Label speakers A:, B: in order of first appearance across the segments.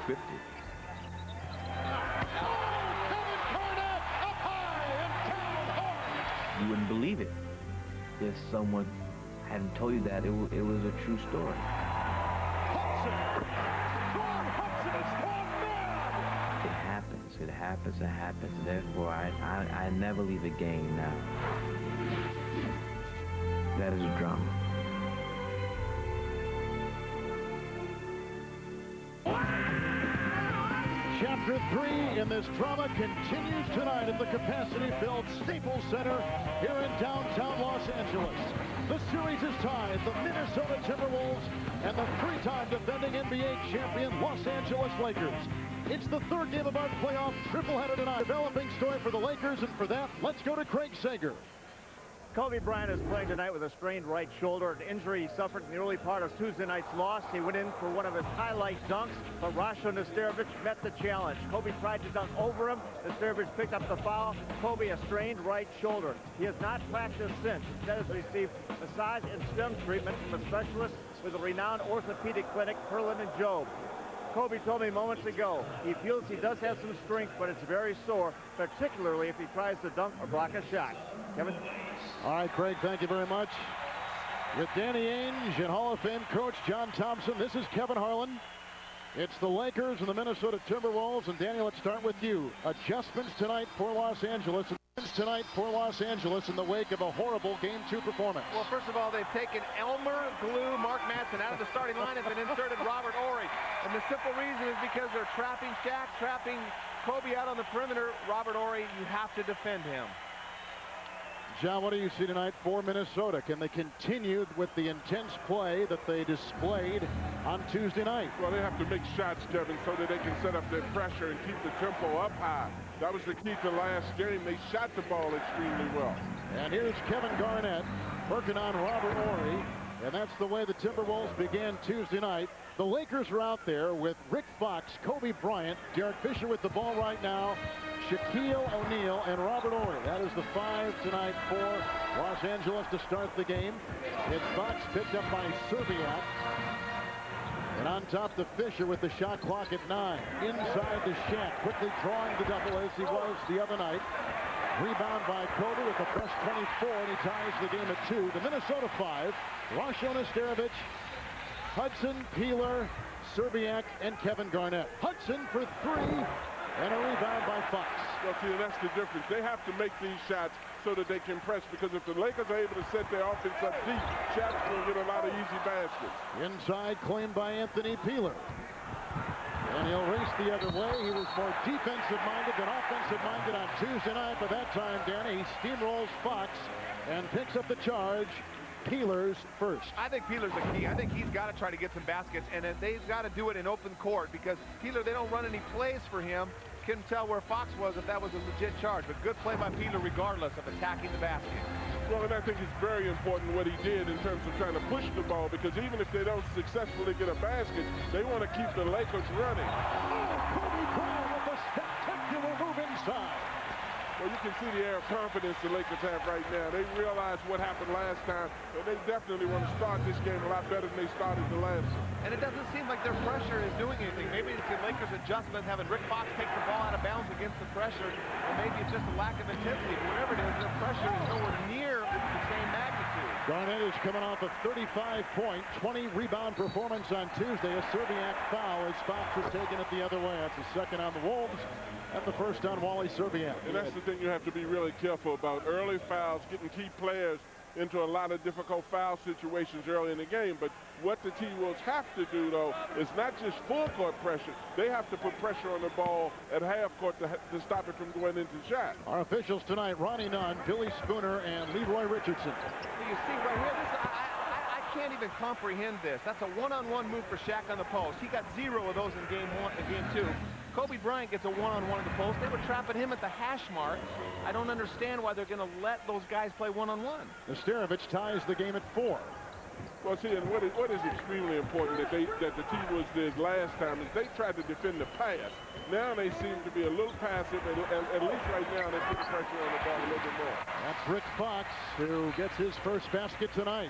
A: scripted. You wouldn't believe it if someone hadn't told you that it was a true story. It happens. Therefore, I never leave a game now. That is a drama.
B: Chapter 3 in this drama continues tonight at the capacity-filled Staples Center here in downtown Los Angeles. The series is tied, the Minnesota Timberwolves and the three-time defending NBA champion Los Angeles Lakers. It's the third game of our playoff triple-header tonight. Developing story for the Lakers, and for that, let's go to Craig Sager.
C: Kobe Bryant is playing tonight with a strained right shoulder, an injury he suffered in the early part of Tuesday night's loss. He went in for one of his highlight dunks, but Rasho Nesterovic met the challenge. Kobe tried to dunk over him. Nesterovic picked up the foul. Kobe a strained right shoulder. He has not practiced since. Instead has received massage and stem treatment from a specialist with a renowned orthopedic clinic, Perlin and Job. Kobe told me moments ago he feels he does have some strength, but it's very sore, particularly if he tries to dunk or block a shot. Kevin?
B: All right, Craig, thank you very much. With Danny Ainge and Hall of Fame coach John Thompson, this is Kevin Harlan. It's the Lakers and the Minnesota Timberwolves. And Danny, let's start with you. Adjustments tonight for Los Angeles. In the wake of a horrible Game 2 performance.
D: Well, first of all, they've taken Elmer, Glue, Mark Madsen out of the starting lineup and inserted Robert Horry. And the simple reason is because they're trapping Shaq, trapping Kobe out on the perimeter. Robert Horry, you have to defend him.
B: John, what do you see tonight for Minnesota? Can they continue with the intense play that they displayed on Tuesday night?
E: Well, they have to make shots, Kevin, so that they can set up their pressure and keep the tempo up high. That was the key to last game. They shot the ball extremely well.
B: And here's Kevin Garnett working on Robert Horry. And that's the way the Timberwolves began Tuesday night. The Lakers are out there with Rick Fox, Kobe Bryant, Derek Fisher with the ball right now, Shaquille O'Neal, and Robert Horry. That is the five tonight for Los Angeles to start the game. It's Fox picked up by Serbiak. And on top to Fisher with the shot clock at 9. Inside to Shaq, quickly drawing the double as he was the other night. Rebound by Kobe with a fresh 24, and he ties the game at 2. The Minnesota 5, Rasho Nesterovic, Hudson, Peeler, Serbiak, and Kevin Garnett. Hudson for 3, and a rebound by Fox.
E: Well, see, that's the difference. They have to make these shots so that they can press, because if the Lakers are able to set their offense up deep, Shaq's going to get a lot of easy baskets.
B: Inside claimed by Anthony Peeler. And he'll race the other way. He was more defensive-minded than offensive-minded on Tuesday night, but that time, Danny, he steamrolls Fox and picks up the charge. Peeler's first.
D: I think Peeler's the key. I think he's got to try to get some baskets, and then they've got to do it in open court, because Peeler, they don't run any plays for him. Couldn't tell where Fox was if that was a legit charge, but good play by Peeler regardless of attacking the basket.
E: Well, and I think it's very important what he did in terms of trying to push the ball, because even if they don't successfully get a basket, they want to keep the Lakers running.
B: Oh, Kobe Bryant with a spectacular move inside.
E: Well, you can see the air of confidence the Lakers have right now. They realize what happened last time, and they definitely want to start this game a lot better than they started the last one.
D: And it doesn't seem like their pressure is doing anything. Maybe it's the Lakers' adjustment, having Rick Fox take the ball out of bounds against the pressure, or maybe it's just a lack of intensity. But whatever it is, their pressure is nowhere near the same magnitude.
B: Garnett is coming off a 35-point, 20-rebound performance on Tuesday. A Serbiak foul as Fox was taking it the other way. That's the second on the Wolves and the first on Wally Serbiak.
E: And that's the thing you have to be really careful about. Early fouls, getting key players into a lot of difficult foul situations early in the game. But what the T-Wolves have to do, though, is not just full court pressure. They have to put pressure on the ball at half court to stop it from going into shot.
B: Our officials tonight, Ronnie Nunn, Billy Spooner, and Leroy Richardson.
D: You see right here, I can't even comprehend this. That's a one-on-one move for Shaq on the post. He got 0 of those in game 2. Kobe Bryant gets a one-on-one at the post. They were trapping him at the hash mark. I don't understand why they're going to let those guys play one-on-one.
B: Nesterovic ties the game at 4.
E: Well, see, and what is extremely important that the T-Wolves did last time is they tried to defend the pass. Now they seem to be a little passive, and at least right now they're putting pressure on the ball a little bit more.
B: That's Rick Fox, who gets his first basket tonight.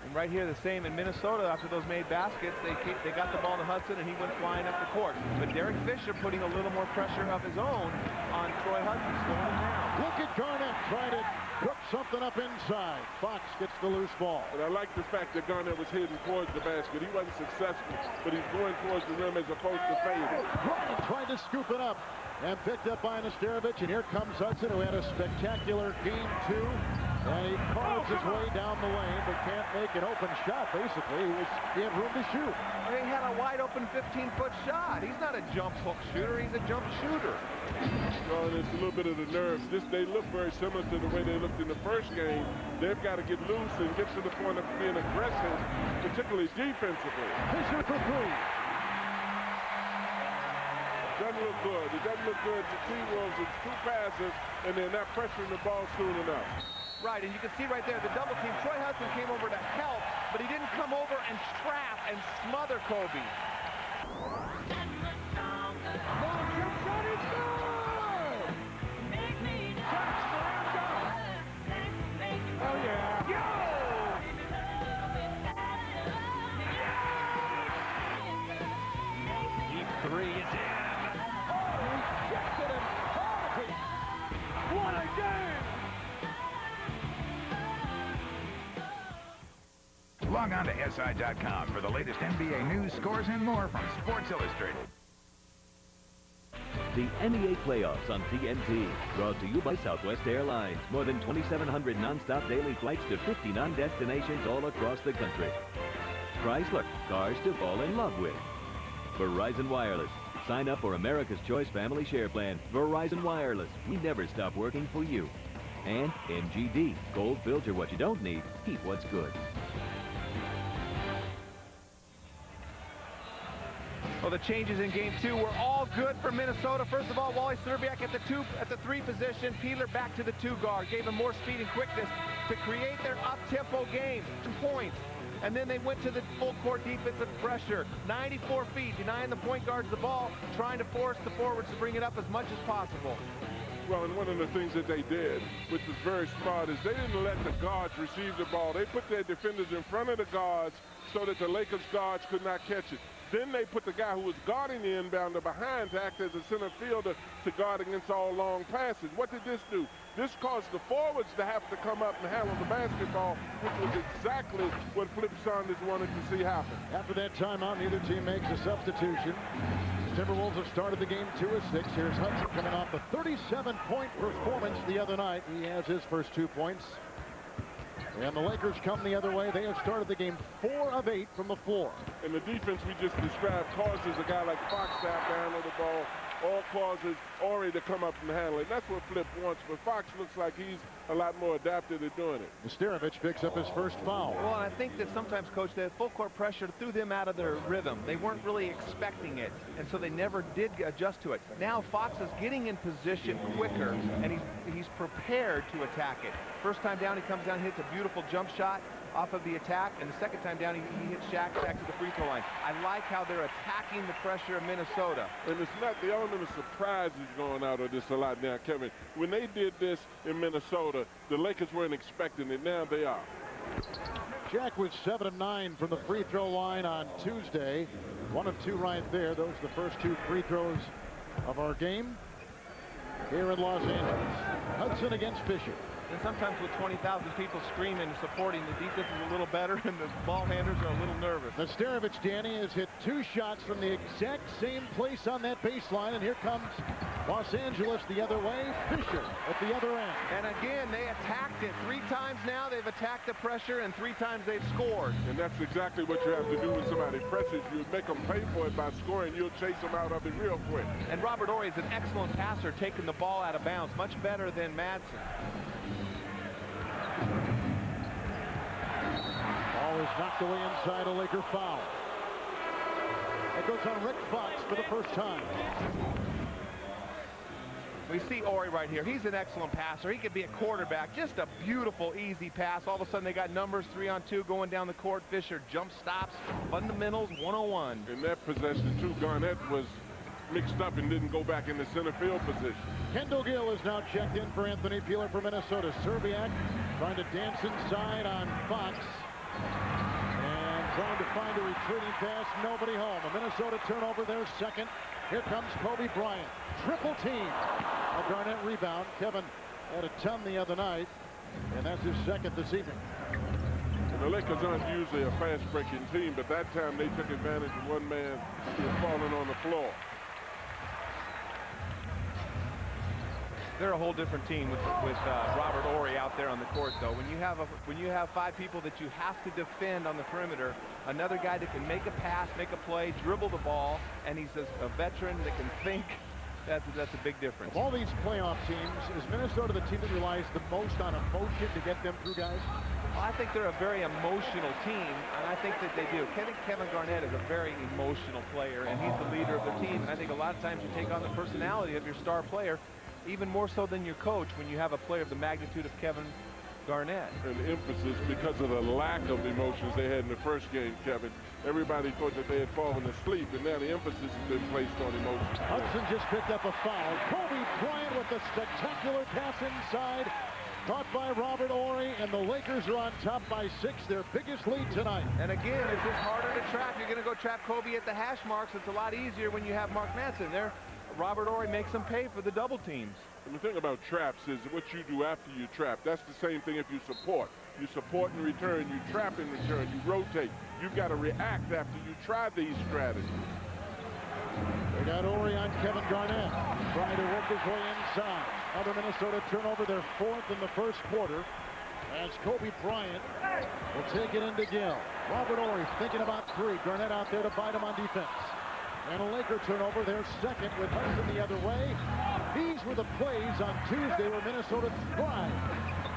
D: And right here, the same in Minnesota. After those made baskets, they got the ball to Hudson, and he went flying up the court. But Derek Fisher putting a little more pressure of his own on Troy Hudson, slowing him down.
B: Look at Garnett trying to cook something up inside. Fox gets the loose ball.
E: But I like the fact that Garnett was heading towards the basket. He wasn't successful, but he's going towards the rim as opposed to fading.
B: Bryant trying to scoop it up and picked up by Nesterovic, and here comes Hudson, who had a spectacular game 2. And he carves his way down the lane, but can't make an open shot, basically. He had room to shoot.
D: He had a wide-open 15-foot shot. He's not a jump hook shooter. He's a jump shooter.
E: Well, it's a little bit of the nerves. They look very similar to the way they looked in the first game. They've got to get loose and get to the point of being aggressive, particularly defensively.
B: Fisher for 3.
E: Doesn't look good. It doesn't look good to T-Wolves. It's 2 passes, and they're not pressuring the ball soon enough.
D: Right, and you can see right there the double team. Troy Hudson came over to help, but he didn't come over and trap and smother Kobe.
B: Oh, yeah.
C: Deep 3 is in.
B: Rejected him. What a game!
F: Log on to SI.com for the latest NBA news, scores, and more from Sports Illustrated.
G: The NBA playoffs on TNT, brought to you by Southwest Airlines. More than 2,700 nonstop daily flights to 59 destinations all across the country. Chrysler, cars to fall in love with. Verizon Wireless. Sign up for America's Choice Family Share Plan. Verizon Wireless. We never stop working for you. And MGD. Cold filter what you don't need. Keep what's good.
D: Well, the changes in game 2 were all good for Minnesota. First of all, Wally Szczerbiak at the 3 position. Peeler back to the 2 guard. Gave him more speed and quickness to create their up-tempo game. 2 points. And then they went to the full-court defensive pressure. 94 feet, denying the point guards the ball, trying to force the forwards to bring it up as much as possible.
E: Well, and one of the things that they did, which was very smart, is they didn't let the guards receive the ball. They put their defenders in front of the guards so that the Lakers guards could not catch it. Then they put the guy who was guarding the inbounder behind to act as a center fielder to guard against all long passes. What did this do? This caused the forwards to have to come up and handle the basketball, which was exactly what Flip Saunders wanted to see happen.
B: After that timeout, neither team makes a substitution. The Timberwolves have started the game 2-6. Here's Hudson coming off a 37-point performance the other night. He has his first 2 points. And the Lakers come the other way. They have started the game 4 of 8 from the floor.
E: And the defense we just described causes a guy like Fox to have to handle the ball, or causes Ori to come up and handle it. That's what Flip wants, but Fox looks like he's a lot more adapted at doing it.
B: Nesterovic picks up his first foul.
D: Well, I think that sometimes, Coach, the full court pressure threw them out of their rhythm. They weren't really expecting it, and so they never did adjust to it. Now Fox is getting in position quicker, and he's prepared to attack it. First time down, he comes down, hits a beautiful jump shot off of the attack, and the second time down, he hits Shaq back to the free throw line. I like how they're attacking the pressure of Minnesota.
E: And it's not the element of surprise is going out of this a lot now, Kevin. When they did this in Minnesota, the Lakers weren't expecting it. Now they are.
B: Shaq was 7 of 9 from the free throw line on Tuesday. 1 of 2 right there. Those are the first 2 free throws of our game here in Los Angeles. Hudson against Fisher.
D: And sometimes with 20,000 people screaming and supporting, the defense is a little better and the ball handlers are a little nervous.
B: Nesterovic, Danny, has hit 2 shots from the exact same place on that baseline, and here comes Los Angeles the other way. Fisher at the other end.
D: And again, they attacked it. 3 times now they've attacked the pressure, and 3 times they've scored.
E: And that's exactly what you have to do when somebody presses you. Make them pay for it by scoring. You'll chase them out of it real quick.
D: And Robert Horry is an excellent passer, taking the ball out of bounds, much better than Madsen.
B: Ball is knocked away inside, a Laker foul. It goes on Rick Fox for the first time.
D: We see Horry right here. He's an excellent passer. He could be a quarterback. Just a beautiful, easy pass. All of a sudden, they got numbers 3-on-2 going down the court. Fisher jump stops, fundamentals 101.
E: In that possession, too, Garnett was mixed up and didn't go back in the center field position.
B: Kendall Gill is now checked in for Anthony Peeler for Minnesota. Szczerbiak trying to dance inside on Fox. And trying to find a retreating pass, nobody home. A Minnesota turnover, their second. Here comes Kobe Bryant. Triple team. A Garnett rebound. Kevin had a ton the other night, and that's his second this evening.
E: And the Lakers aren't usually a fast-breaking team, but that time they took advantage of one man who was falling on the floor.
D: They're a whole different team with Robert Horry out there on the court, though. When you have 5 people that you have to defend on the perimeter, another guy that can make a pass, make a play, dribble the ball, and he's a veteran that can think. That's a big difference.
B: Of all these playoff teams, is Minnesota the team that relies the most on emotion to get them through, guys?
D: Well, I think they're a very emotional team, and I think that they do. Kevin Garnett is a very emotional player, and he's the leader of the team. And I think a lot of times you take on the personality of your star player, even more so than your coach, when you have a player of the magnitude of Kevin Garnett.
E: And emphasis because of the lack of emotions they had in the first game, Kevin. Everybody thought that they had fallen asleep, and now the emphasis has been placed on emotions.
B: Hudson just picked up a foul. Kobe Bryant with a spectacular pass inside. Caught by Robert Horry, and the Lakers are on top by 6, their biggest lead tonight.
D: And again, it's just harder to trap. You're going to go trap Kobe at the hash marks. It's a lot easier when you have Mark Manson there. Robert Horry makes them pay for the double teams.
E: And the thing about traps is what you do after you trap. That's the same thing if you support. You support in return, you trap in return, you rotate. You've got to react after you try these strategies.
B: They got Horry on Kevin Garnett, trying to work his way inside. Another Minnesota turnover, their 4th in the first quarter, as Kobe Bryant will take it into Gill. Robert Horry thinking about 3. Garnett out there to bite him on defense. And a Laker turnover, their second, with Hudson the other way. These were the plays on Tuesday where Minnesota thrived.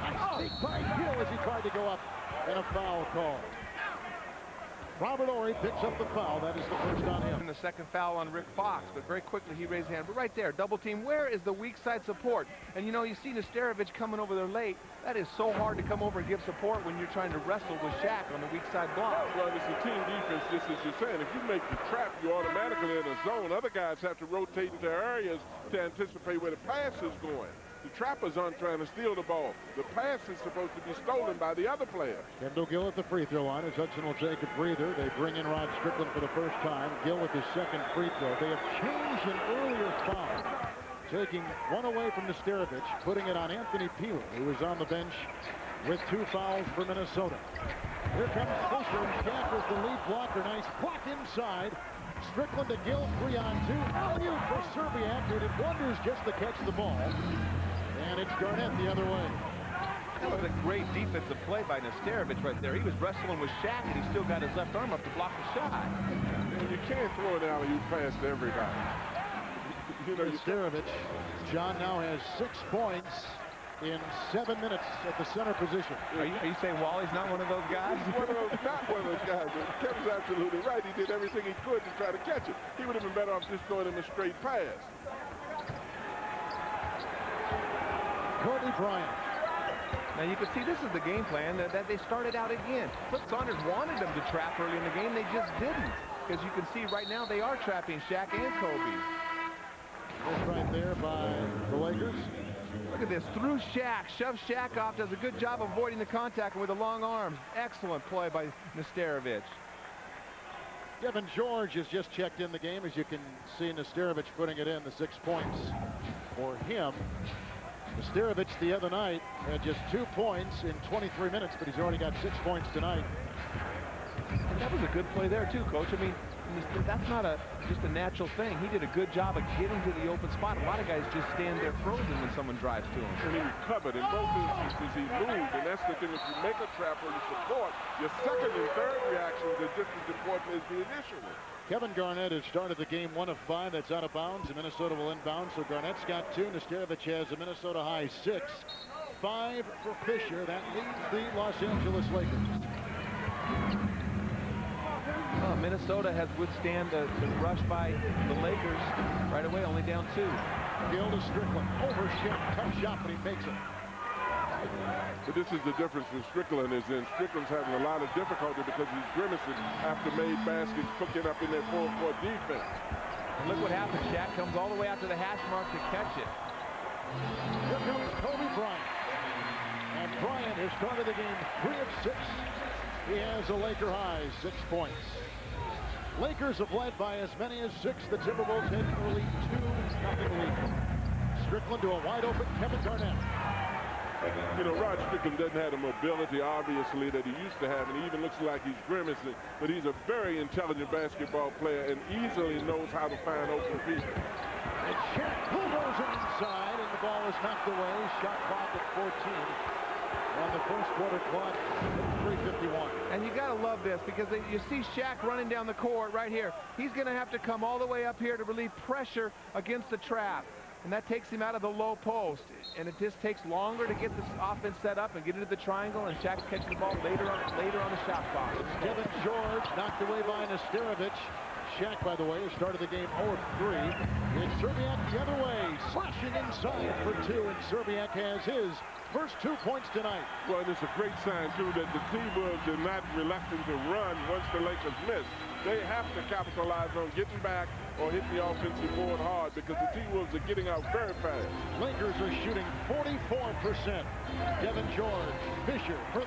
B: Nice sneak by Gill as he tried to go up, and a foul call. Robert Horry picks up the foul. That is the first on him.
D: And the second foul on Rick Fox, but very quickly he raised his hand. But right there, double team. Where is the weak side support? And you know, you see Nesterovic coming over there late. That is so hard to come over and give support when you're trying to wrestle with Shaq on the weak side block.
E: Well, it's a team defense, just as you're saying. If you make the trap, you're automatically in a zone. Other guys have to rotate into areas to anticipate where the pass is going. The trappers aren't trying to steal the ball. The pass is supposed to be stolen by the other player.
B: Kendall Gill at the free throw line as Hudson will take a breather. They bring in Rod Strickland for the first time. Gill with his second free throw. They have changed an earlier foul, taking one away from Nesterovic, putting it on Anthony Peeler, who was on the bench with 2 fouls for Minnesota. Here comes Fisher, and Shaq was the lead blocker. Nice block inside. Strickland to Gill, 3-on-2. Alley-oop for Serbiak, who did wonders just to catch the ball. And it's Garnett the other way.
D: That was a great defensive play by Nesterovic right there. He was wrestling with Shaq, and he still got his left arm up to block the shot.
E: And you can't throw an alley-oop pass to everybody. You know,
B: Nesterovic, John now has 6 points in 7 minutes at the center position.
D: Are you saying Wally's not one of those guys?
E: He's not one of those guys. But Kevin's absolutely right. He did everything he could to try to catch it. He would have been better off just throwing him a straight pass.
B: Kobe Bryant.
D: Now you can see this is the game plan that they started out again. Flip Saunders wanted them to trap early in the game. They just didn't. Because you can see right now they are trapping Shaq and Kobe.
B: This right there by the Lakers.
D: Look at this. Through Shaq. Shoves Shaq off. Does a good job avoiding the contact with the long arms. Excellent play by Nesterovic.
B: Kevin George has just checked in the game. As you can see, Nesterovic putting it in, the 6 points for him. Nesterovic the other night had just 2 points in 23 minutes, but he's already got 6 points tonight.
D: And that was a good play there too, Coach. I mean, that's not just a natural thing. He did a good job of getting to the open spot. A lot of guys just stand there frozen when someone drives to him.
E: And he recovered. In both instances, he moved. And that's the thing. If you make a trap or you support, your second and third reactions are just as important as the initial one.
B: Kevin Garnett has started the game 1 of 5. That's out of bounds. And Minnesota will inbound. So Garnett's got 2. Nesterovic has a Minnesota high 6. 5 for Fisher. That leads the Los Angeles Lakers.
D: Minnesota has withstand the rush by the Lakers right away, only down 2.
B: Gill to Strickland. Over Shaq. Tough shot, but he makes it.
E: But this is the difference with Strickland is in Strickland's having a lot of difficulty because he's grimacing after made baskets, cooking up in their full-court defense.
D: And look what happens. Shaq comes all the way out to the hash mark to catch it.
B: Here comes Kobe Bryant. And Bryant has started the game 3 of 6. He has a Laker high 6 points. Lakers have led by as many as 6. The Timberwolves had an early 2-0 lead. Strickland to a wide open Kevin Garnett.
E: You know, Rod Strickland doesn't have the mobility, obviously, that he used to have, and he even looks like he's grimacing, but he's a very intelligent basketball player and easily knows how to find open people.
B: And Shaq bulldozes inside, and the ball is knocked away. Shot clock at 14. On the first quarter clock, 3:51.
D: And you got to love this because you see Shaq running down the court right here. He's going to have to come all the way up here to relieve pressure against the trap. And that takes him out of the low post. And it just takes longer to get this offense set up and get into the triangle. And Shaq catches the ball later on the shot clock.
B: Kevin George knocked away by Nesterovic. Shaq, by the way, has started the game 0-3. And Serbiak the other way, slashing inside for 2. And Serbiak has his first 2 points tonight.
E: Well, it's a great sign, too, that the T-Wolves are not reluctant to run once the Lakers miss. They have to capitalize on getting back or hitting the offensive board hard because the T-Wolves are getting out very fast.
B: Lakers are shooting 44%. Kevin George, Fisher for 3.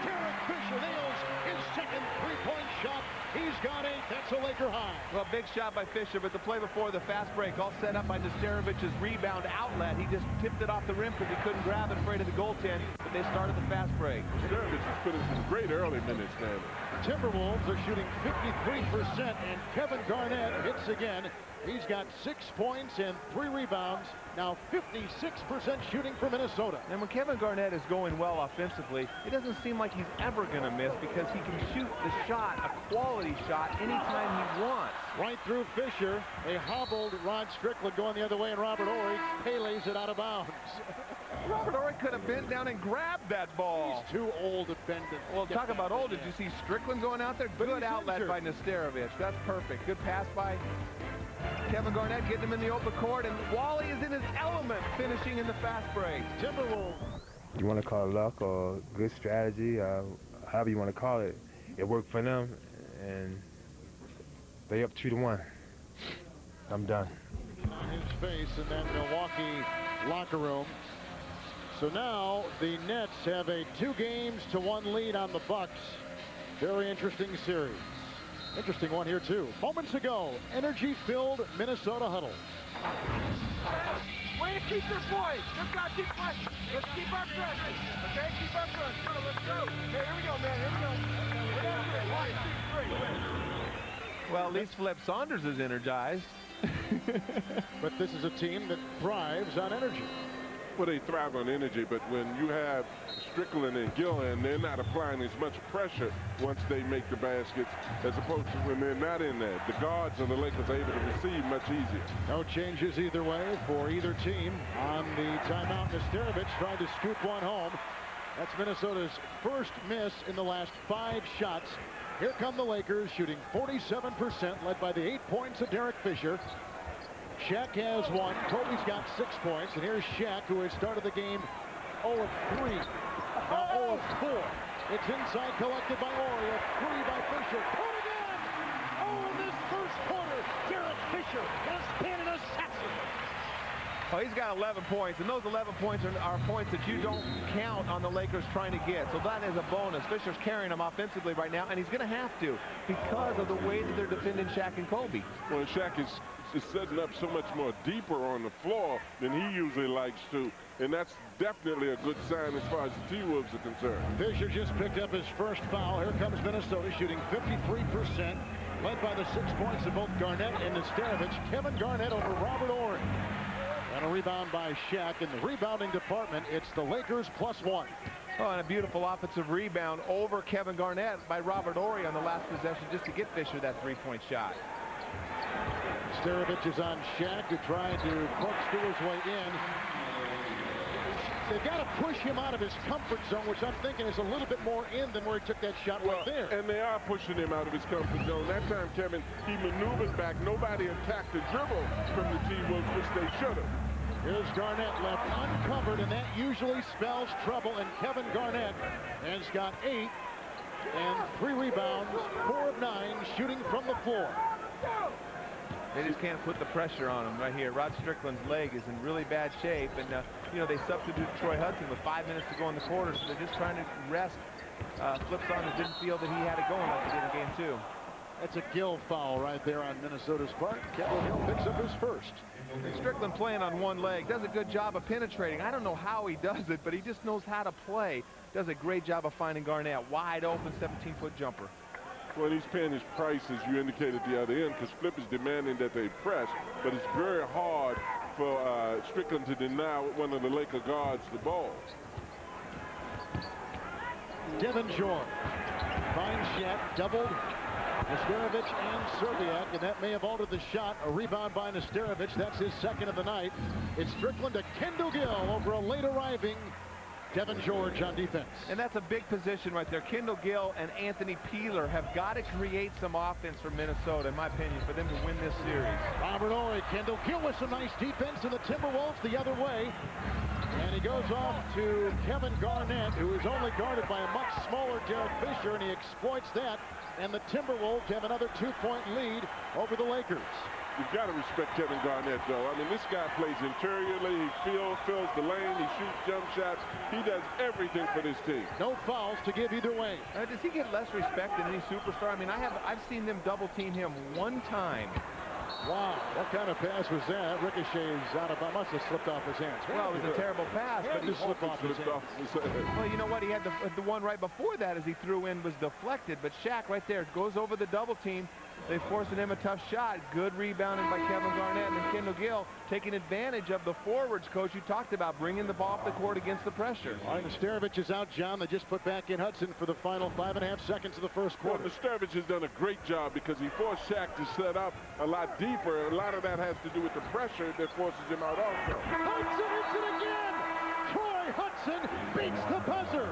B: Derek Fisher nails his second three-point shot. He's got 8. That's a Laker high.
D: Well, big shot by Fisher, but the play before the fast break, all set up by Nesterovic's rebound outlet. He just tipped it off the rim because he couldn't grab it, afraid of the goaltend, but they started the fast break.
E: Nesterovic has put in some great early minutes now.
B: Timberwolves are shooting 53%, and Kevin Garnett hits again. He's got 6 points and 3 rebounds. Now 56% shooting for Minnesota.
D: And when Kevin Garnett is going well offensively, it doesn't seem like he's ever going to miss because he can shoot the shot, a quality shot, anytime he wants.
B: Right through Fisher. A hobbled Rod Strickland going the other way, and Robert Horry Pele's it out of bounds.
D: Robert Horry could have bent down and grabbed that ball.
B: He's too old to bend it.
D: Well, talk about old. Did you see Strickland going out there? Good outlet by Nesterovic. That's perfect. Good pass by Kevin Garnett, getting him in the open court, and Wally is in his element, finishing in the fast break.
B: Timberwolves.
H: You want to call it luck or good strategy, however you want to call it. It worked for them, and they up 2-1. I'm done.
B: On his face in that Milwaukee locker room. So now the Nets have a 2-1 lead on the Bucks. Very interesting series. Interesting one here, too. Moments ago, energy-filled Minnesota huddle.
I: Way to keep your poise. Just got to keep pressure. Let's keep our pressure. Okay, keep our pressure. Go, let's go. Okay, here we go, man. Here we go. We're down here. 1, 2, 3.
D: Well, at least Flip Saunders is energized.
B: But this is a team that thrives on energy.
E: Well, they thrive on energy, but when you have Strickland and Gillen, they're not applying as much pressure once they make the baskets as opposed to when they're not in there. The guards of the Lakers are able to receive much easier.
B: No changes either way for either team. On the timeout, Nesterovic tried to scoop one home. That's Minnesota's first miss in the last 5 shots. Here come the Lakers shooting 47%, led by the 8 points of Derek Fisher. Shaq has 1. Kobe's got 6 points. And here's Shaq, who has started the game 0-3. Now 0-4. It's inside, collected by Horry. A 3 by Fisher. Put again! Oh, in this first quarter, Derek Fisher has been an assassin.
D: Oh, he's got 11 points, and those 11 points are points that you don't count on the Lakers trying to get. So that is a bonus. Fisher's carrying them offensively right now, and he's going to have to because of the way that they're defending Shaq and Kobe.
E: Well, Shaq is setting up so much more deeper on the floor than he usually likes to, and that's definitely a good sign as far as the T-Wolves are concerned.
B: Fisher just picked up his first foul. Here comes Minnesota shooting 53%, led by the 6 points of both Garnett and Nesterovic. Kevin Garnett over Robert Horry. And a rebound by Shaq. In the rebounding department, it's the Lakers +1.
D: Oh, and a beautiful offensive rebound over Kevin Garnett by Robert Horry on the last possession just to get Fisher that 3-point shot.
B: Nesterovic is on Shaq, who tried to corkscrew his way in. They've got to push him out of his comfort zone, which I'm thinking is a little bit more in than where he took that shot right there.
E: And they are pushing him out of his comfort zone. That time, Kevin, he maneuvered back. Nobody attacked the dribble from the T-Wolves, which they should have.
B: Here's Garnett left uncovered, and that usually spells trouble. And Kevin Garnett has got 8 and 3 rebounds, 4 of 9 shooting from the floor.
D: They just can't put the pressure on him right here. Rod Strickland's leg is in really bad shape, and you know, they substitute Troy Hudson with 5 minutes to go in the quarter, so they're just trying to rest Flip Saunders didn't feel that he had it going like he did in game 2.
B: That's a Gill foul right there on Minnesota's part. Kevin Gill picks up his first.
D: Strickland playing on one leg, does a good job of penetrating. I don't know how he does it, but he just knows how to play. Does a great job of finding Garnett. Wide open 17-foot jumper.
E: Well, he's paying his price, as you indicated the other end, because Flip is demanding that they press, but it's very hard for Strickland to deny one of the Laker guards the ball.
B: Devin George finds Shaq, doubled Nesterovic and Serbiak, and that may have altered the shot. A rebound by Nesterovic. That's his second of the night. It's Strickland to Kendall Gill over a late arriving Devin George on defense.
D: And that's a big position right there. Kendall Gill and Anthony Peeler have got to create some offense for Minnesota, in my opinion, for them to win this series.
B: Robert Horry, Kendall Gill with some nice defense, and the Timberwolves the other way. And he goes off to Kevin Garnett, who is only guarded by a much smaller Derek Fisher, and he exploits that. And the Timberwolves have another 2-point lead over the Lakers.
E: You've got to respect Kevin Garnett, though. I mean, this guy plays interiorly. He fills the lane. He shoots jump shots. He does everything for this team.
B: No fouls to give either way.
D: Does he get less respect than any superstar? I mean, I've seen them double team him one time.
B: Wow, what kind of pass was that? Ricochets out of, must have slipped off his hands.
D: Well, it was a terrible pass, but
B: he slipped off his hands.
D: Well, you know what? He had the one right before that as he threw in was deflected, but Shaq right there goes over the double team. They forcing him a tough shot. Good rebounding by Kevin Garnett, and Kendall Gill taking advantage of the forwards, coach, you talked about, bringing the ball off the court against the pressure.
B: All right, Nesterovic is out, John. They just put back in Hudson for the final 5.5 seconds of the first quarter.
E: Well, Nesterovic has done a great job because he forced Shaq to set up a lot deeper. A lot of that has to do with the pressure that forces him out also.
B: Hudson hits it again! Troy Hudson beats the buzzer.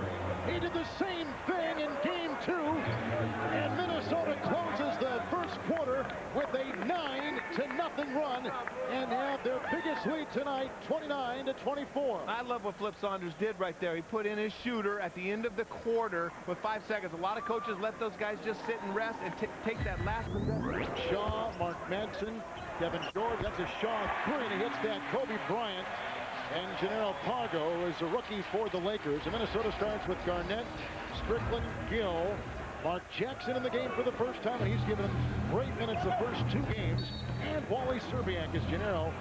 B: He did the same thing in game 2, and Minnesota closes the first quarter with a 9-0 run and have their biggest lead tonight, 29-24.
D: I love what Flip Saunders did right there. He put in his shooter at the end of the quarter with 5 seconds. A lot of coaches let those guys just sit and rest and take that last possession.
B: Shaw, Mark Madsen, Devin George. That's a Shaw 3, and he hits that Kobe Bryant. And Gennaro Pargo is a rookie for the Lakers. And Minnesota starts with Garnett, Strickland, Gill, Mark Jackson in the game for the first time, and he's given great minutes the first 2 games. And Wally Serbiak as Gennaro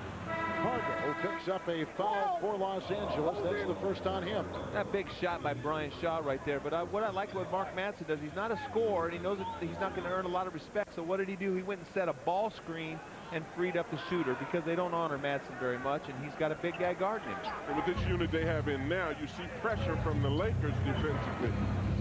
B: Pargo picks up a foul for Los Angeles. That's the first on him.
D: That big shot by Brian Shaw right there. But what I like what Mark Madsen does, he's not a scorer, and he knows that he's not going to earn a lot of respect. So what did he do? He went and set a ball screen and freed up the shooter because they don't honor Madsen very much, and he's got a big guy guarding him.
E: And with this unit they have in now, you see pressure from the Lakers defensively.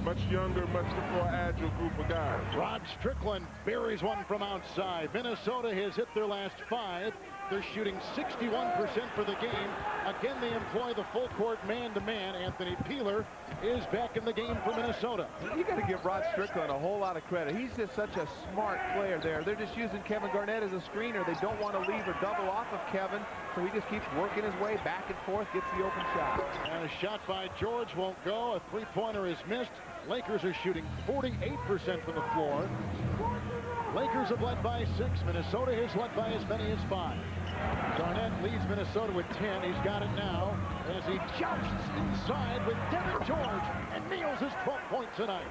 E: Much younger, much more agile group of guys.
B: Rod Strickland buries one from outside. Minnesota has hit their last 5. They're shooting 61% for the game. Again, they employ the full court man-to-man. Anthony Peeler is back in the game for Minnesota.
D: You got to give Rod Strickland a whole lot of credit. He's just such a smart player there. They're just using Kevin Garnett as a screener. They don't want to leave or double off of Kevin, so he just keeps working his way back and forth, gets the open shot.
B: And a shot by George won't go. A three-pointer is missed. Lakers are shooting 48% from the floor. Lakers have led by 6. Minnesota has led by as many as 5. Garnett leads Minnesota with 10. He's got it now as he jousts inside with Devin George and nails his 12th point tonight.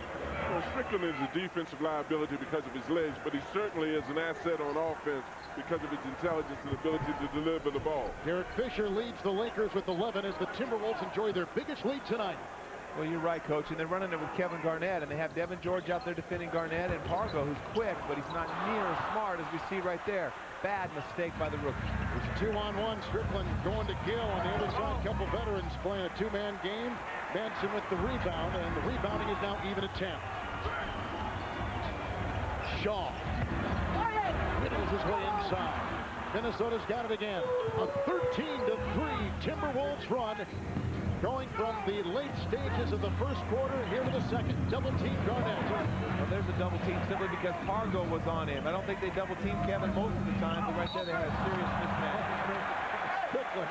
E: Well, Strickland is a defensive liability because of his legs, but he certainly is an asset on offense because of his intelligence and ability to deliver the ball.
B: Derek Fisher leads the Lakers with 11 as the Timberwolves enjoy their biggest lead tonight.
D: Well, you're right, Coach, and they're running it with Kevin Garnett, and they have Devin George out there defending Garnett, and Pargo, who's quick, but he's not near as smart as we see right there. Bad mistake by the rookie.
B: It's 2-on-1. Strickland going to Gill on the other side. Couple veterans playing a 2-man game. Madsen with the rebound, and the rebounding is now even at 10. Shaw whittles his way inside. Minnesota's got it again. A 13-3 Timberwolves run. Going from the late stages of the first quarter here to the second. Double team Garnett.
D: Well, there's a double team simply because Pargo was on him. I don't think they double team Kevin most of the time, but right there they had a serious mismatch.
B: Strickland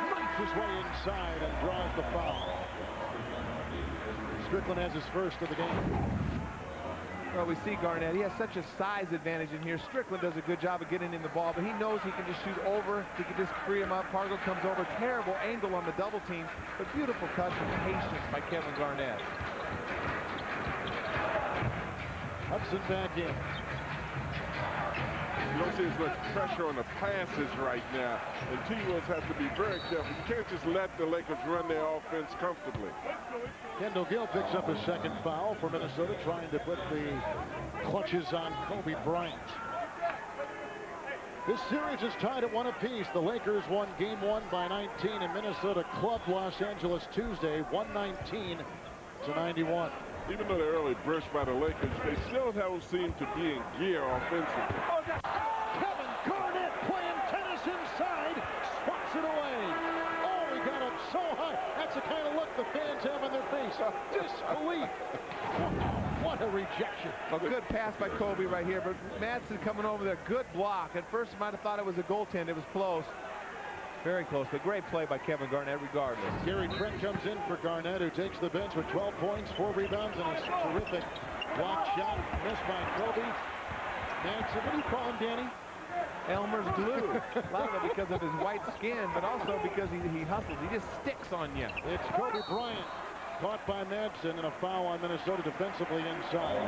B: knifes his way inside and draws the foul. Strickland has his first of the game.
D: Well, we see Garnett. He has such a size advantage in here. Strickland does a good job of getting in the ball, but he knows he can just shoot over. He can just free him up. Pargo comes over. Terrible angle on the double team, but beautiful touch and patience by Kevin Garnett.
B: Hudson back in.
E: You don't see as much pressure on the passes right now, and T-Wolves have to be very careful. You can't just let the Lakers run their offense comfortably.
B: Kendall Gill picks up his second foul for Minnesota, trying to put the clutches on Kobe Bryant. This series is tied at 1 apiece. The Lakers won game 1 by 19, and Minnesota clubbed Los Angeles Tuesday, 119-91.
E: Even though they're early burst by the Lakers, they still don't seem to be in gear offensively.
B: Kevin Garnett playing tennis inside, swats it away. Oh, he got up so high. That's the kind of look the fans have on their face. Disbelief. What a rejection.
D: A good pass by Kobe right here, but Madsen coming over there. Good block. At first, you might have thought it was a goaltend. It was close. Very close, but great play by Kevin Garnett regardless.
B: Gary Trent comes in for Garnett, who takes the bench with 12 points, 4 rebounds, and a terrific block shot missed by Kobe. Madsen, what do you call him, Danny?
D: Elmer's glue. A lot of it because of his white skin, but also because he hustles. He just sticks on you.
B: It's Kobe Bryant, caught by Madsen, and a foul on Minnesota defensively inside.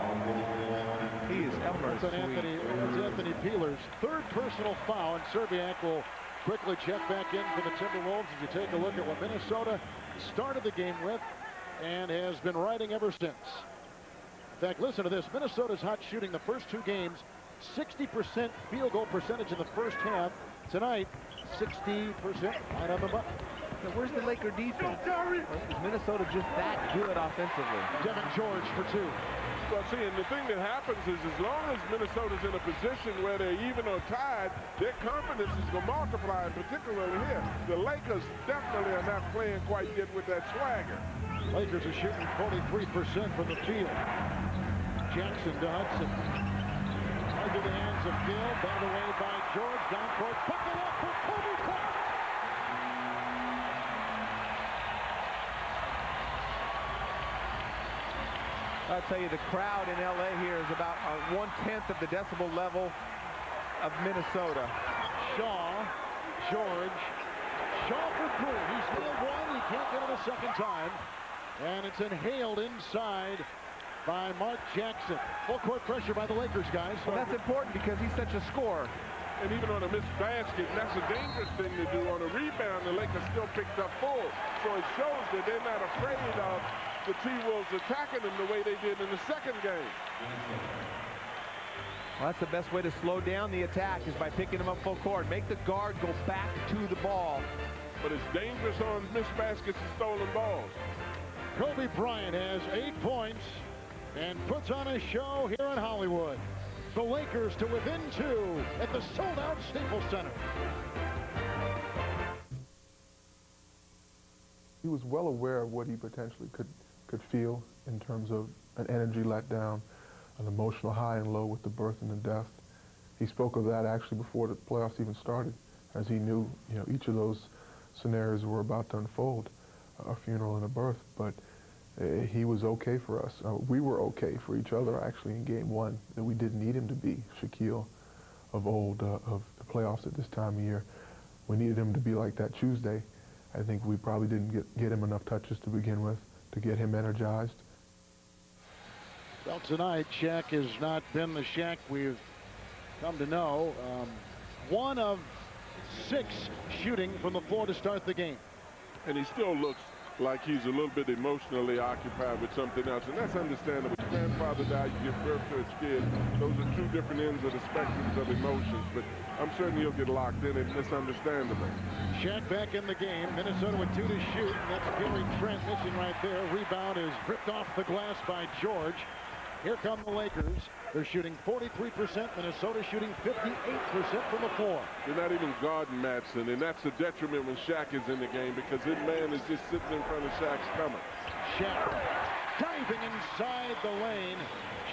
D: He is Elmer's
B: That's Anthony Peeler's third personal foul, and Serbiak will quickly check back in for the Timberwolves as you take a look at what Minnesota started the game with and has been riding ever since. In fact, listen to this. Minnesota's hot shooting the first 2 games, 60% field goal percentage in the first half. Tonight, 60% right on the button.
D: So where's the Laker defense? Is Minnesota just that good offensively?
B: Devin George for 2.
E: Well, see, and the thing that happens is as long as Minnesota's in a position where they're even or tied, their confidence is going to multiply, particularly here. The Lakers definitely are not playing quite yet with that swagger.
B: Lakers are shooting 43% from the field. Jackson to Hudson. Under the hands of Gill, batted away by George, down court, bucket up for Kobe Bryant.
D: I'll tell you, the crowd in LA here is about 1/10 of the decibel level of Minnesota.
B: Shaw, George, Shaw for 2. He's nailed one, he can't get it a second time. And it's inhaled inside by Mark Jackson. Full court pressure by the Lakers, guys.
D: Well, that's important because he's such a scorer.
E: And even on a missed basket, and that's a dangerous thing to do. On a rebound, the Lakers still picked up full. So it shows that they're not afraid of the T-Wolves attacking them the way they did in the second game.
D: Well, that's the best way to slow down the attack is by picking them up full court. Make the guard go back to the ball.
E: But it's dangerous on missed baskets and stolen balls.
B: Kobe Bryant has 8 points and puts on a show here in Hollywood. The Lakers to within 2 at the sold-out Staples Center.
J: He was well aware of what he potentially could feel in terms of an energy letdown, an emotional high and low with the birth and the death. He spoke of that actually before the playoffs even started, as he knew, each of those scenarios were about to unfold, a funeral and a birth. But he was okay for us. We were okay for each other actually in game 1. That we didn't need him to be Shaquille of old, of the playoffs at this time of year. We needed him to be like that Tuesday. I think we probably didn't get him enough touches to begin with to get him energized.
B: Well, tonight, Shaq has not been the Shaq we've come to know. 1 of 6 shooting from the floor to start the game.
E: And he still looks like he's a little bit emotionally occupied with something else, and that's understandable. His grandfather died, you give birth to his kid. Those are 2 different ends of the spectrums of emotions, but I'm certain he'll get locked in, and it's understandable.
B: Shaq back in the game. Minnesota with 2 to shoot, and that's Gary Trent missing right there. Rebound is ripped off the glass by George. Here come the Lakers. They're shooting 43%. Minnesota shooting 58% from the floor.
E: They're not even guarding Madsen, and that's a detriment when Shaq is in the game because his man is just sitting in front of Shaq's stomach.
B: Shaq diving inside the lane.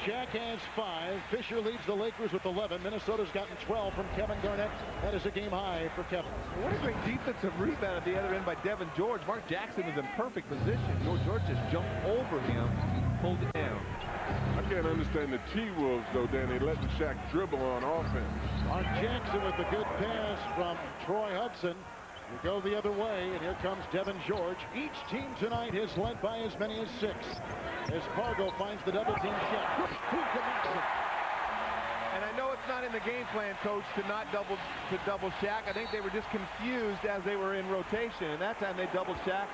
B: Shaq has 5. Fisher leads the Lakers with 11. Minnesota's gotten 12 from Kevin Garnett. That is a game high for Kevin.
D: What a great defensive rebound at the other end by Devin George. Mark Jackson was in perfect position. George just jumped over him, pulled it down.
E: I can't understand the T-Wolves, though, Danny, letting Shaq dribble on offense.
B: Mark Jackson with a good pass from Troy Hudson. We go the other way, and here comes Devin George. Each team tonight has led by as many as 6. as Pargo finds the double team check.
D: And I know it's not in the game plan, Coach, to not double Shaq. I think they were just confused as they were in rotation, and that time they doubled Shaq,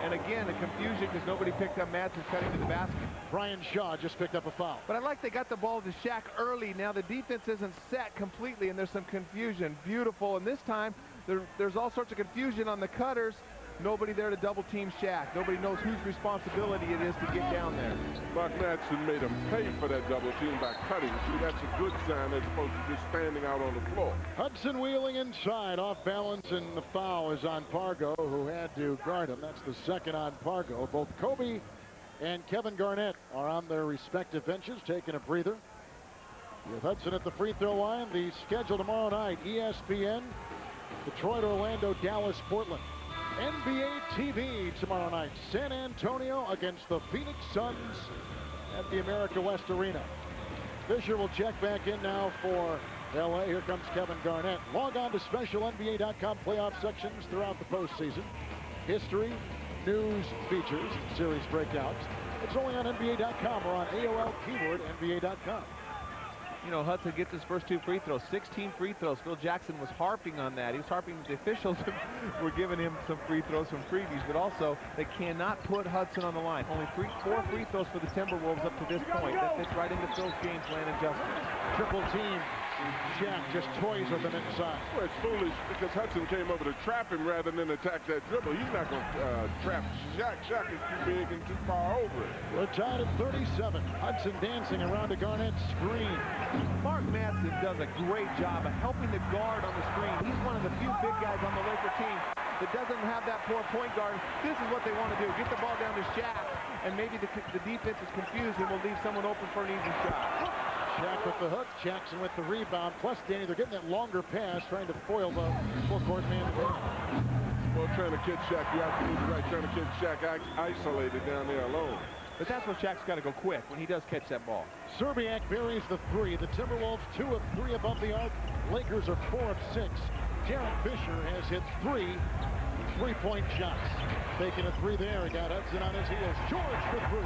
D: and again, the confusion because nobody picked up Madsen cutting to the basket.
B: Brian Shaw just picked up a foul.
D: But I like they got the ball to Shaq early. Now the defense isn't set completely, and there's some confusion. Beautiful, and this time there's all sorts of confusion on the cutters. Nobody there to double team Shaq. Nobody knows whose responsibility it is to get down there.
E: Mark Madsen made him pay for that double team by cutting. See, that's a good sign as opposed to just standing out on the floor.
B: Hudson wheeling inside, off balance, and the foul is on Pargo, who had to guard him. That's the second on Pargo. Both Kobe and Kevin Garnett are on their respective benches, taking a breather. With Hudson at the free throw line, the schedule tomorrow night, ESPN, Detroit, Orlando, Dallas, Portland. NBA TV tomorrow night, San Antonio against the Phoenix Suns at the America West Arena. Fisher will check back in now for LA. Here comes Kevin Garnett. Log on to specialNBA.com playoff sections throughout the postseason. History, news, features, series breakouts. It's only on NBA.com or on AOL keyword NBA.com.
D: You know, Hudson gets his first 2 free throws, 16 free throws. Phil Jackson was harping on that. He was harping the officials were giving him some free throws from previews, but also they cannot put Hudson on the line. Only 4 free throws for the Timberwolves up to this point. That fits right into Phil's game plan adjustment.
B: Triple team. Shaq just toys with him inside.
E: Well, it's foolish because Hudson came over to trap him rather than attack that dribble. He's not going to trap Shaq. Shaq is too big and too far over it.
B: We're tied at 37. Hudson dancing around a Garnett screen.
D: Mark Madsen does a great job of helping the guard on the screen. He's one of the few big guys on the Laker team that doesn't have that poor point guard. This is what they want to do. Get the ball down to Shaq, and maybe the defense is confused and will leave someone open for an easy shot.
B: Shaq with the hook, Jackson with the rebound. Plus, Danny, they're getting that longer pass, trying to foil the full-court man.
E: Well, trying to catch Shaq, you have to move right. Trying to catch Shaq isolated down there alone.
D: But that's where Shaq's got to go quick when he does catch that ball.
B: Serbiak buries the 3. The Timberwolves 2 of 3 above the arc. Lakers are 4 of 6. Derek Fisher has hit 3 3-point shots. Taking a 3 there. He got Hudson on his heels. George for 3.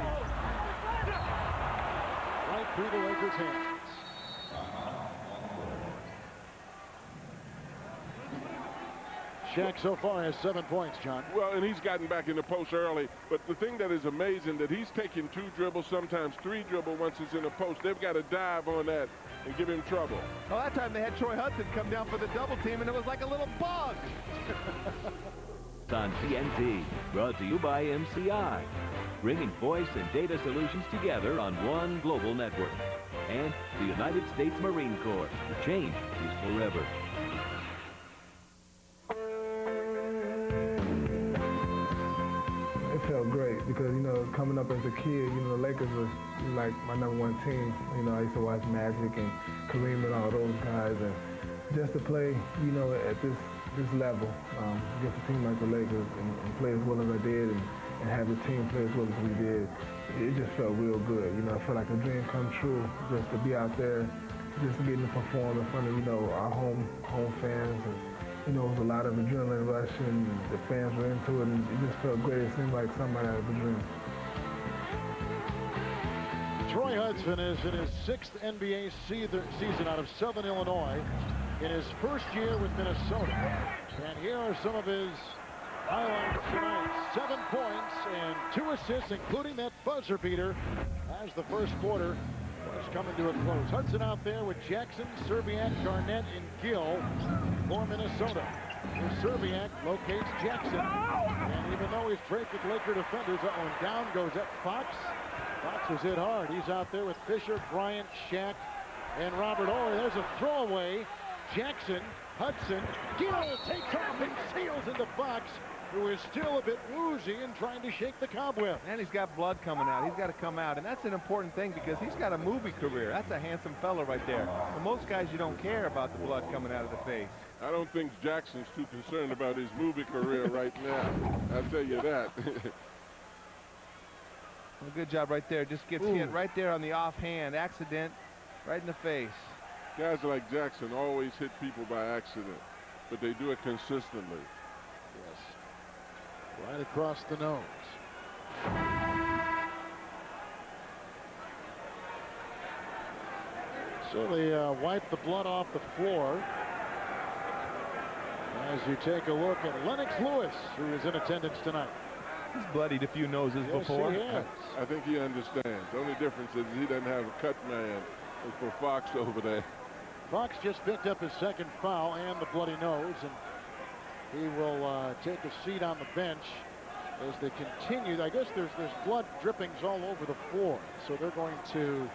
B: Right through the Lakers' hands. Shaq so far has 7 points, John.
E: Well, and he's gotten back in the post early. But the thing that is amazing that he's taking 2 dribbles, sometimes 3 dribbles once he's in the post. They've got to dive on that and give him trouble.
D: Well, that time they had Troy Hudson come down for the double team, and it was like a little bug.
G: On TNT, brought to you by MCI, bringing voice and data solutions together on one global network. And the United States Marine Corps. Change is forever.
J: It felt great because, you know, coming up as a kid, you know, the Lakers was like my #1 team. You know, I used to watch Magic and Kareem and all those guys, and just to play, you know, at this level against a team like the Lakers and play as well as I did and have the team play as well as we did, it just felt real good. You know, it felt like a dream come true just to be out there, just getting to perform in front of, you know, our home fans. And, you know, it was a lot of adrenaline rush and the fans were into it, and it just felt great. It seemed like somebody out of a dream.
B: Troy Hudson is in his 6th NBA season out of Southern Illinois, in his first year with Minnesota. And here are some of his highlights tonight. 7 points and 2 assists, including that buzzer beater as the first quarter was coming to a close. Hudson out there with Jackson, Serbiak, Garnett, and Gill for Minnesota. And Serbiak locates Jackson. And even though he's draped with Laker defenders, and down goes that Fox. Fox was hit hard. He's out there with Fisher, Bryant, Shaq, and Robert Horry. There's a throwaway. Jackson, Hudson, Gill takes off and seals into Fox, who is still a bit woozy and trying to shake the cobweb.
D: And he's got blood coming out. He's got to come out, and that's an important thing because he's got a movie career. That's a handsome fella right there. And most guys, you don't care about the blood coming out of the face.
E: I don't think Jackson's too concerned about his movie career right now. I'll tell you that.
D: Well, good job right there. Just gets hit right there on the offhand. Accident right in the face.
E: Guys like Jackson always hit people by accident, but they do it consistently.
B: Yes. Right across the nose. So they wipe the blood off the floor. As you take a look at Lennox Lewis, who is in attendance tonight.
D: He's bloodied a few noses before.
E: I think he understands. The only difference is he doesn't have a cut man for Fox over there.
B: Fox just picked up his second foul and the bloody nose, and he will take a seat on the bench as they continue. I guess there's blood drippings all over the floor, so they're going to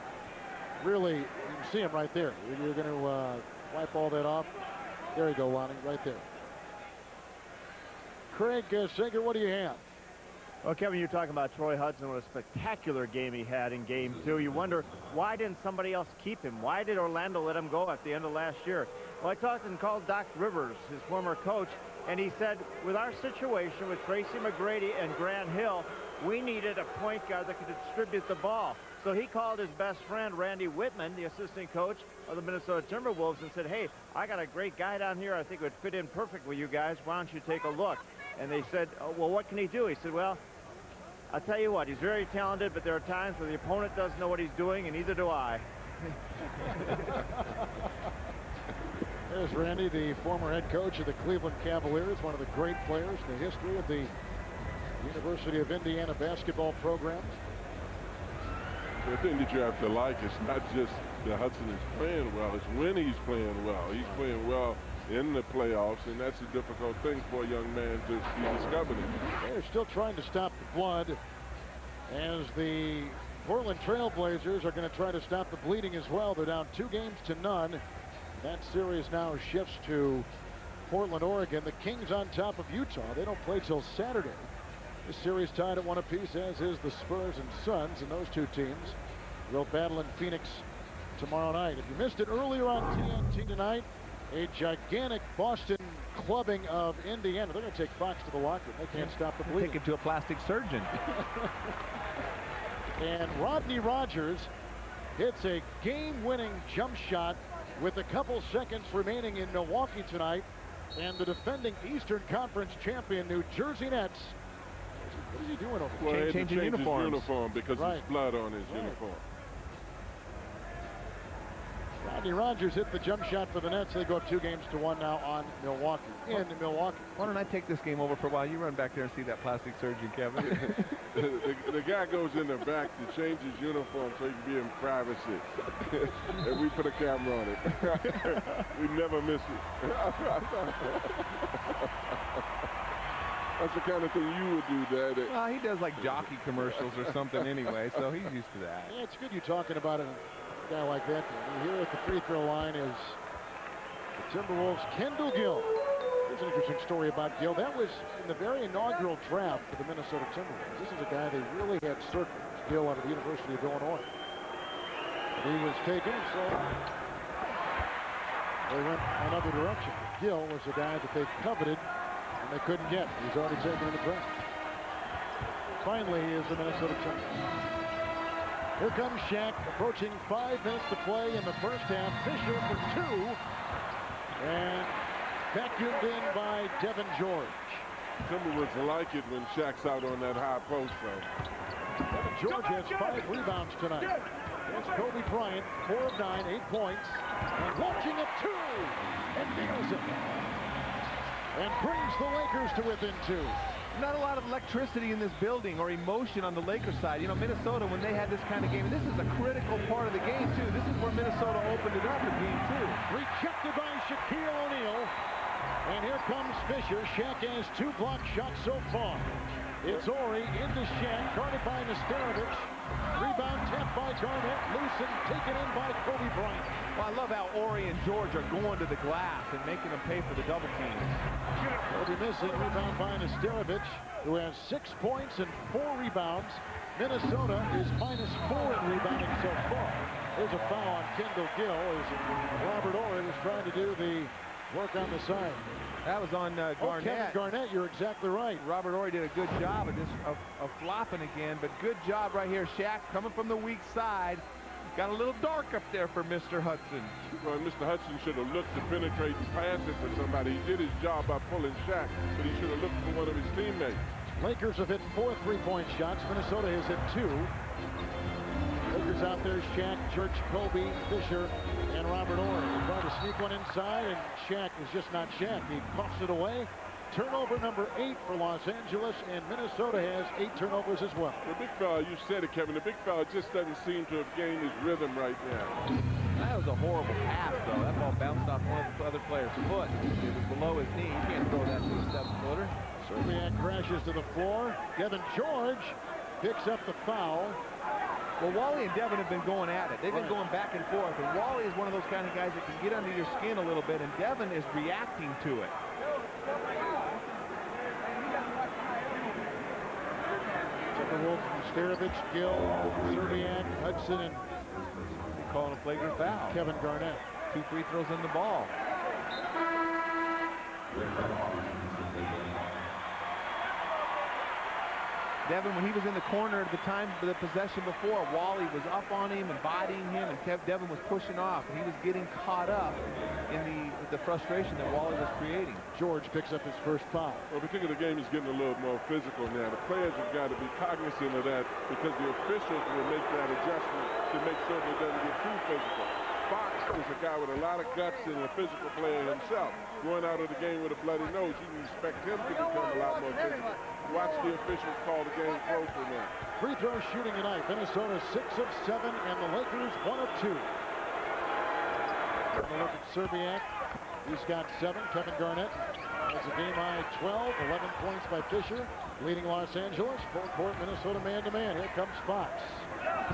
B: really, you can see him right there. You're going to wipe all that off. There you go, Lonnie, right there. Craig Sager, what do you have?
C: Well, Kevin, you're talking about Troy Hudson, what a spectacular game he had in Game 2. You wonder, why didn't somebody else keep him? Why did Orlando let him go at the end of last year? Well, I talked and called Doc Rivers, his former coach, and he said, with our situation with Tracy McGrady and Grant Hill, we needed a point guard that could distribute the ball. So he called his best friend, Randy Whitman, the assistant coach of the Minnesota Timberwolves, and said, hey, I got a great guy down here I think would fit in perfect with you guys. Why don't you take a look? And they said, oh, well, what can he do? He said, well, I'll tell you what, he's very talented, but there are times where the opponent doesn't know what he's doing, and neither do I.
B: There's Randy, the former head coach of the Cleveland Cavaliers, one of the great players in the history of the University of Indiana basketball program.
E: The thing that you have to like is not just that Hudson is playing well, it's when he's playing well. He's playing well in the playoffs, and that's a difficult thing for a young man to be discovering.
B: They're still trying to stop the blood, as the Portland Trail Blazers are going to try to stop the bleeding as well. They're down 2-0. That series now shifts to Portland, Oregon. The Kings on top of Utah. They don't play till Saturday. This series tied at 1 apiece, as is the Spurs and Suns, and those two teams will battle in Phoenix tomorrow night. If you missed it earlier on TNT tonight, a gigantic Boston clubbing of Indiana. They're going to take Fox to the locker room. They can't stop the bleeding.
D: Take him to a plastic surgeon.
B: And Rodney Rogers hits a game-winning jump shot with a couple seconds remaining in Milwaukee tonight. And the defending Eastern Conference champion New Jersey Nets. What is he doing over there?
E: Well,
D: Changing uniforms.
E: His uniform because there's blood on his uniform.
B: Rodney Rogers hit the jump shot for the Nets. They go up 2-1 now on Milwaukee. In Milwaukee.
D: Why don't I take this game over for a while? You run back there and see that plastic surgeon, Kevin.
E: the guy goes in the back to change his uniform so he can be in privacy. And we put a camera on it. We never miss it. That's the kind of thing you would do, Dad.
D: Well, he does like jockey commercials or something anyway, so he's used to that.
B: Yeah, it's good you're talking about it. A guy like that. Here at the free throw line is the Timberwolves' Kendall Gill. Here's an interesting story about Gill. That was in the very inaugural draft for the Minnesota Timberwolves. This is a guy they really had circled, Gill, out of the University of Illinois. But he was taken, so they went another direction. Gill was the guy that they coveted and they couldn't get. He's already taken in the draft. Finally, he is the Minnesota Timberwolves. Here comes Shaq, approaching 5 minutes to play in the first half. Fisher for 2. And vacuumed in by Devin George.
E: Timberwolves like it when Shaq's out on that high post, though.
B: Devin George has 5 rebounds tonight. There's Kobe Bryant, 4 of 9, 8 points. And launching at 2. And nails it. And brings the Lakers to within 2.
D: Not a lot of electricity in this building or emotion on the Lakers side. You know, Minnesota, when they had this kind of game, this is a critical part of the game, too. This is where Minnesota opened it up in game 2.
B: Rejected by Shaquille O'Neal. And here comes Fisher. Shaq has 2 block shots so far. It's Ori into Shaq, guarded by Nesterovic. Rebound tapped by Garnett, loose and taken in by Kobe Bryant.
D: Well, I love how Ori and George are going to the glass and making them pay for the double teams.
B: Kobe missing, rebound by Nesterovic, who has 6 points and 4 rebounds. Minnesota is -4 in rebounding so far. There's a foul on Kendall Gill as Robert Ori was trying to do the work on the side.
D: That was on Garnett.
B: Oh, Kevin Garnett, you're exactly right.
D: Robert Ori did a good job of flopping again, but good job right here. Shaq coming from the weak side. Got a little dark up there for Mr. Hudson.
E: Well, Mr. Hudson should have looked to penetrate and pass it for somebody. He did his job by pulling Shaq, but he should have looked for one of his teammates.
B: Lakers have hit 4 3-point shots. Minnesota has hit 2. Lakers out there, Shaq, Church, Kobe, Fisher, And Robert Ory tried to sneak one inside, and Shaq was just not Shaq. He coughs it away. Turnover number 8 for Los Angeles, and Minnesota has 8 turnovers as well.
E: The big fella, you said it, Kevin, the big fella just doesn't seem to have gained his rhythm right now.
D: That was a horrible pass, though. That ball bounced off one of the other player's foot. It was below his knee. You can't throw that to a 7-footer.
B: Serbiak crashes to the floor. Devin George picks up the foul.
D: Well, Wally and Devin have been going at it. They've been going back and forth. And Wally is one of those kind of guys that can get under your skin a little bit, and Devin is reacting to it.
B: Timberwolves from Starovich, Gill, Serbiak, Hudson, and
D: calling a flagrant foul.
B: Kevin Garnett.
D: 2 free throws in the ball. Devin, when he was in the corner at the time of the possession before, Wally was up on him and bodying him, and Devin was pushing off, and he was getting caught up in the frustration that Wally was creating.
B: George picks up his first foul.
E: Well, particularly the game is getting a little more physical now. The players have got to be cognizant of that because the officials will make that adjustment to make certain it doesn't get too physical. Fox is a guy with a lot of guts and a physical player himself. Going out of the game with a bloody nose, you can expect him to become a lot more physical. Watch the officials call the game closer now.
B: Free throw shooting tonight. Minnesota 6 of 7, and the Lakers 1 of 2. Taking a look at Serbiak. He's got 7. Kevin Garnett has a game-high 12. 11 points by Fisher, leading Los Angeles. Full court Minnesota man-to-man. Here comes Fox.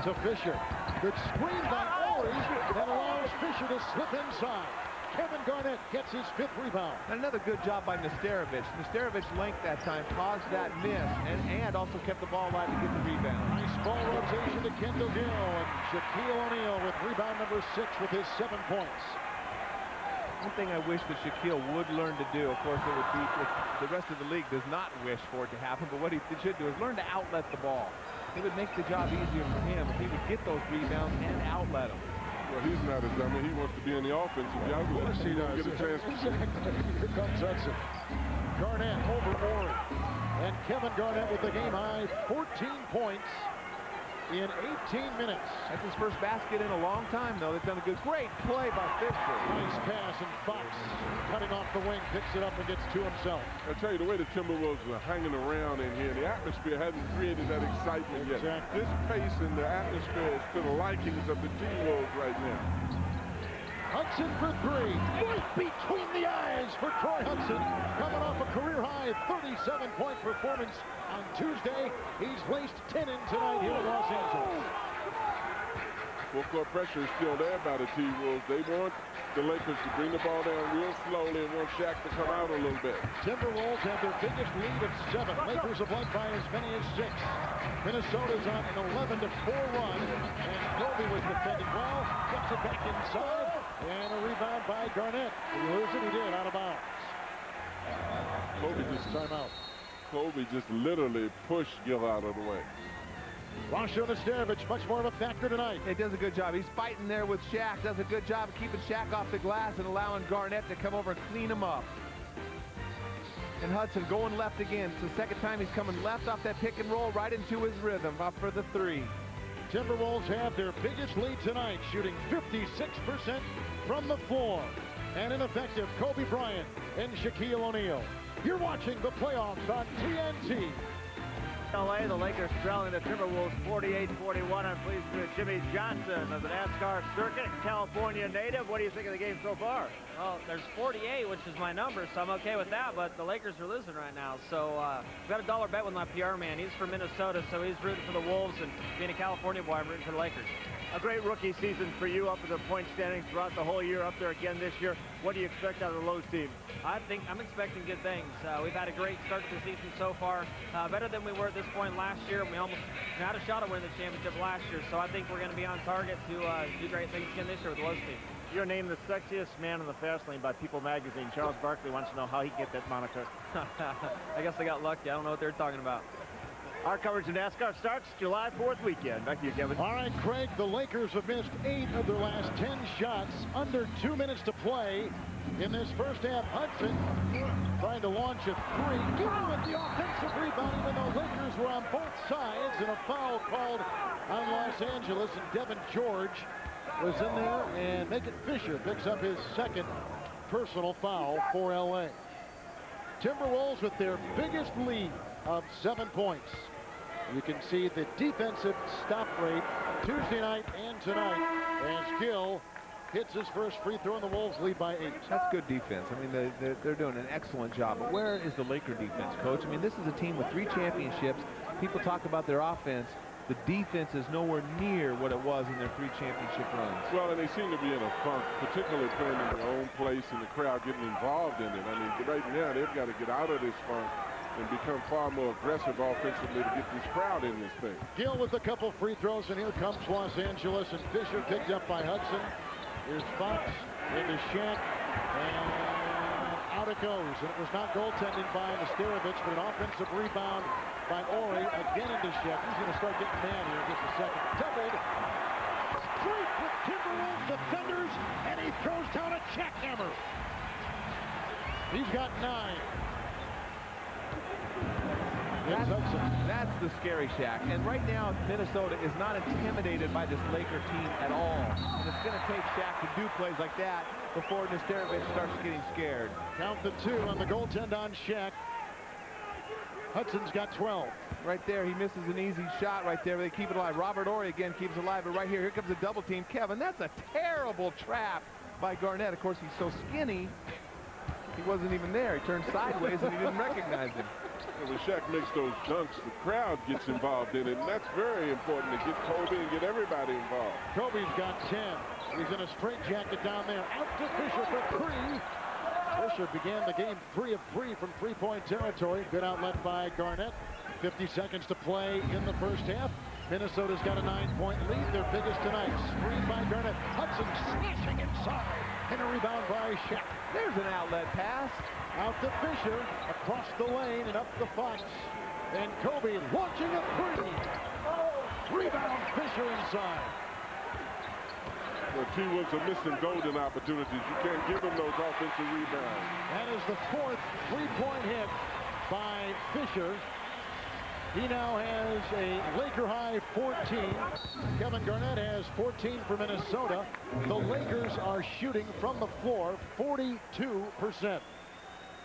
B: To Fisher. Good screen by Ory that allows Fisher to slip inside. Kevin Garnett gets his 5th rebound.
D: And another good job by Nesterovic. Nesterovic's length that time caused that miss and also kept the ball alive to get the rebound.
B: Nice ball rotation to Kendall Gill, and Shaquille O'Neal with rebound number 6 with his 7 points.
D: One thing I wish that Shaquille would learn to do, of course, it would be if the rest of the league does not wish for it to happen, but what he should do is learn to outlet the ball. It would make the job easier for him if he would get those rebounds and outlet them.
E: Well, he's not a dummy. He wants to be in the offensive outlet.
B: Of course he does.
E: Get a chance.
B: Exactly. Here comes Hudson. Garnett over Ory. And Kevin Garnett with the game-high 14 points in 18 minutes.
D: That's his first basket in a long time, though. They've done a great play by Fisher.
B: Nice pass, and Fox cutting off the wing, picks it up and gets to himself.
E: I tell you, the way the Timberwolves are hanging around in here, the atmosphere hasn't created that excitement yet.
B: Exactly.
E: This pace and the atmosphere is to the likings of the T-Wolves right now.
B: Hudson for 3. Right between the eyes for Troy Hudson. Coming off a career-high 37-point performance on Tuesday. He's laced 10 in tonight here in Los Angeles.
E: Full-court pressure is still there by the T-Wolves. They want the Lakers to bring the ball down real slowly and want Shaq to come out a little bit.
B: Timberwolves have their biggest lead of 7. Lakers have led by as many as 6. Minnesota's on an 11-4 run, and Kobe was defending well. Gets it back inside, and a rebound by Garnett. Did he lose it? He did, out of bounds. Kobe just literally pushed Gill out of the way. Rasho Nesterovic, much more of a factor tonight.
D: He does a good job. He's fighting there with Shaq. Does a good job of keeping Shaq off the glass and allowing Garnett to come over and clean him up. And Hudson going left again. It's the second time he's coming left off that pick and roll right into his rhythm. Up for the 3.
B: Timberwolves have their biggest lead tonight, shooting 56% from the floor. And ineffective Kobe Bryant and Shaquille O'Neal. You're watching the playoffs on TNT.
C: LA, the Lakers trailing the Timberwolves 48-41. I'm pleased with Jimmy Johnson of the NASCAR circuit, California native. What do you think of the game so far?
K: Well, there's 48, which is my number, so I'm okay with that, but the Lakers are losing right now. So I've got a dollar bet with my PR man. He's from Minnesota, so he's rooting for the Wolves, and being a California boy, I'm rooting for the Lakers.
C: A great rookie season for you, up at the point standings throughout the whole year, up there again this year. What do you expect out of the Lowe's team?
K: I'm expecting good things. We've had a great start to the season so far, better than we were at this point last year. We almost had a shot at winning the championship last year, so I think we're going to be on target to do great things again this year with the Lowe's team.
C: You're named the sexiest man in the fast lane by People magazine. Charles Barkley wants to know how he get that moniker.
K: I guess I got lucky. I don't know what they're talking about.
C: Our coverage of NASCAR starts July 4th weekend. Back to you, Kevin.
B: All right, Craig, the Lakers have missed 8 of their last 10 shots. Under 2 minutes to play in this first half. Hudson trying to launch a 3. Gill with the offensive rebound, even though Lakers were on both sides, and a foul called on Los Angeles, and Devin George was in there, and Make It Fisher picks up his second personal foul for LA. Timberwolves with their biggest lead of 7 points. You can see the defensive stop rate Tuesday night and tonight as Gill hits his first free throw, and the Wolves lead by 8.
D: That's good defense. I mean, they're doing an excellent job. But where is the Laker defense, Coach? I mean, this is a team with 3 championships. People talk about their offense. The defense is nowhere near what it was in their 3 championship runs.
E: Well, and they seem to be in a funk, particularly playing in their own place and the crowd getting involved in it. I mean, right now they've got to get out of this funk and become far more aggressive offensively to get this crowd in this thing.
B: Gill with a couple free throws, and here comes Los Angeles, and Fisher picked up by Hudson. Here's Fox into Shaq, and out it goes. And it was not goaltending by Nesterovic, but an offensive rebound by Ori. Again into Shaq. He's going to start getting mad here in just a second. Doubled. Straight with Timberwolves defenders, and he throws down a jackhammer. He's got 9.
D: That's the scary Shaq. And right now, Minnesota is not intimidated by this Laker team at all. And it's going to take Shaq to do plays like that before Nesterovic starts getting scared.
B: Count the 2 on the goaltend on Shaq. Hudson's got 12.
D: Right there, he misses an easy shot right there. They keep it alive. Robert Horry again keeps it alive. But right here comes a double team. Kevin, that's a terrible trap by Garnett. Of course, he's so skinny, he wasn't even there. He turned sideways and he didn't recognize him.
E: When Shaq makes those dunks, the crowd gets involved in it, and that's very important to get Kobe and get everybody involved.
B: Kobe's got 10. He's in a straight jacket down there. Out to Fisher for 3. Fisher began the game 3 of 3 from 3-point territory. Good outlet by Garnett. 50 seconds to play in the first half. Minnesota's got a 9-point lead, their biggest tonight. Screen by Garnett. Hudson slashing inside. And a rebound by Shaq.
D: There's an outlet pass.
B: Out to Fisher, across the lane and up the Fox. And Kobe launching a 3. Rebound, Fisher inside.
E: The T-Wolves are missing golden opportunities. You can't give them those offensive rebounds.
B: That is the 4th 3-point hit by Fisher. He now has a Laker high 14. Kevin Garnett has 14 for Minnesota. The Lakers are shooting from the floor 42%.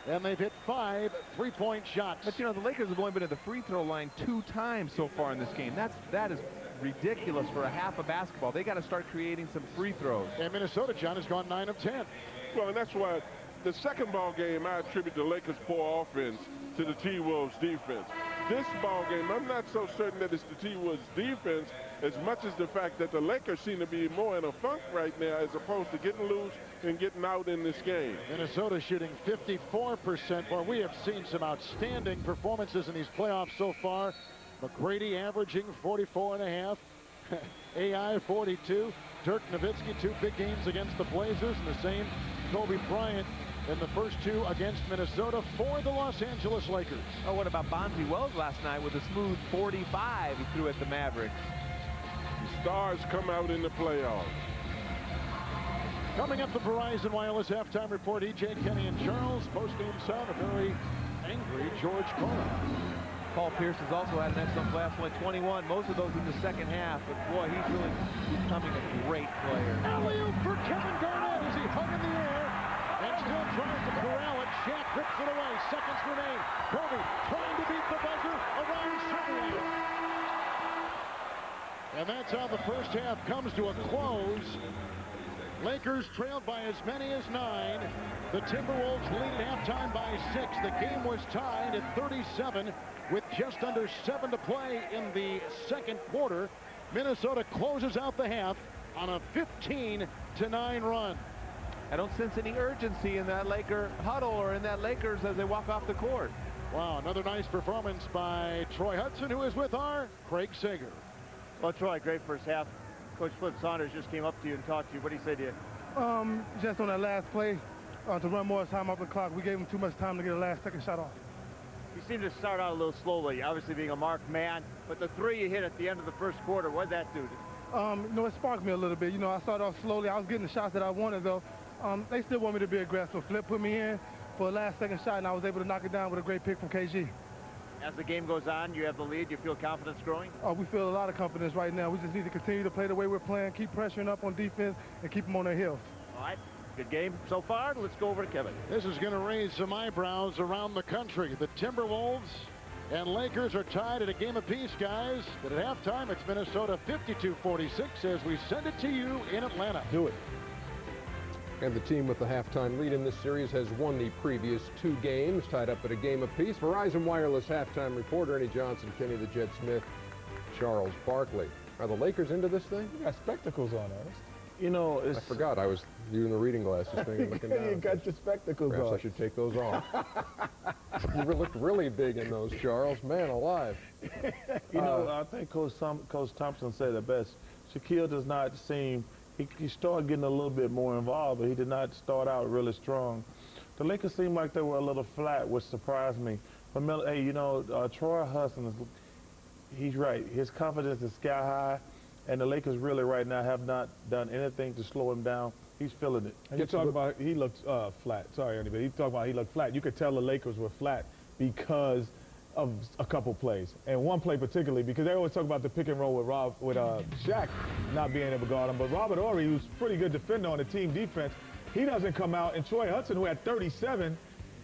B: And they've hit 5 3-point shots.
D: But you know, the Lakers have only been at the free throw line 2 times so far in this game. That is ridiculous for a half of basketball. They got to start creating some free throws.
B: And Minnesota, John, has gone 9 of 10.
E: Well, and that's why the second ball game, I attribute the Lakers' poor offense to the T-Wolves' defense. This ball game, I'm not so certain that it's the T-Wolves' defense as much as the fact that the Lakers seem to be more in a funk right now as opposed to getting loose and getting out in this game.
B: Minnesota shooting 54%. Well, we have seen some outstanding performances in these playoffs so far. McGrady averaging 44.5. AI 42. Dirk Nowitzki, 2 big games against the Blazers, and the same Kobe Bryant in the first 2 against Minnesota for the Los Angeles Lakers.
D: Oh, what about Bonzi Wells last night with a smooth 45 he threw at the Mavericks?
E: The stars come out in the playoffs.
B: Coming up, the Verizon Wireless halftime report. EJ, Kenny, and Charles. Post-game sound, a very angry George Karl.
D: Paul Pierce has also had an excellent playoffs, only 21, most of those in the second half. But boy, he's really becoming a great player.
B: Alley-oop for Kevin Garnett as he hung in the air and still trying to corral it. Shaq rips it away. Seconds remain. Kobe trying to beat the buzzer around Serbia. And that's how the first half comes to a close. Lakers trailed by as many as 9. The Timberwolves lead at halftime by 6. The game was tied at 37 with just under 7 to play in the second quarter. Minnesota closes out the half on a 15-9 run.
D: I don't sense any urgency in that Laker huddle or in that Lakers as they walk off the court.
B: Wow, another nice performance by Troy Hudson, who is with our Craig Sager.
C: Well, Troy, great first half. Coach Flip Saunders just came up to you and talked to you. What did he say to you?
L: Just on that last play, to run more time off the clock, we gave him too much time to get a last second shot off.
C: You seemed to start out a little slowly, obviously being a marked man, but the 3 you hit at the end of the first quarter, what did that do?
L: You know, it sparked me a little bit. You know, I started off slowly. I was getting the shots that I wanted, though. They still want me to be aggressive. Flip put me in for a last second shot, and I was able to knock it down with a great pick from KG.
C: As the game goes on, you have the lead. You feel confidence growing?
L: Oh, we feel a lot of confidence right now. We just need to continue to play the way we're playing, keep pressuring up on defense, and keep them on their heels.
C: All right. Good game so far. Let's go over to Kevin.
B: This is going to raise some eyebrows around the country. The Timberwolves and Lakers are tied at a game apiece, guys. But at halftime, it's Minnesota 52-46 as we send it to you in Atlanta.
M: Do it. And the team with the halftime lead in this series has won the previous 2 games, tied up at a game apiece. Verizon Wireless halftime reporter Ernie Johnson, Kenny the Jet Smith, Charles Barkley. Are the Lakers into this thing?
N: You got spectacles on, Ernest. You know,
M: I forgot I was using the reading glasses thing and looking down.
N: You got your spectacles
M: Perhaps
N: on.
M: I should take those off. You looked really big in those, Charles. Man alive.
N: You know, I think Coach Thompson said it best. Shaquille does not seem, he started getting a little bit more involved, but he did not start out really strong. The Lakers seemed like they were a little flat, which surprised me. But, hey, you know, Troy Hudson, he's right. His confidence is sky high. And the Lakers really right now have not done anything to slow him down. He's feeling it. And you talk about he looked flat. Sorry, Ernie, but he talked about he looked flat. You could tell the Lakers were flat because of a couple plays. And one play particularly, because they always talk about the pick and roll with Shaq not being able to guard him. But Robert Horry, who's a pretty good defender on the team defense, he doesn't come out. And Troy Hudson, who had 37,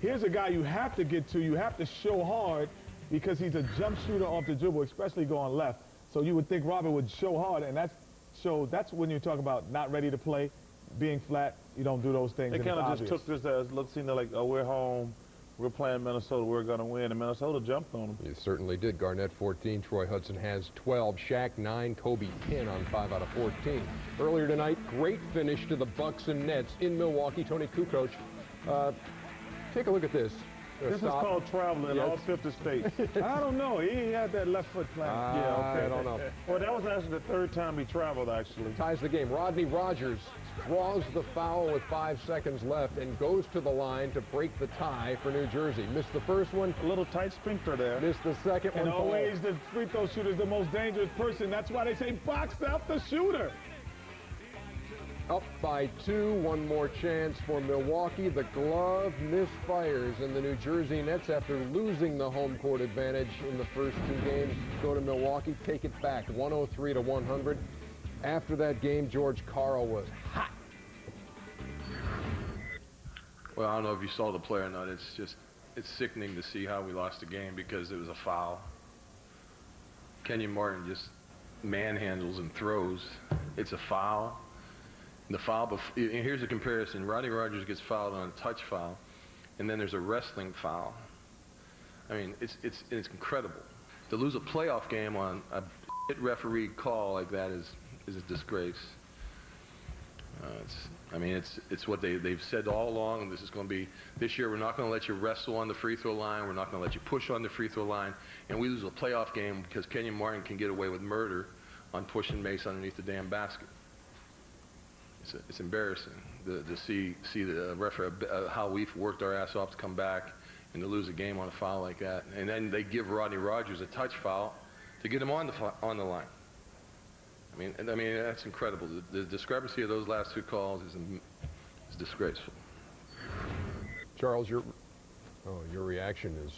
N: here's a guy you have to get to. You have to show hard because he's a jump shooter off the dribble, especially going left. So you would think Robert would show hard, and that's when you talk about not ready to play, being flat. You don't do those things. They kind of just took this as, looks like, oh, we're home, we're playing Minnesota, we're going to win, and Minnesota jumped on them.
M: You certainly did. Garnett 14, Troy Hudson has 12, Shaq 9, Kobe 10 on 5 out of 14. Earlier tonight, great finish to the Bucks and Nets in Milwaukee. Tony Kukoc, take a look at this.
N: This is called traveling in all 50 states. I don't know. He had that left foot plant. Yeah, okay.
M: I don't know.
N: Well, that was actually the 3rd time he traveled, actually.
M: Ties the game. Rodney Rogers draws the foul with 5 seconds left and goes to the line to break the tie for New Jersey. Missed the first one.
N: A little tight sphincter there.
M: Missed the second one.
N: And always the free throw shooter is the most dangerous person. That's why they say box out the shooter.
M: Up by 2, one more chance for Milwaukee. The glove misfires, and the New Jersey Nets, after losing the home court advantage in the first 2 games, go to Milwaukee, take it back, 103-100. After that game, George Karl was hot.
O: Well, I don't know if you saw the play or not. It's sickening to see how we lost the game because it was a foul. Kenyon Martin just manhandles and throws. It's a foul. The foul, and here's a comparison. Rodney Rogers gets fouled on a touch foul, and then there's a wrestling foul. I mean, it's incredible. To lose a playoff game on a referee call like that is a disgrace. It's what they've said all along. This is going to be this year. We're not going to let you wrestle on the free throw line. We're not going to let you push on the free throw line. And we lose a playoff game because Kenyon Martin can get away with murder on pushing Mace underneath the damn basket. It's embarrassing to see the referee how we've worked our ass off to come back and to lose a game on a foul like that. And then they give Rodney Rogers a touch foul to get him on the line. I mean that's incredible. The discrepancy of those last 2 calls is disgraceful.
M: Charles, your reaction is.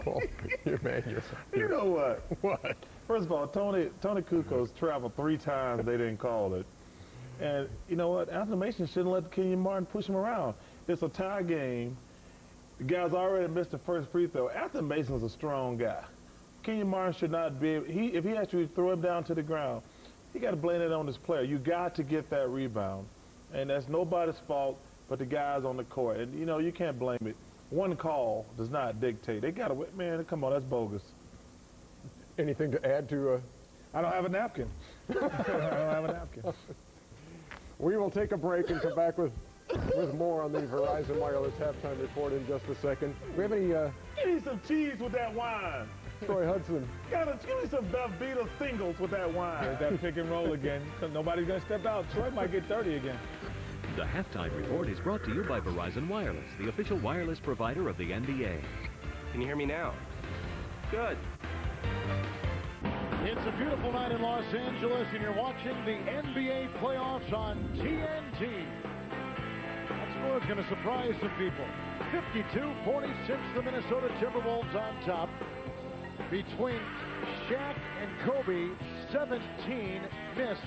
M: Well,
N: you know what? What? First of all, Tony Kukoc traveled 3 times. They didn't call it. And you know what? Anthony Mason shouldn't let Kenyon Martin push him around. It's a tie game. The guy's already missed the first free throw. Anthony Mason's a strong guy. Kenyon Martin should not be. If he has to throw him down to the ground, he got to blame it on this player. You got to get that rebound, and that's nobody's fault but the guys on the court. And you know you can't blame it. One call does not dictate. They got to, man, come on, that's bogus.
M: Anything to add to?
N: I don't have a napkin. I don't have a napkin.
M: We will take a break and come back with more on the Verizon Wireless halftime report in just a second. We have any?
N: Give me some cheese with that wine.
M: Troy Hudson.
N: Give me some Beatles singles with that wine.
C: There's that pick and roll again. Nobody's going to step out. Troy might get 30 again.
G: The halftime report is brought to you by Verizon Wireless, the official wireless provider of the NBA.
P: Can you hear me now? Good.
B: It's a beautiful night in Los Angeles, and you're watching the NBA playoffs on TNT. That's score is going to surprise some people. 52-46, the Minnesota Timberwolves on top. Between Shaq and Kobe, 17 missed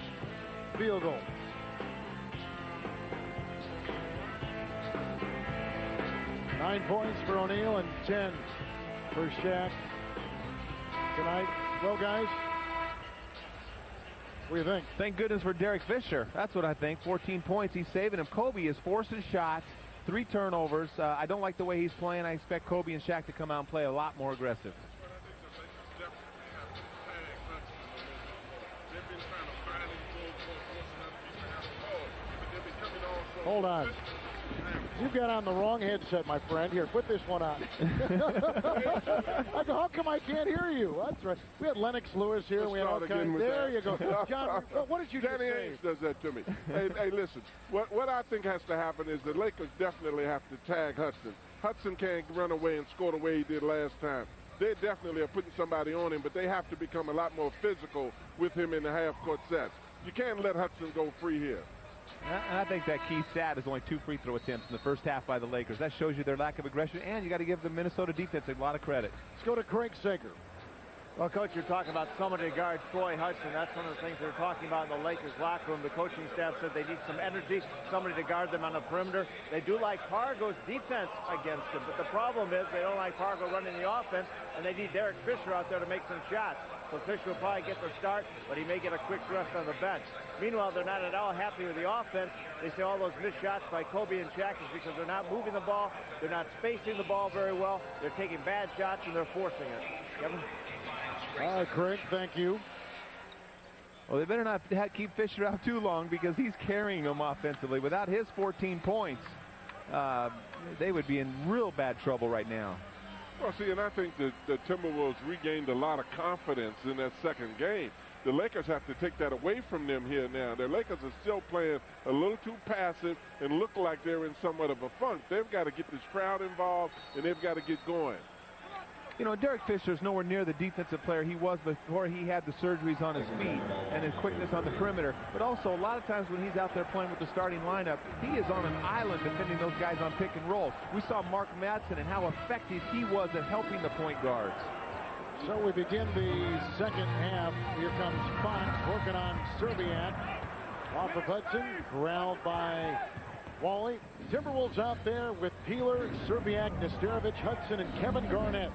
B: field goals. Nine points for O'Neal and 10 for Shaq tonight. Well, guys, what do you think?
D: Thank goodness for Derek Fisher. That's what I think. 14 points. He's saving him. Kobe is forcing shots, 3 turnovers. I don't like the way he's playing. I expect Kobe and Shaq to come out and play a lot more aggressive.
B: Hold on. You've got on the wrong headset, my friend. Here, put this one on. I go, how come I can't hear you? That's right. We had Lennox Lewis here. We had all kinds. There you go. John, what did you
E: Danny
B: say?
E: Ainge does that to me. hey, listen. What I think has to happen is the Lakers definitely have to tag Hudson. Hudson can't run away and score the way he did last time. They definitely are putting somebody on him, but they have to become a lot more physical with him in the half-court sets. You can't let Hudson go free here.
D: And I think that key stat is only 2 free throw attempts in the first half by the Lakers. That shows you their lack of aggression, and you got to give the Minnesota defense a lot of credit.
B: Let's go to Craig Sager.
C: Well, Coach, you're talking about somebody to guard Troy Hudson. That's one of the things they're talking about in the Lakers locker room. The coaching staff said they need some energy, somebody to guard them on the perimeter. They do like Pargo's defense against them, but the problem is they don't like Pargo running the offense, and they need Derek Fisher out there to make some shots. So Fisher will probably get the start, but he may get a quick rest on the bench. Meanwhile, they're not at all happy with the offense. They say all those missed shots by Kobe and Shaq is because they're not moving the ball, they're not spacing the ball very well, they're taking bad shots, and they're forcing it. Kevin?
B: All right, Craig, thank you.
D: Well, they better not keep Fisher out too long because he's carrying them offensively. Without his 14 points, they would be in real bad trouble right now.
E: Well, see, and I think that the Timberwolves regained a lot of confidence in that second game. The Lakers have to take that away from them here now. The Lakers are still playing a little too passive and look like they're in somewhat of a funk. They've got to get this crowd involved, and they've got to get going.
D: You know, Derek Fisher is nowhere near the defensive player he was before he had the surgeries on his feet and his quickness on the perimeter. But also, a lot of times when he's out there playing with the starting lineup, he is on an island defending those guys on pick and roll. We saw Mark Madsen and how effective he was at helping the point guards.
B: So we begin the second half. Here comes Fox working on Serbiak. Off of Hudson, corralled by Wally. Timberwolves out there with Peeler, Serbiak, Nesterovic, Hudson, and Kevin Garnett.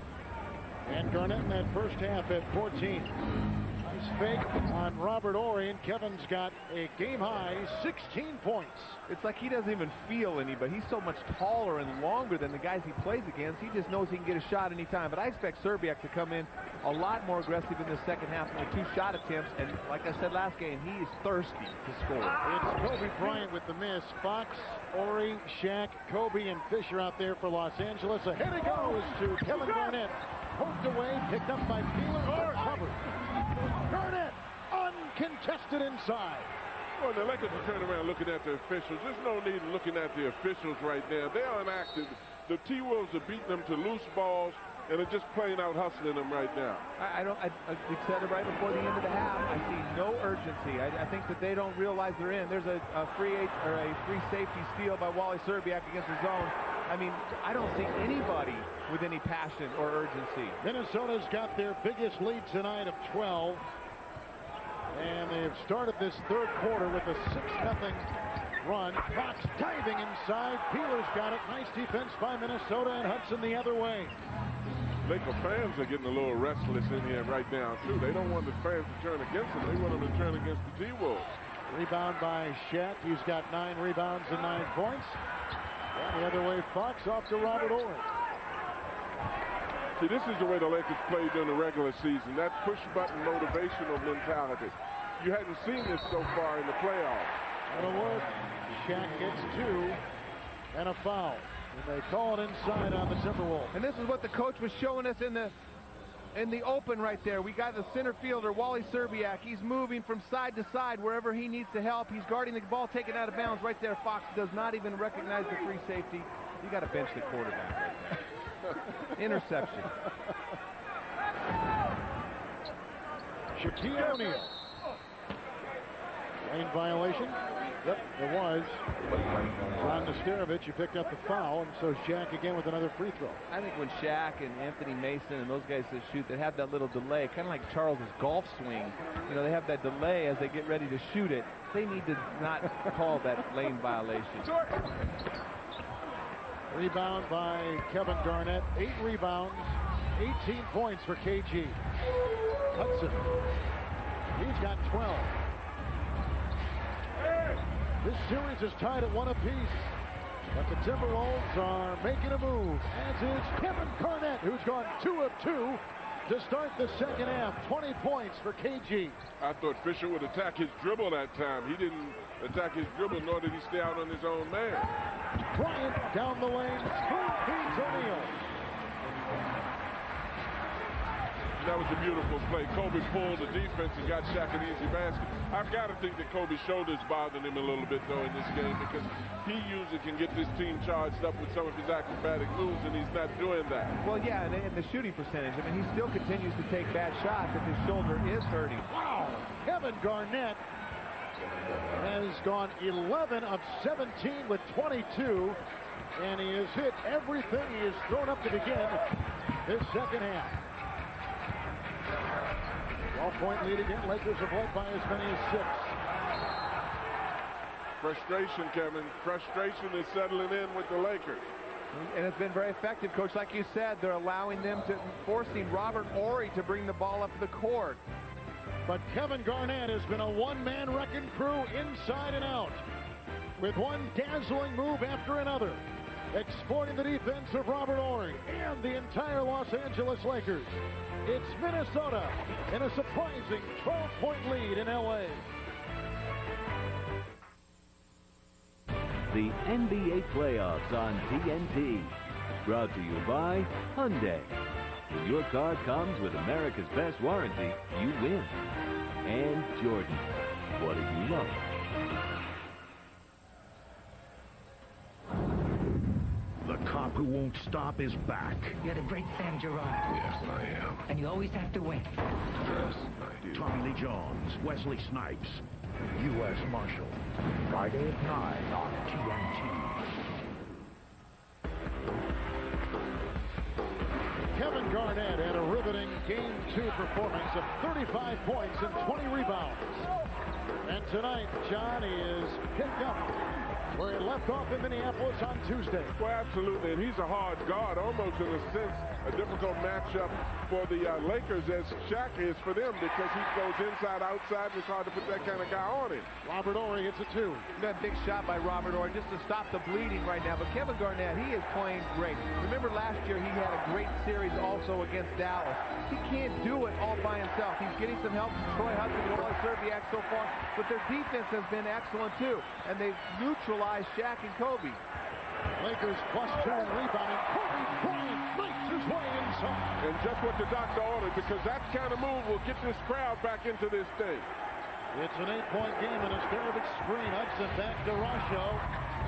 B: And Garnett in that first half at 14. Nice fake on Robert Horry, and Kevin's got a game-high 16 points.
D: It's like he doesn't even feel anybody. He's so much taller and longer than the guys he plays against. He just knows he can get a shot anytime. But I expect Serbiak to come in a lot more aggressive in the second half on the 2 shot attempts. And like I said last game, he is thirsty to score.
B: It's Kobe Bryant with the miss. Fox, Horry, Shaq, Kobe, and Fisher out there for Los Angeles. Ahead it goes to Kevin Garnett. Poked away, picked up by Peeler, covered. Garnett, uncontested inside.
E: Well, the Lakers are turning around looking at the officials. There's no need in looking at the officials right now. They're inactive. The T-Wolves are beating them to loose balls, and they're just playing out, hustling them right now.
D: We said it right before the end of the half. I see no urgency. I think that they don't realize they're in. There's a free safety steal by Wally Serbiak against the zone. I mean, I don't see anybody with any passion or urgency.
B: Minnesota's got their biggest lead tonight of 12. And they have started this third quarter with a 6-0 run. Fox diving inside. Peeler's got it. Nice defense by Minnesota, and Hudson the other way.
E: Laker fans are getting a little restless in here right now, too. They don't want the fans to turn against them. They want them to turn against the T-Wolves.
B: Rebound by Shaq. He's got 9 rebounds and 9 points. And the other way, Fox off to Robert Horry.
E: See, this is the way the Lakers played during the regular season. That push-button motivational mentality. You hadn't seen this so far in the playoffs.
B: That'll work. Shaq gets 2 and a foul. And they call it inside on the Timberwolves.
D: And this is what the coach was showing us in the open right there. We got the center fielder, Wally Serbiak. He's moving from side to side wherever he needs to help. He's guarding the ball taken out of bounds right there. Fox does not even recognize the free safety. You got to bench the quarterback. Interception.
B: Shaquille O'Neal. Lane violation. Yep, it was. Ron Nesterovich, who picked up the foul, and so Shaq again with another free throw.
D: I think when Shaq and Anthony Mason and those guys that shoot, they have that little delay, kind of like Charles's golf swing. You know, they have that delay as they get ready to shoot it. They need to not call that lane violation.
B: Rebound by Kevin Garnett. 8 rebounds, 18 points for KG. Hudson, he's got 12. This series is tied at 1 apiece, but the Timberwolves are making a move, as is Kevin Garnett, who's gone 2 of 2 to start the second half. 20 points for KG.
E: I thought Fisher would attack his dribble that time. He didn't attack his dribble, nor did he stay out on his own man.
B: Bryant down the lane, spoon feeds O'Neal.
E: That was a beautiful play. Kobe pulled the defense and got Shaq an easy basket. I've got to think that Kobe's shoulders bothered him a little bit, though, in this game, because he usually can get this team charged up with some of his acrobatic moves, and he's not doing that.
D: Well, yeah, and the shooting percentage. I mean, he still continues to take bad shots if his shoulder is hurting.
B: Wow! Kevin Garnett has gone 11 of 17 with 22, and he has hit everything he has thrown up to begin this second half. 12-point lead again. Lakers have led by as many as 6.
E: Frustration, Kevin. Frustration is settling in with the Lakers.
D: And it's been very effective, Coach. Like you said, they're allowing them to, forcing Robert Horry to bring the ball up the court.
B: But Kevin Garnett has been a one-man wrecking crew inside and out, with one dazzling move after another, exploiting the defense of Robert Horry and the entire Los Angeles Lakers. It's Minnesota in a surprising 12-point lead in L.A.
G: The NBA playoffs on TNT. Brought to you by Hyundai. When your car comes with America's best warranty, you win. And Jordan. What do you love?
Q: The cop who won't stop is back.
R: You're the great Sam Gerard.
Q: Yes, I am.
R: And you always have to win.
Q: Yes, I do. Tommy Lee Jones, Wesley Snipes, U.S. Marshal. Friday at 9 on TNT.
B: Kevin Garnett had a riveting Game 2 performance of 35 points and 20 rebounds. And tonight, John is picked up where he left off in Minneapolis on Tuesday.
E: Well, absolutely, and he's a hard guard, almost in a sense, a difficult matchup for the Lakers as Shaq is for them, because he goes inside, outside, and it's hard to put that kind of guy on him.
B: Robert Horry hits a 2.
D: That big shot by Robert Horry just to stop the bleeding right now. But Kevin Garnett, he is playing great. Remember last year he had a great series also against Dallas. He can't do it all by himself. He's getting some help from Troy Hudson and Wally Serbiak so far, but their defense has been excellent too, and they've neutralized Shaq and Kobe.
B: Lakers +2 in rebounding. Kobe Bryant makes his way inside.
E: And just what the doctor ordered, because that kind of move will get this crowd back into this thing.
B: It's an 8-point game and a Nesterovich screen. Hudson back to Rasho.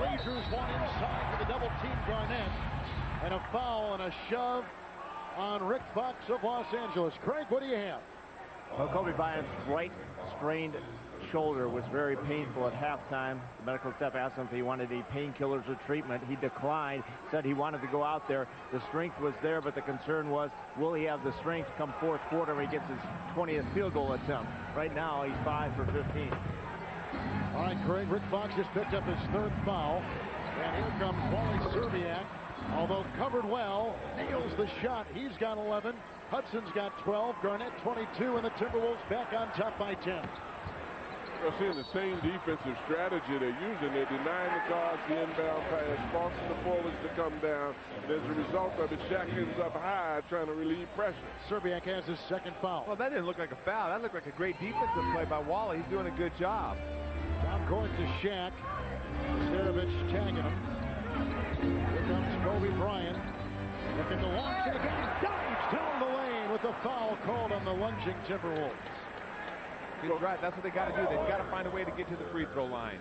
B: Lakers one inside for the double team Garnett. And a foul and a shove on Rick Fox of Los Angeles. Craig, what do you have?
C: Well, Kobe Bryant's right strained shoulder was very painful at halftime. The medical staff asked him if he wanted any painkillers or treatment. He declined, said he wanted to go out there. The strength was there, but the concern was, will he have the strength come fourth quarter when he gets his 20th field goal attempt? Right now, he's 5 for 15.
B: All right, Craig, Rick Fox just picked up his 3rd foul. And here comes Wally Serbiak. Although covered well, nails the shot. He's got 11. Hudson's got 12. Garnett 22, and the Timberwolves back on top by 10.
E: They're seeing the same defensive strategy they're using. They're denying the guards the inbound pass, forcing the forwards to come down. And as a result of it, Shaq ends up high trying to relieve pressure.
B: Serbiak has his 2nd foul.
D: Well, that didn't look like a foul. That looked like a great defensive play by Wally. He's doing a good job.
B: Down court to Shaq. Nesterovich tagging him. Here comes Kobe Bryant. Looking to launch it again. Dives down the lane with the foul called on the lunging Timberwolves.
D: He's right. That's what they got to do. They've got to find a way to get to the free throw line.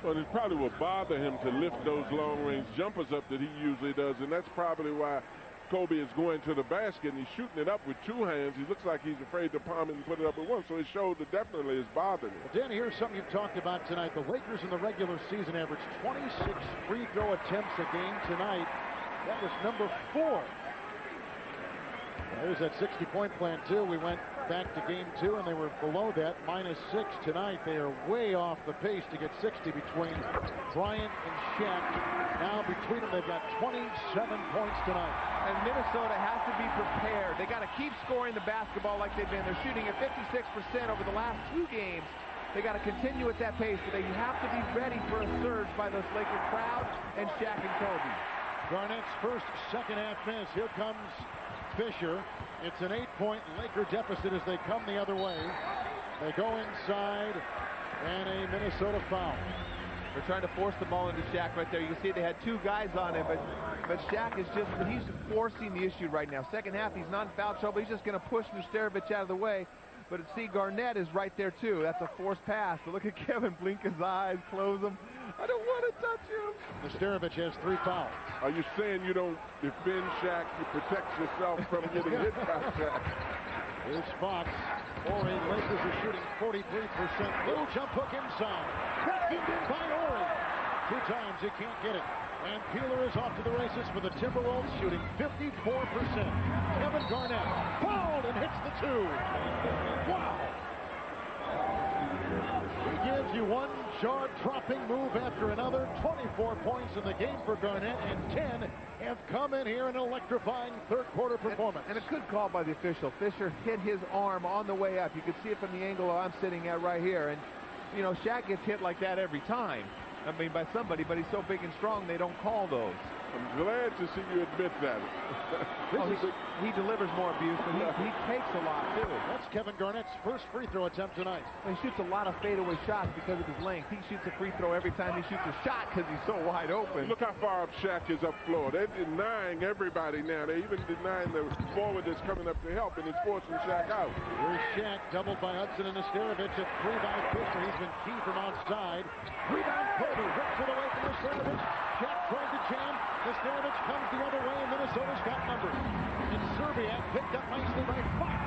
E: Well, it probably will bother him to lift those long-range jumpers up that he usually does, and that's probably why Kobe is going to the basket, and he's shooting it up with two hands. He looks like he's afraid to palm it and put it up with one, so his shoulder definitely is bothering him.
B: Dan, here's something you've talked about tonight. The Lakers in the regular season averaged 26 free throw attempts a game. Tonight, that was number 4. There's that 60-point plan, too. We went back to game 2, and they were below that, -6 tonight. They are way off the pace to get 60 between Bryant and Shaq. Now, between them, they've got 27 points tonight.
D: And Minnesota has to be prepared. They got to keep scoring the basketball like they've been. They're shooting at 56% over the last 2 games. They got to continue at that pace, but they have to be ready for a surge by this Laker crowd and Shaq and Kobe.
B: Garnett's first second-half miss. Here comes Fisher. It's an 8-point Laker deficit as they come the other way. They go inside, and a Minnesota foul.
D: They're trying to force the ball into Shaq right there. You can see they had 2 guys on him, but Shaq is he's forcing the issue right now. Second half, he's not in foul trouble. He's just going to push Nesterovic out of the way. But see, Garnett is right there, too. That's a forced pass. But look at Kevin blink his eyes, close them. I don't want to touch him.
B: Nesterovic has 3 fouls.
E: Are you saying you don't defend Shaq, you protect yourself from getting hit by Shaq?
B: Here's Fox. Ori, Lakers are shooting 43%. Little jump hook inside. Defended by Ori. 2 times, he can't get it. And Peeler is off to the races for the Timberwolves, shooting 54%. Kevin Garnett fouled and hits the 2. Wow. He gives you one jaw-dropping move after another. 24 points in the game for Garnett, and 10 have come in here in an electrifying third-quarter performance.
D: And a good call by the official. Fisher hit his arm on the way up. You can see it from the angle I'm sitting at right here. And, you know, Shaq gets hit like that every time. I mean, by somebody, but he's so big and strong, they don't call those.
E: I'm glad to see you admit that.
D: He delivers more abuse, but he takes a lot, too.
B: That's Kevin Garnett's first free throw attempt tonight.
D: He shoots a lot of fadeaway shots because of his length. He shoots a free throw every time he shoots a shot because he's so wide open.
E: Look how far up Shaq is up floor. They're denying everybody now. They're even denying the forward that's coming up to help, and it's forcing Shaq out.
B: Here's Shaq, doubled by Hudson and Nesterovic. A 3 by Fisher. He's been key from outside. Rebound Kobe. Rips it away from Nesterovic. Shaq tried to jam. Nesterovic comes the other way, and Minnesota's got numbers. And Serbiak picked up nicely by Fox.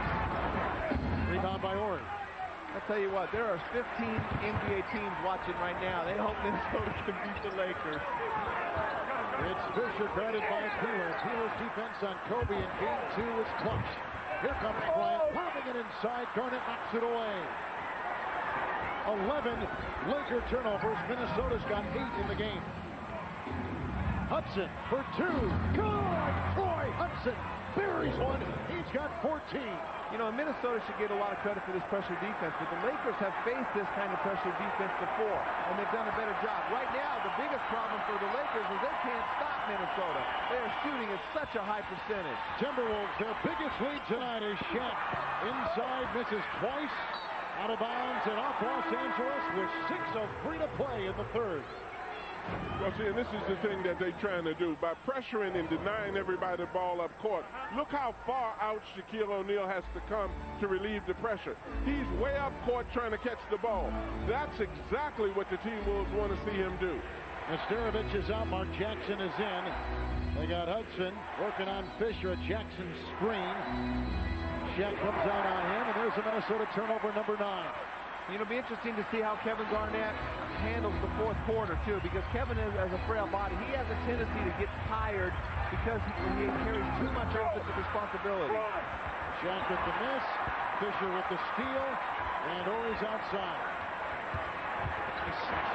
B: Rebound by Ori.
D: I'll tell you what, there are 15 NBA teams watching right now. They hope Minnesota can beat the Lakers.
B: It's Fisher guarded by Peeler. Peeler's defense on Kobe in game 2 is clutch. Here comes Bryant, popping it inside. Garnett knocks it away. 11 Laker turnovers. Minnesota's got 8 in the game. Hudson for 2. Good! Troy Hudson buries one. He's got 14.
D: You know, Minnesota should get a lot of credit for this pressure defense, but the Lakers have faced this kind of pressure defense before, and they've done a better job. Right now, the biggest problem for the Lakers is they can't stop Minnesota. They are shooting at such a high percentage.
B: Timberwolves, their biggest lead tonight is Shaq. Inside, misses twice. Out of bounds and off Los Angeles with 6:03 to play in the third.
E: Well, see, and this is the thing that they're trying to do. By pressuring and denying everybody the ball up court, look how far out Shaquille O'Neal has to come to relieve the pressure. He's way up court trying to catch the ball. That's exactly what the T-Wolves want to see him do.
B: Nesterovic is out. Mark Jackson is in. They got Hudson working on Fisher. A Jackson screen. Shaq comes out on him, and there's a Minnesota turnover, number 9.
D: It'll be interesting to see how Kevin Garnett handles the fourth quarter, too, because Kevin has a frail body. He has a tendency to get tired because he carries too much offensive responsibility.
B: Shaq with the miss, Fisher with the steal, and Ori's outside.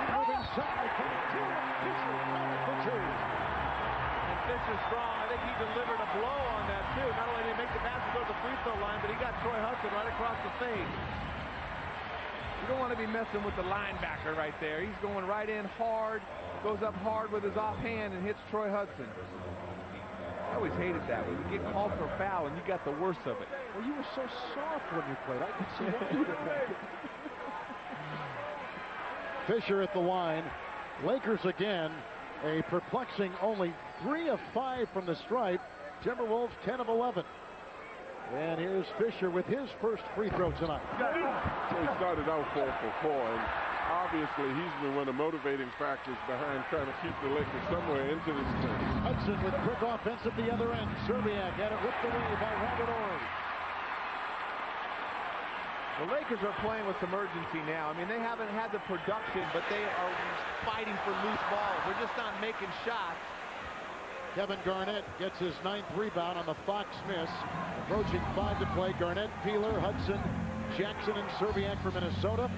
B: Moving side, Fisher for 2.
D: And Fisher's strong. I think he delivered a blow on that, too. Not only did he make the basket go to the free throw line, but he got Troy Hudson right across the face. You don't want to be messing with the linebacker right there. He's going right in hard, goes up hard with his offhand and hits Troy Hudson. I always hated that when you get called for a foul and you got the worst of it.
B: Well, you were so soft when you played. I could see why you did that. Fisher at the line. Lakers again. A perplexing only 3 of 5 from the stripe. Timberwolves 10 of 11. And here's Fisher with his first free throw tonight.
E: So he started out 4 for 4, and Obviously, he's been one of the motivating factors behind trying to keep the Lakers somewhere into this thing.
B: Hudson with quick offense at the other end. Serbiak had it ripped away by Robert Horry.
D: The Lakers are playing with some urgency now. I mean, they haven't had the production, but they are fighting for loose balls. They're just not making shots.
B: Kevin Garnett gets his 9th rebound on the Fox miss. Approaching 5 to play. Garnett, Peeler, Hudson, Jackson, and Serbiak for Minnesota.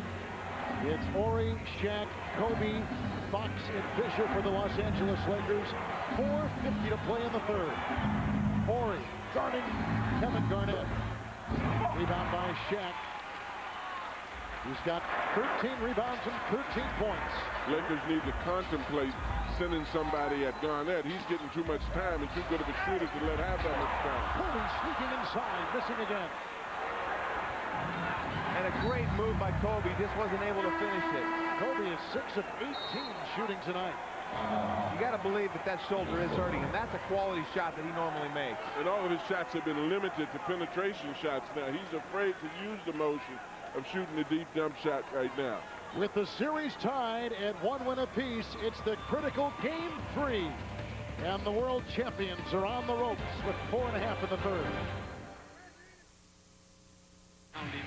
B: It's Horry, Shaq, Kobe, Fox, and Fisher for the Los Angeles Lakers. 4:50 to play in the third. Horry guarding Kevin Garnett. Rebound by Shaq. He's got 13 rebounds and 13 points.
E: Lakers need to contemplate sending somebody at Garnett. He's getting too much time and too good of a shooter to let have that much time.
B: Kobe sneaking inside, missing again.
D: And a great move by Kobe, just wasn't able to finish it.
B: Kobe is 6 of 18 shooting tonight.
D: You got to believe that that shoulder is hurting him. That's a quality shot that he normally makes.
E: And all of his shots have been limited to penetration shots now. He's afraid to use the motion of shooting the deep jump shot right now.
B: With the series tied at 1 win apiece, it's the critical Game 3. And the world champions are on the ropes with 4.5 in the third.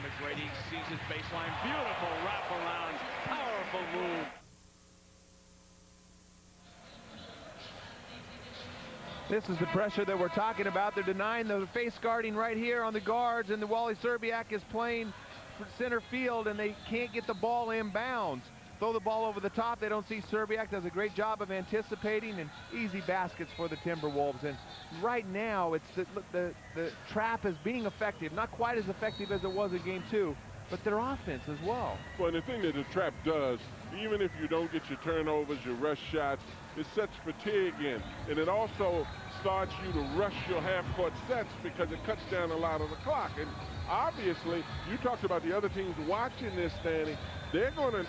S: McGrady sees his baseline. Beautiful wraparound. Powerful move.
D: This is the pressure that we're talking about. They're denying the face guarding right here on the guards, and the Wally Serbiak is playing for center field, and they can't get the ball inbounds. Throw the ball over the top. They don't see Serbiak. Does a great job of anticipating, and easy baskets for the Timberwolves. And right now, it's the trap is being effective. Not quite as effective as it was in Game 2, but their offense as well.
E: Well, the thing that the trap does, even if you don't get your turnovers, your rush shots, it sets fatigue in. And it also starts you to rush your half-court sets because it cuts down a lot of the clock. And obviously, you talked about the other teams watching this, Stanley. They're going to,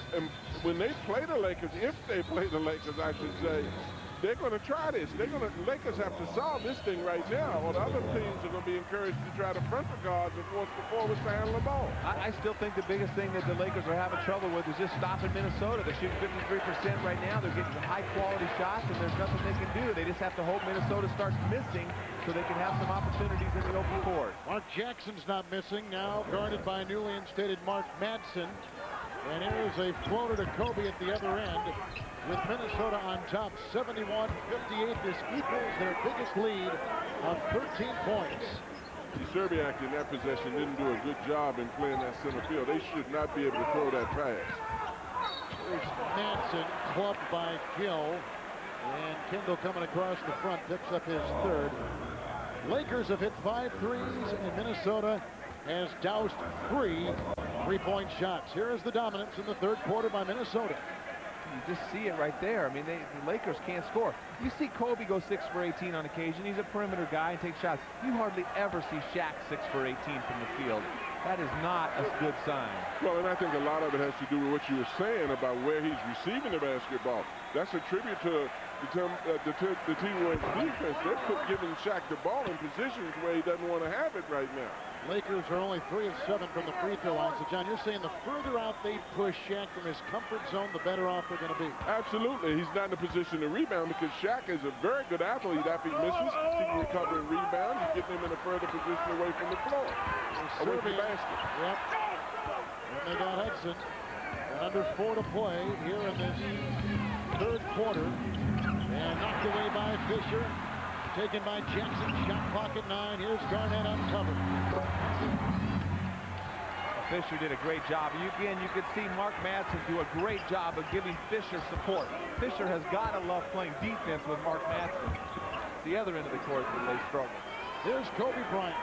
E: when they play the Lakers, if they play the Lakers, I should say, they're going to try this. Lakers have to solve this thing right now, or the other teams are going to be encouraged to try to front the guards and force the forwards to handle the ball.
D: I still think the biggest thing that the Lakers are having trouble with is just stopping Minnesota. They're shooting 53% right now. They're getting high-quality shots, and there's nothing they can do. They just have to hope Minnesota starts missing so they can have some opportunities in the open court. Mark
B: Jackson's not missing, now guarded by newly instated Mark Madsen. And here is a floater to Kobe at the other end. With Minnesota on top, 71-58. This equals their biggest lead of 13 points.
E: Serbiak in that possession didn't do a good job in playing that center field. They should not be able to throw that pass.
B: There's Madsen, clubbed by Gill. And Kendall coming across the front, picks up his third. Lakers have hit 5 threes, and Minnesota has doused 3 three-point shots. Here is the dominance in the third quarter by Minnesota.
D: You just see it right there. I mean, the Lakers can't score. You see Kobe go 6 for 18 on occasion. He's a perimeter guy and takes shots. You hardly ever see Shaq 6 for 18 from the field. That is not a good sign.
E: Well, and I think a lot of it has to do with what you were saying about where he's receiving the basketball. That's a tribute to the Timberwolves defense. They're giving Shaq the ball in positions where he doesn't want to have it right now.
B: Lakers are only 3 of 7 from the free throw line. So, John, you're saying the further out they push Shaq from his comfort zone, the better off they're going to be.
E: Absolutely. He's not in a position to rebound because Shaq is a very good athlete. After he misses, he can recover and rebound. He's getting him in a further position away from the floor. Away from the basket.
B: Yep. And they got Hudson. Under 4 to play here in this third quarter. And knocked away by Fisher. Taken by Jackson. Shot clock at 9. Here's Garnett uncovered.
D: Fisher did a great job. Again, you could see Mark Madsen do a great job of giving Fisher support. Fisher has got to love playing defense with Mark Madsen. It's the other end of the court that they struggle.
B: Here's Kobe Bryant.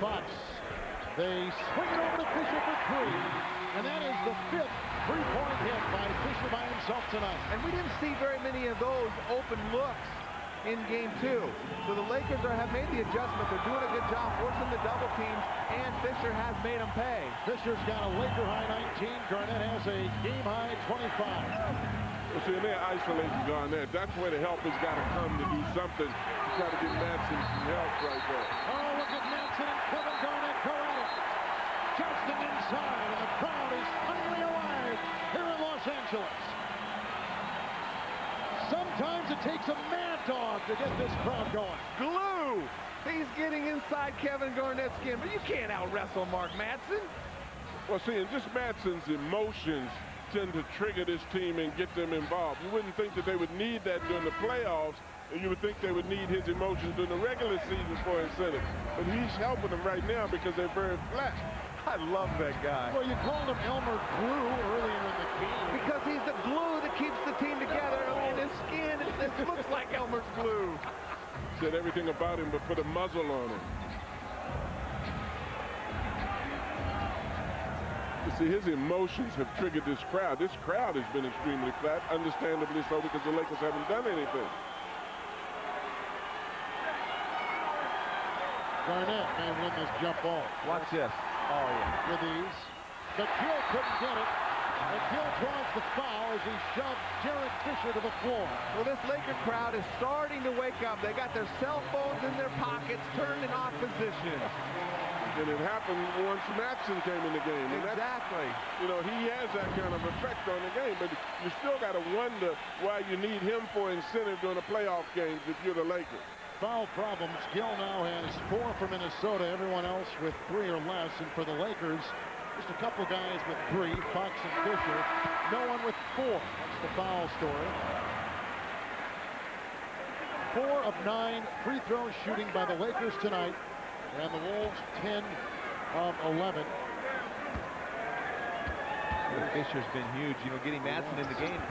B: Fox. They swing it over to Fisher for 3. And that is the 5th three-point hit by Fisher by himself tonight.
D: And we didn't see very many of those open looks in Game 2. So the Lakers have made the adjustment. They're doing a good job forcing the double teams, and Fisher has made them pay.
B: Fisher's got a Laker high 19. Garnett has a game high 25.
E: Well, see, and they're isolating Garnett. That's where the help has got to come to do something to try to get Madsen some help right there.
B: Oh, look at Madsen and Kevin Garnett go at it. Justin inside, and the crowd is finally alive. Here Angeles. Sometimes it takes a mad dog to get this crowd going.
D: Glue! He's getting inside Kevin Garnett's skin, but you can't out-wrestle Mark Madsen.
E: Well, see, and just Madsen's emotions tend to trigger this team and get them involved. You wouldn't think that they would need that during the playoffs, and you would think they would need his emotions during the regular season for incentive. But he's helping them right now because they're very flat.
D: I love that guy.
B: Well, you called him Elmer Glue earlier in the game.
D: Because he's the glue that keeps the team together. I mean, his skin, it looks like Elmer's glue.
E: Said everything about him but put a muzzle on him. You see, his emotions have triggered this crowd. This crowd has been extremely flat, understandably so, because the Lakers haven't done anything.
B: Garnett may win this jump ball.
D: Watch this. Oh, yeah.
B: With ease. But Gill couldn't get it. And Gill draws the foul as he shoves Derek Fisher to the floor.
D: Well, this Laker crowd is starting to wake up. They got their cell phones in their pockets, turned in opposition.
E: And it happened once Madsen came in the game. And
D: exactly.
E: You know, he has that kind of effect on the game, but you still got to wonder why you need him for incentive during the playoff games if you're the Lakers.
B: Foul problems. Gill now has 4 for Minnesota, everyone else with 3 or less. And for the Lakers, just a couple guys with 3, Fox and Fisher. No one with 4. That's the foul story. 4 of 9 free throw shooting by the Lakers tonight. And the Wolves 10 of 11.
D: Fisher's been huge, you know, getting Madsen in the game.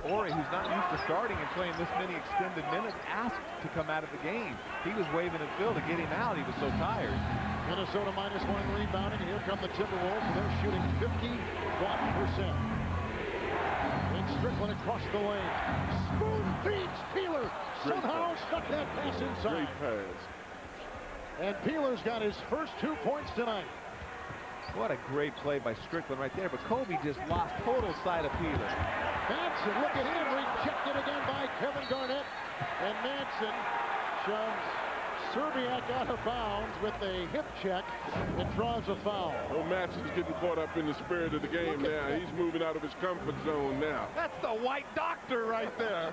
D: Ori, who's not used to starting and playing this many extended minutes, asked to come out of the game. He was waving at Phil to get him out. He was so tired.
B: Minnesota -1 rebounding. Here come the Timberwolves. They're shooting 51%. And Strickland across the lane. Spoon feeds Peeler. Somehow stuck that pass inside.
E: Great pass.
B: And Peeler's got his first 2 points tonight.
D: What a great play by Strickland right there, but Kobe just lost total sight of Peeler.
B: Madsen, look at him, rejected again by Kevin Garnett. And Madsen shoves Serbiak out of bounds with a hip check and draws a foul.
E: Well, Madsen's getting caught up in the spirit of the game now. He's moving out of his comfort zone now.
D: That's the white doctor right there.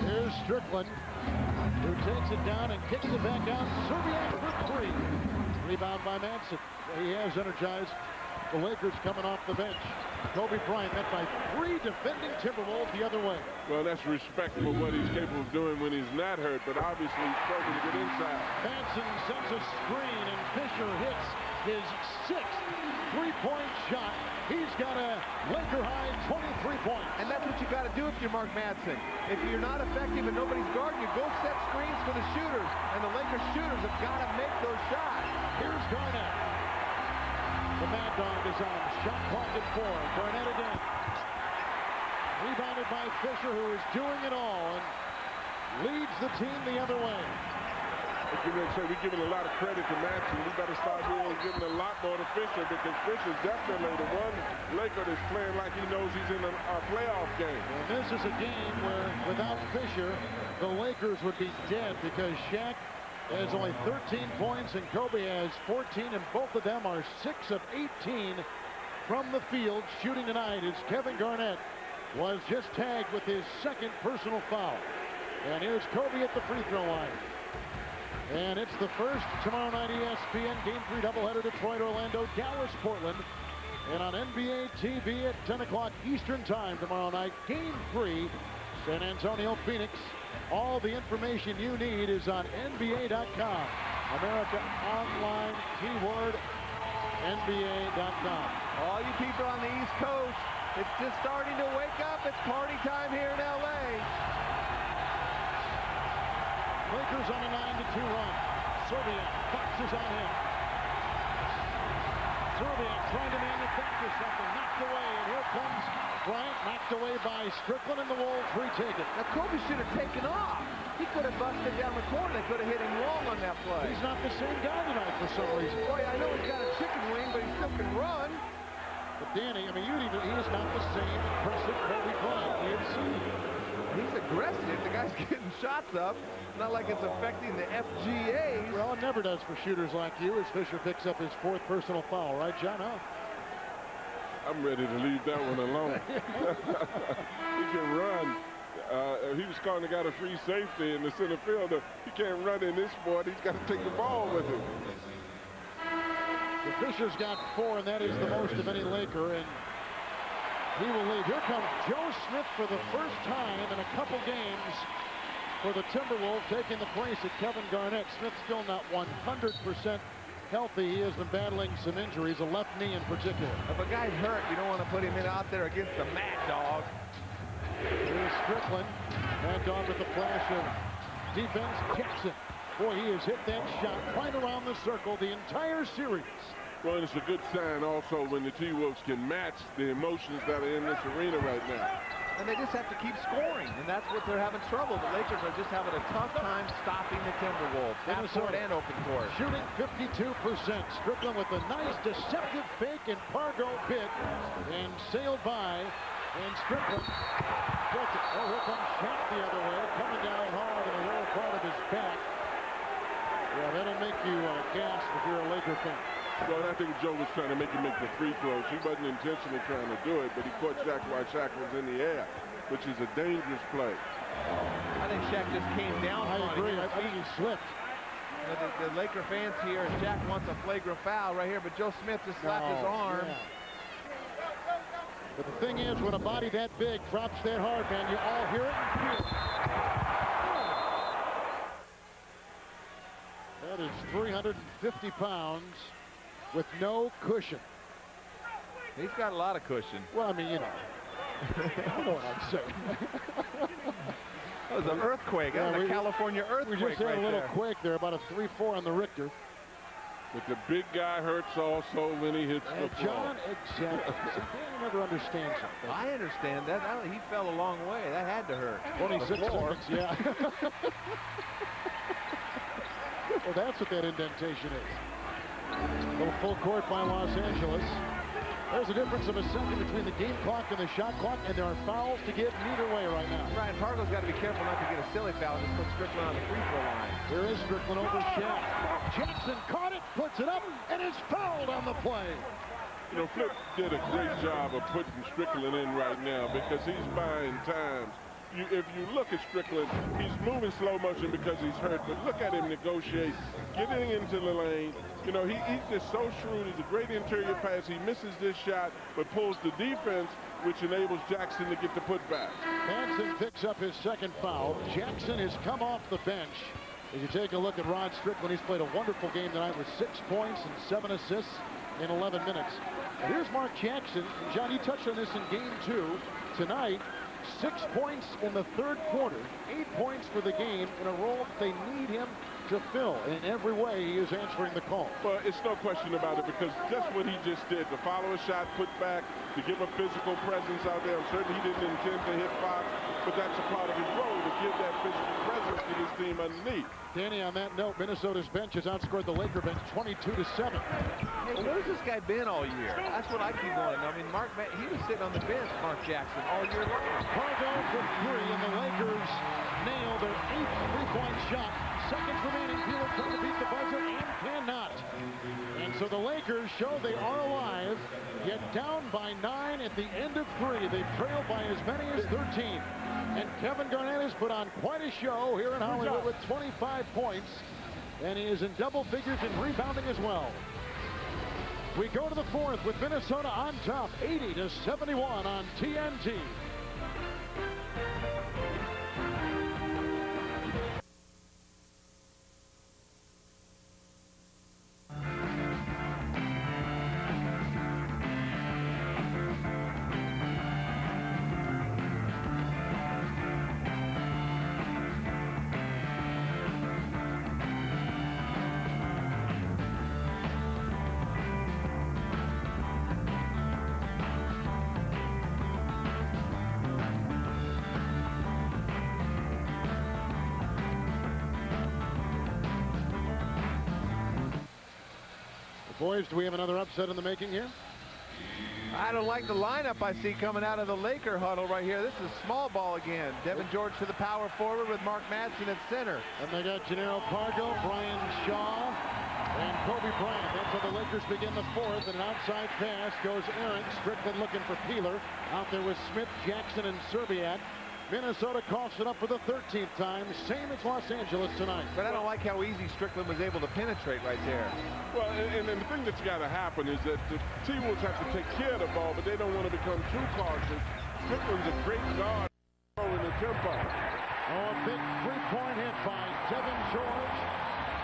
B: Here's Strickland, who takes it down and kicks it back out. Serbiak for 3. Rebound by Madsen. He has energized the Lakers coming off the bench. Kobe Bryant met by 3 defending Timberwolves the other way.
E: Well, that's respect for what he's capable of doing when he's not hurt, but obviously he's struggling to get inside.
B: Madsen sends a screen, and Fisher hits his 6th three-point shot. He's got a Laker-high 23 points.
D: And that's what you got to do if you're Mark Madsen. If you're not effective and nobody's guarding you, go set screens for the shooters. And the Lakers shooters have got to make those shots.
B: Here's Garnett. The Mad Dog is on. Shot clock at 4. Garnett again. Rebounded by Fisher, who is doing it all and leads the team the other way.
E: We're giving a lot of credit to Madsen. We got to start really giving a lot more to Fisher, because Fisher's definitely the one Laker that's playing like he knows he's in a playoff game.
B: And this is a game where, without Fisher, the Lakers would be dead, because Shaq has only 13 points and Kobe has 14, and both of them are 6 of 18 from the field shooting tonight, as Kevin Garnett was just tagged with his 2nd personal foul. And here's Kobe at the free throw line. And it's the first tomorrow night ESPN Game 3 doubleheader, Detroit, Orlando, Dallas, Portland. And on NBA TV at 10 o'clock Eastern time tomorrow night, Game 3, San Antonio, Phoenix. All the information you need is on NBA.com. America Online, keyword NBA.com.
D: All you people on the East Coast, it's just starting to wake up. It's party time here in LA.
B: Lakers on a 9-2 run. Serbiak, Fox is on him. Serbiak trying to manufacture something, knocked away, and here comes Bryant, knocked away by Strickland, and the Wolves retake it.
D: Now Kobe should have taken off. He could have busted down the corner. They could have hit him long on that play.
B: He's not the same guy tonight for some reason.
D: Boy, I know he's got a chicken wing, but he still can run.
B: But Danny, I mean, he is not the same impressive Kobe Bryant we have seen.
D: He's aggressive. The guy's getting shots up. Not like it's affecting the FGAs.
B: Well, never does for shooters like you as Fisher picks up his 4th personal foul, right, John? Huh?
E: I'm ready to leave that one alone. He can run. He was calling the guy a free safety in the center field. He can't run in this sport. He's got to take the ball with him.
B: So Fisher's got 4, and that is the most of any Laker, and he will leave. Here comes Joe Smith for the first time in a couple games for the Timberwolves, taking the place of Kevin Garnett. Smith still not 100% healthy. He has been battling some injuries, a left knee in particular.
D: If a guy's hurt, you don't want to put him in out there against the Mad Dog.
B: Here's Strickland. Mad Dog with the flash of defense. Jackson. Boy, he has hit that shot right around the circle the entire series.
E: Well, it's a good sign also when the T-Wolves can match the emotions that are in this arena right now.
D: And they just have to keep scoring, and that's what they're having trouble. The Lakers are just having a tough time stopping the Timberwolves. Half court and open court.
B: Shooting 52%. Strickland with a nice deceptive fake, and Pargo bit and sailed by. And Strickland gets it. Oh, here comes Shaq the other way, coming down hard in the lower part of his back. Yeah, that'll make you gasp if you're a Laker fan.
E: Well, I think Joe was trying to make him make the free throws. He wasn't intentionally trying to do it, but he caught Shaq while Shaq was in the air, which is a dangerous play.
D: I think Shaq just came down on him.
B: I agree. I think he slipped.
D: You know, the Laker fans here, and Shaq wants a flagrant foul right here, but Joe Smith just slapped his arm.
B: Yeah. But the thing is, when a body that big drops that hard, man, you all hear it. That is 350 pounds with no cushion.
D: He's got a lot of cushion.
B: Well, I mean, you know. I know what I'm saying.
D: That was an earthquake. That was a California earthquake.
B: We just had
D: right
B: a little
D: there.
B: quake there, about a 3-4 on the Richter.
E: But the big guy hurts also when he hits the floor.
B: John, exactly. Dan never understands something.
D: I understand that. He fell a long way. That had to hurt.
B: 26 seconds, yeah. Well, that's what that indentation is. A little full court by Los Angeles. There's a difference of a second between the game clock and the shot clock, and there are fouls to give neither way right now.
D: Ryan Pargo's got to be careful not to get a silly foul. Just put Strickland on the free throw line.
B: There is Strickland over Shaq. Jackson caught it, puts it up, and is fouled on the play.
E: You know, Flip did a great job of putting Strickland in right now because he's buying times. If you look at Strickland, he's moving slow motion because he's hurt, but look at him negotiate, getting into the lane. You know, he's just so shrewd. He's a great interior pass. He misses this shot, but pulls the defense, which enables Jackson to get the putback.
B: Hansen picks up his second foul. Jackson has come off the bench. As you take a look at Rod Strickland, he's played a wonderful game tonight with 6 points and 7 assists in 11 minutes. And here's Mark Jackson. And John, you touched on this in game 2. Tonight, 6 points in the third quarter, 8 points for the game in a role that they need him to fill. And in every way, he is answering the call.
E: Well, it's no question about it because just what he just did, to follow a shot, put back, to give a physical presence out there. I'm certain he didn't intend to hit Fox, but that's a part of his role, to give that physical presence to his team underneath.
B: Danny, on that note, Minnesota's bench has outscored the Laker bench 22-7.
D: Hey, where's this guy been all year? That's what I keep wanting. I mean, he was sitting on the bench, Mark Jackson, all year long.
B: Pargo for 3, and the Lakers nail their 8th three-point shot. Seconds remaining. Wheeler trying to beat the buzzer and cannot. And so the Lakers show they are alive, yet down by 9 at the end of 3. They've trailed by as many as 13. And Kevin Garnett has put on quite a show here in Hollywood with 25 points. And he is in double figures in rebounding as well. We go to the 4th with Minnesota on top, 80-71 on TNT. Boys, do we have another upset in the making here?
D: I don't like the lineup I see coming out of the Laker huddle right here. This is small ball again. Devin George to the power forward with Mark Madsen at center.
B: And they got Jannero Pargo, Brian Shaw, Kobe Bryant. That's how the Lakers begin the fourth. And an outside pass goes Aaron. Strickland looking for Peeler. Out there with Smith, Jackson, and Serbiak. Minnesota coughs it up for the 13th time, same as Los Angeles tonight.
D: But I don't like how easy Strickland was able to penetrate right there.
E: Well, and the thing that's got to happen is that the T-Wolves have to take care of the ball, but they don't want to become too cautious. Strickland's a great guard in the tempo.
B: Oh, a big three-point hit by Devin George.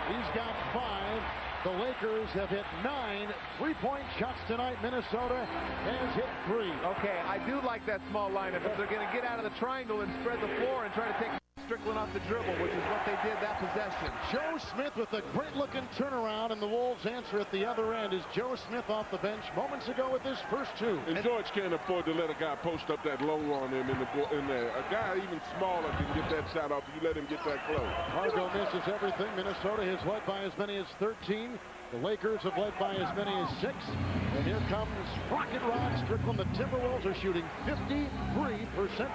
B: He's got 5. The Lakers have hit 9 three-point shots tonight. Minnesota has hit 3.
D: Okay, I do like that small lineup. If they're going to get out of the triangle and spread the floor and try to take Strickland off the dribble, which is what they did that possession.
B: Joe Smith with a great-looking turnaround, and the Wolves answer at the other end is Joe Smith off the bench moments ago with his first 2.
E: And George can't afford to let a guy post up that low on him in there. A guy even smaller can get that shot off if you let him get that close.
B: Fargo misses everything. Minnesota has led by as many as 13. The Lakers have led by as many as 6. And here comes Rocket Rod Strickland. The Timberwolves are shooting 53%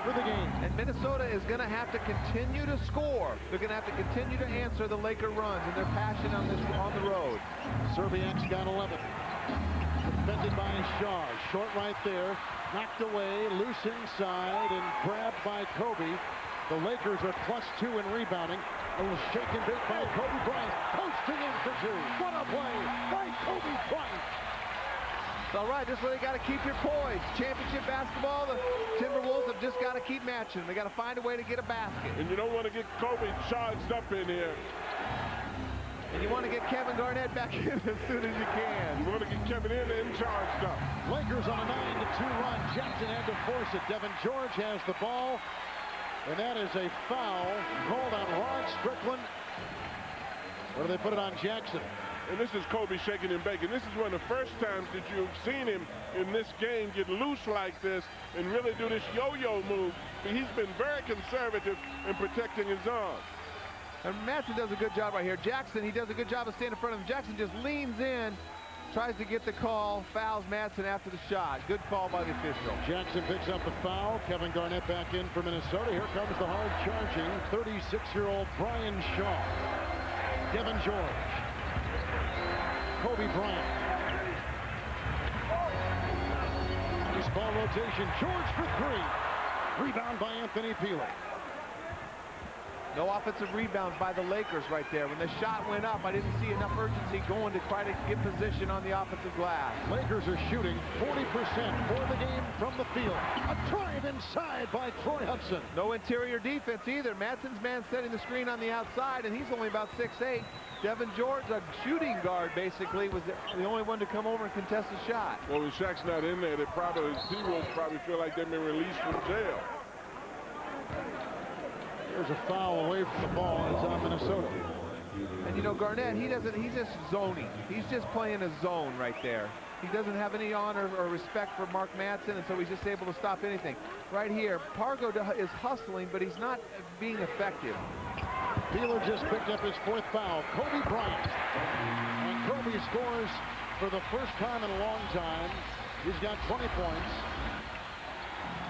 B: for the game.
D: And Minnesota is going to have to continue to score. They're going to have to continue to answer the Laker runs and their passion on the road.
B: Serbiak's got 11. Defended by Shaw. Short right there. Knocked away. Loose inside and grabbed by Kobe. The Lakers are +2 in rebounding. A little shake and bake by Kobe Bryant. Posting in for 2. What a play by Kobe Bryant.
D: It's all right. This is where they got to keep your poise. Championship basketball, the Timberwolves have just got to keep matching. They got to find a way to get a basket.
E: And you don't want to get Kobe charged up in here.
D: And you want to get Kevin Garnett back in as soon as you can.
E: You want to get Kevin in and charged up.
B: Lakers on a 9-2 run. Jackson had to force it. Devin George has the ball. And that is a foul called on Rod Strickland. Where do they put it on Jackson?
E: And this is Kobe shaking and baking. This is one of the first times that you've seen him in this game get loose like this and really do this yo-yo move. He's been very conservative in protecting his arm.
D: And Madsen does a good job right here. Jackson, he does a good job of staying in front of him. Jackson just leans in, tries to get the call, fouls Madsen after the shot. Good call by the official.
B: Jackson picks up the foul. Kevin Garnett back in for Minnesota. Here comes the hard-charging 36-year-old Brian Shaw. Devin George. Kobe Bryant. Nice ball rotation. George for 3. Rebound by Anthony Peeler.
D: No offensive rebounds by the Lakers right there. When the shot went up, I didn't see enough urgency going to try to get position on the offensive glass.
B: Lakers are shooting 40% for the game from the field. A drive inside by Troy Hudson.
D: No interior defense either. Madsen's man setting the screen on the outside, and he's only about 6'8". Devin George, a shooting guard, basically, was the only one to come over and contest the shot.
E: Well, when Shaq's not in there, the T-Wolves probably feel like they've been released from jail.
B: There's a foul away from the ball. It's on Minnesota.
D: And you know, Garnett, he's just zoning. He's just playing a zone right there. He doesn't have any honor or respect for Mark Madsen, and so he's just able to stop anything. Right here, Pargo is hustling, but he's not being effective.
B: Peeler just picked up his 4th foul. Kobe Bryant. And Kobe scores for the first time in a long time. He's got 20 points.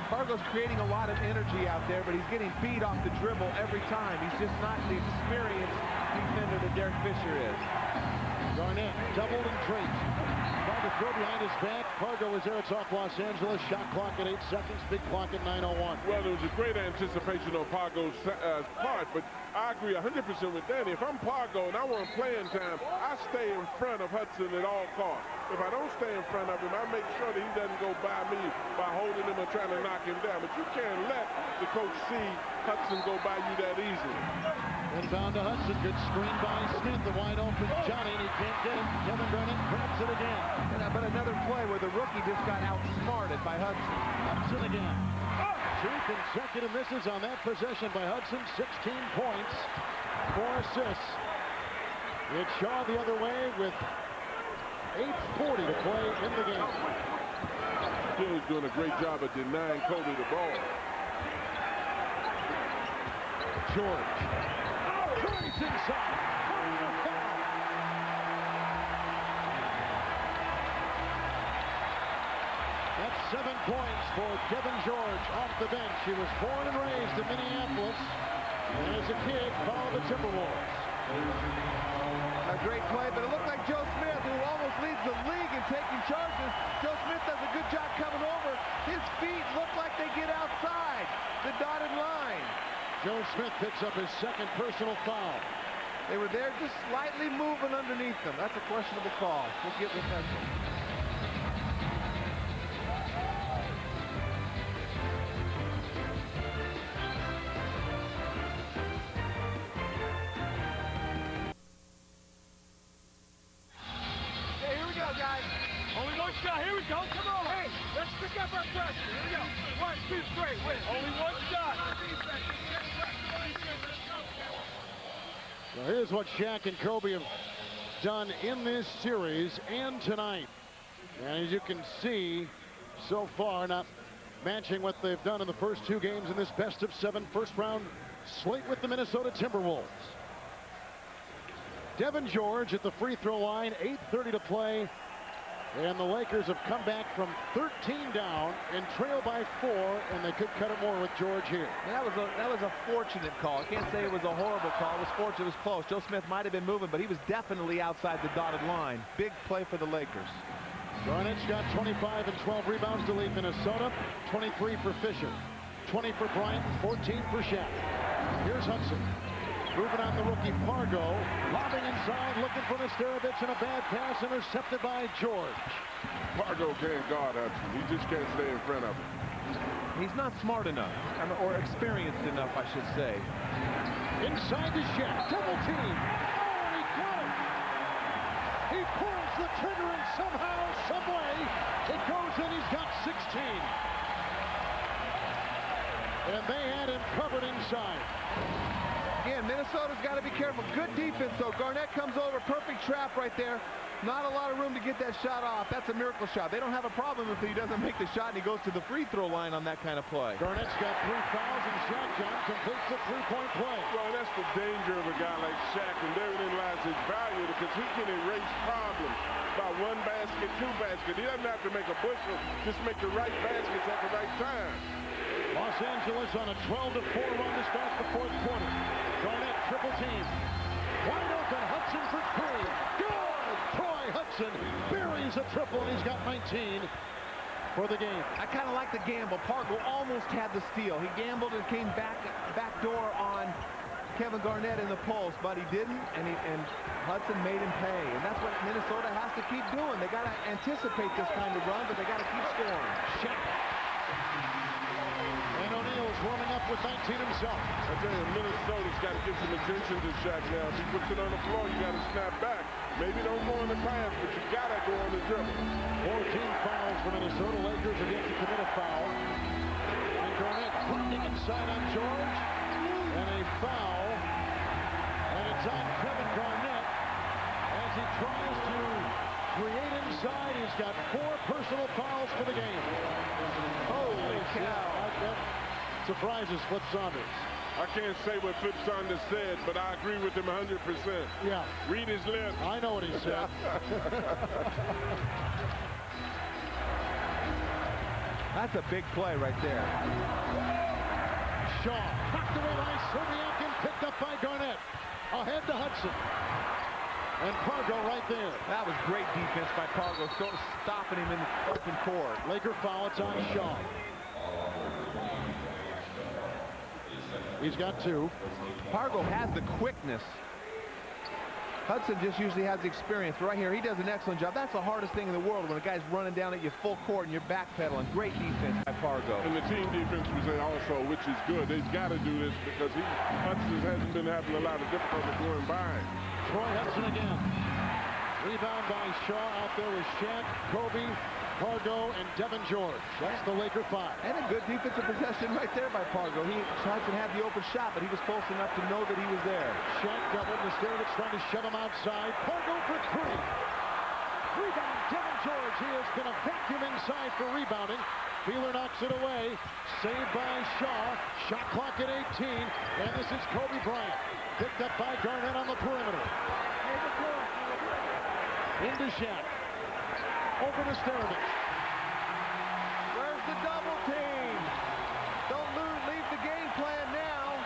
D: Pargo's creating a lot of energy out there, but he's getting beat off the dribble every time. He's just not the experienced defender that Derek Fisher is.
B: Garnett doubled and traced. Tried to throw behind his back. Pargo was there. It's off Los Angeles. Shot clock at 8 seconds. Big clock at 9:01.
E: Well, there was a great anticipation on Pargo's part, but I agree 100% with Danny. If I'm Pargo and I want playing time, I stay in front of Hudson at all costs. If I don't stay in front of him, I make sure that he doesn't go by me by holding him or trying to knock him down. But you can't let the coach see Hudson go by you that easily.
B: Inbound to Hudson. Good screen by Smith. The wide open Johnny, and he can't get him. Kevin Garnett grabs it again.
D: But another play where the rookie just got outsmarted by Hudson.
B: Hudson again. 2 consecutive misses on that possession by Hudson. 16 points, 4 assists. It's Shaw the other way with 8:40 to play in the game.
E: Peeler's doing a great job of denying Kobe the ball.
B: George drives inside. That's 7 points for Devin George off the bench. He was born and raised in Minneapolis, and as a kid followed the Timberwolves.
D: A great play, but it looked like Joe Smith, who almost leads the league in taking charges. Joe Smith does a good job coming over. His feet look like they get outside the dotted line.
B: Joe Smith picks up his second personal foul.
D: They were there just slightly moving underneath them. That's a questionable call. We'll get with that.
I: Okay, here we go, guys. Only one shot. Here we go. Come on. Hey, let's pick up our pressure. Here we go. 1, 2, 3. Win. Only one shot.
B: Well, here's what Shaq and Kobe have done in this series and tonight. And as you can see, so far, not matching what they've done in the first 2 games in this best-of-7 first-round slate with the Minnesota Timberwolves. Devin George at the free throw line, 8:30 to play. And the Lakers have come back from 13 down and trail by 4, and they could cut it more with George here.
D: That was a fortunate call. I can't say it was a horrible call. It was fortunate. It was close. Joe Smith might have been moving, but he was definitely outside the dotted line. Big play for the Lakers.
B: Garnett's got 25 and 12 rebounds to lead Minnesota. 23 for Fisher, 20 for Bryant, 14 for Shaq. Here's Hudson. Moving on the rookie Fargo, lobbing inside, looking for Nesterovic, and a bad pass intercepted by George.
E: Fargo can't guard Hudson. He just can't stay in front of him.
D: He's not smart enough, or experienced enough, I should say.
B: Inside the Shaq, double team. Oh, he got it. He pulls the trigger, and somehow, someway, it goes in. He's got 16. And they had him covered inside.
D: Again, Minnesota's got to be careful. Good defense, though. Garnett comes over. Perfect trap right there. Not a lot of room to get that shot off. That's a miracle shot. They don't have a problem if he doesn't make the shot and he goes to the free throw line on that kind of play.
B: Garnett's got 3 fouls, and Shaq John completes the 3-point play.
E: Well, that's the danger of a guy like Shaq, and therein lies his value, because he can erase problems by 1 basket, 2 baskets. He doesn't have to make a bushel, just make the right baskets at the right time.
B: Los Angeles on a 12-4 run to start the 4th quarter. Garnett triple team. Wide open, Hudson for 3. Good! Troy Hudson buries a triple, and he's got 19 for the game.
D: I kind of like the gamble. Pargo almost had the steal. He gambled and came backdoor on Kevin Garnett in the post, but he didn't, and Hudson made him pay. And that's what Minnesota has to keep doing. They got to anticipate this kind of run, but they got to keep scoring.
B: Shaq. And O'Neal's warming up with 19 himself.
E: I tell you, Minnesota's got to get some attention to Shaq now. If he puts it on the floor, you got to snap back. Maybe don't go on the pass, but you got to go on the dribble.
B: 14 fouls for Minnesota. Lakers are yet to commit a foul. And Garnett blocking inside on George. And a foul. And it's on Kevin Garnett as he tries to create inside. He's got 4 personal fouls for the game. Holy cow. That surprises Flip Saunders.
E: I can't say what Flip Saunders said, but I agree with him 100%.
B: Yeah.
E: Read his lips.
B: I know what he said.
D: That's a big play right there.
B: Shaw knocked away by Serbiakin, picked up by Garnett. Ahead to Hudson. And Pargo right there.
D: That was great defense by Pargo, stopping him in the open court.
B: Laker foul, it's on Shaw. He's got 2.
D: Pargo has the quickness. Hudson just usually has the experience. But right here, he does an excellent job. That's the hardest thing in the world when a guy's running down at you full court and you're backpedaling. Great defense by Pargo.
E: And the team defense was there also, which is good. They've got to do this because Hudson hasn't been having a lot of difficulty going by.
B: Troy Hudson again. Rebound by Shaw out there with Shaq, Kobe, Pargo, and Devin George. That's the Laker 5.
D: And a good defensive possession right there by Pargo. Hudson had the open shot, but he was close enough to know that he was there.
B: Shaq doubled. Nesterovic trying to shove him outside. Pargo for 3. Rebound, Devin George. He has been a vacuum inside for rebounding. Wheeler knocks it away. Saved by Shaw. Shot clock at 18. And this is Kobe Bryant. Picked up by Garnett on the perimeter. Into Shaq. Over to Nesterovic.
D: Where's the double team? Don't leave the game plan now.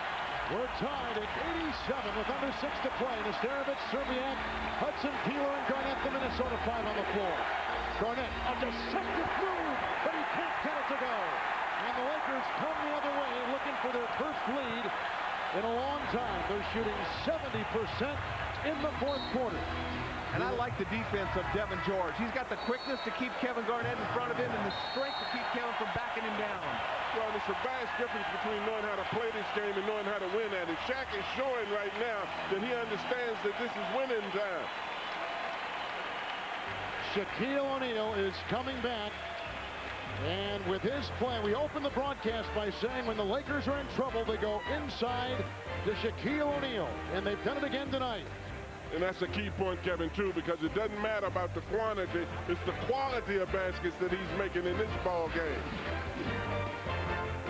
B: We're tied at 87 with under 6 to play. Nesterovic, Serbiak, Hudson, Peeler, and Garnett, the Minnesota 5 on the floor. Garnett, a deceptive move, but he can't get it to go. And the Lakers come the other way, looking for their first lead in a long time. They're shooting 70% in the fourth quarter.
D: And I like the defense of Devin George. He's got the quickness to keep Kevin Garnett in front of him and the strength to keep Kevin from backing him down.
E: Well, there's a vast difference between knowing how to play this game and knowing how to win at it. Shaq is showing right now that he understands that this is winning time.
B: Shaquille O'Neal is coming back. And with his play, we open the broadcast by saying when the Lakers are in trouble, they go inside to Shaquille O'Neal. And they've done it again tonight.
E: And that's a key point, Kevin, too, because it doesn't matter about the quantity. It's the quality of baskets that he's making in this ball game.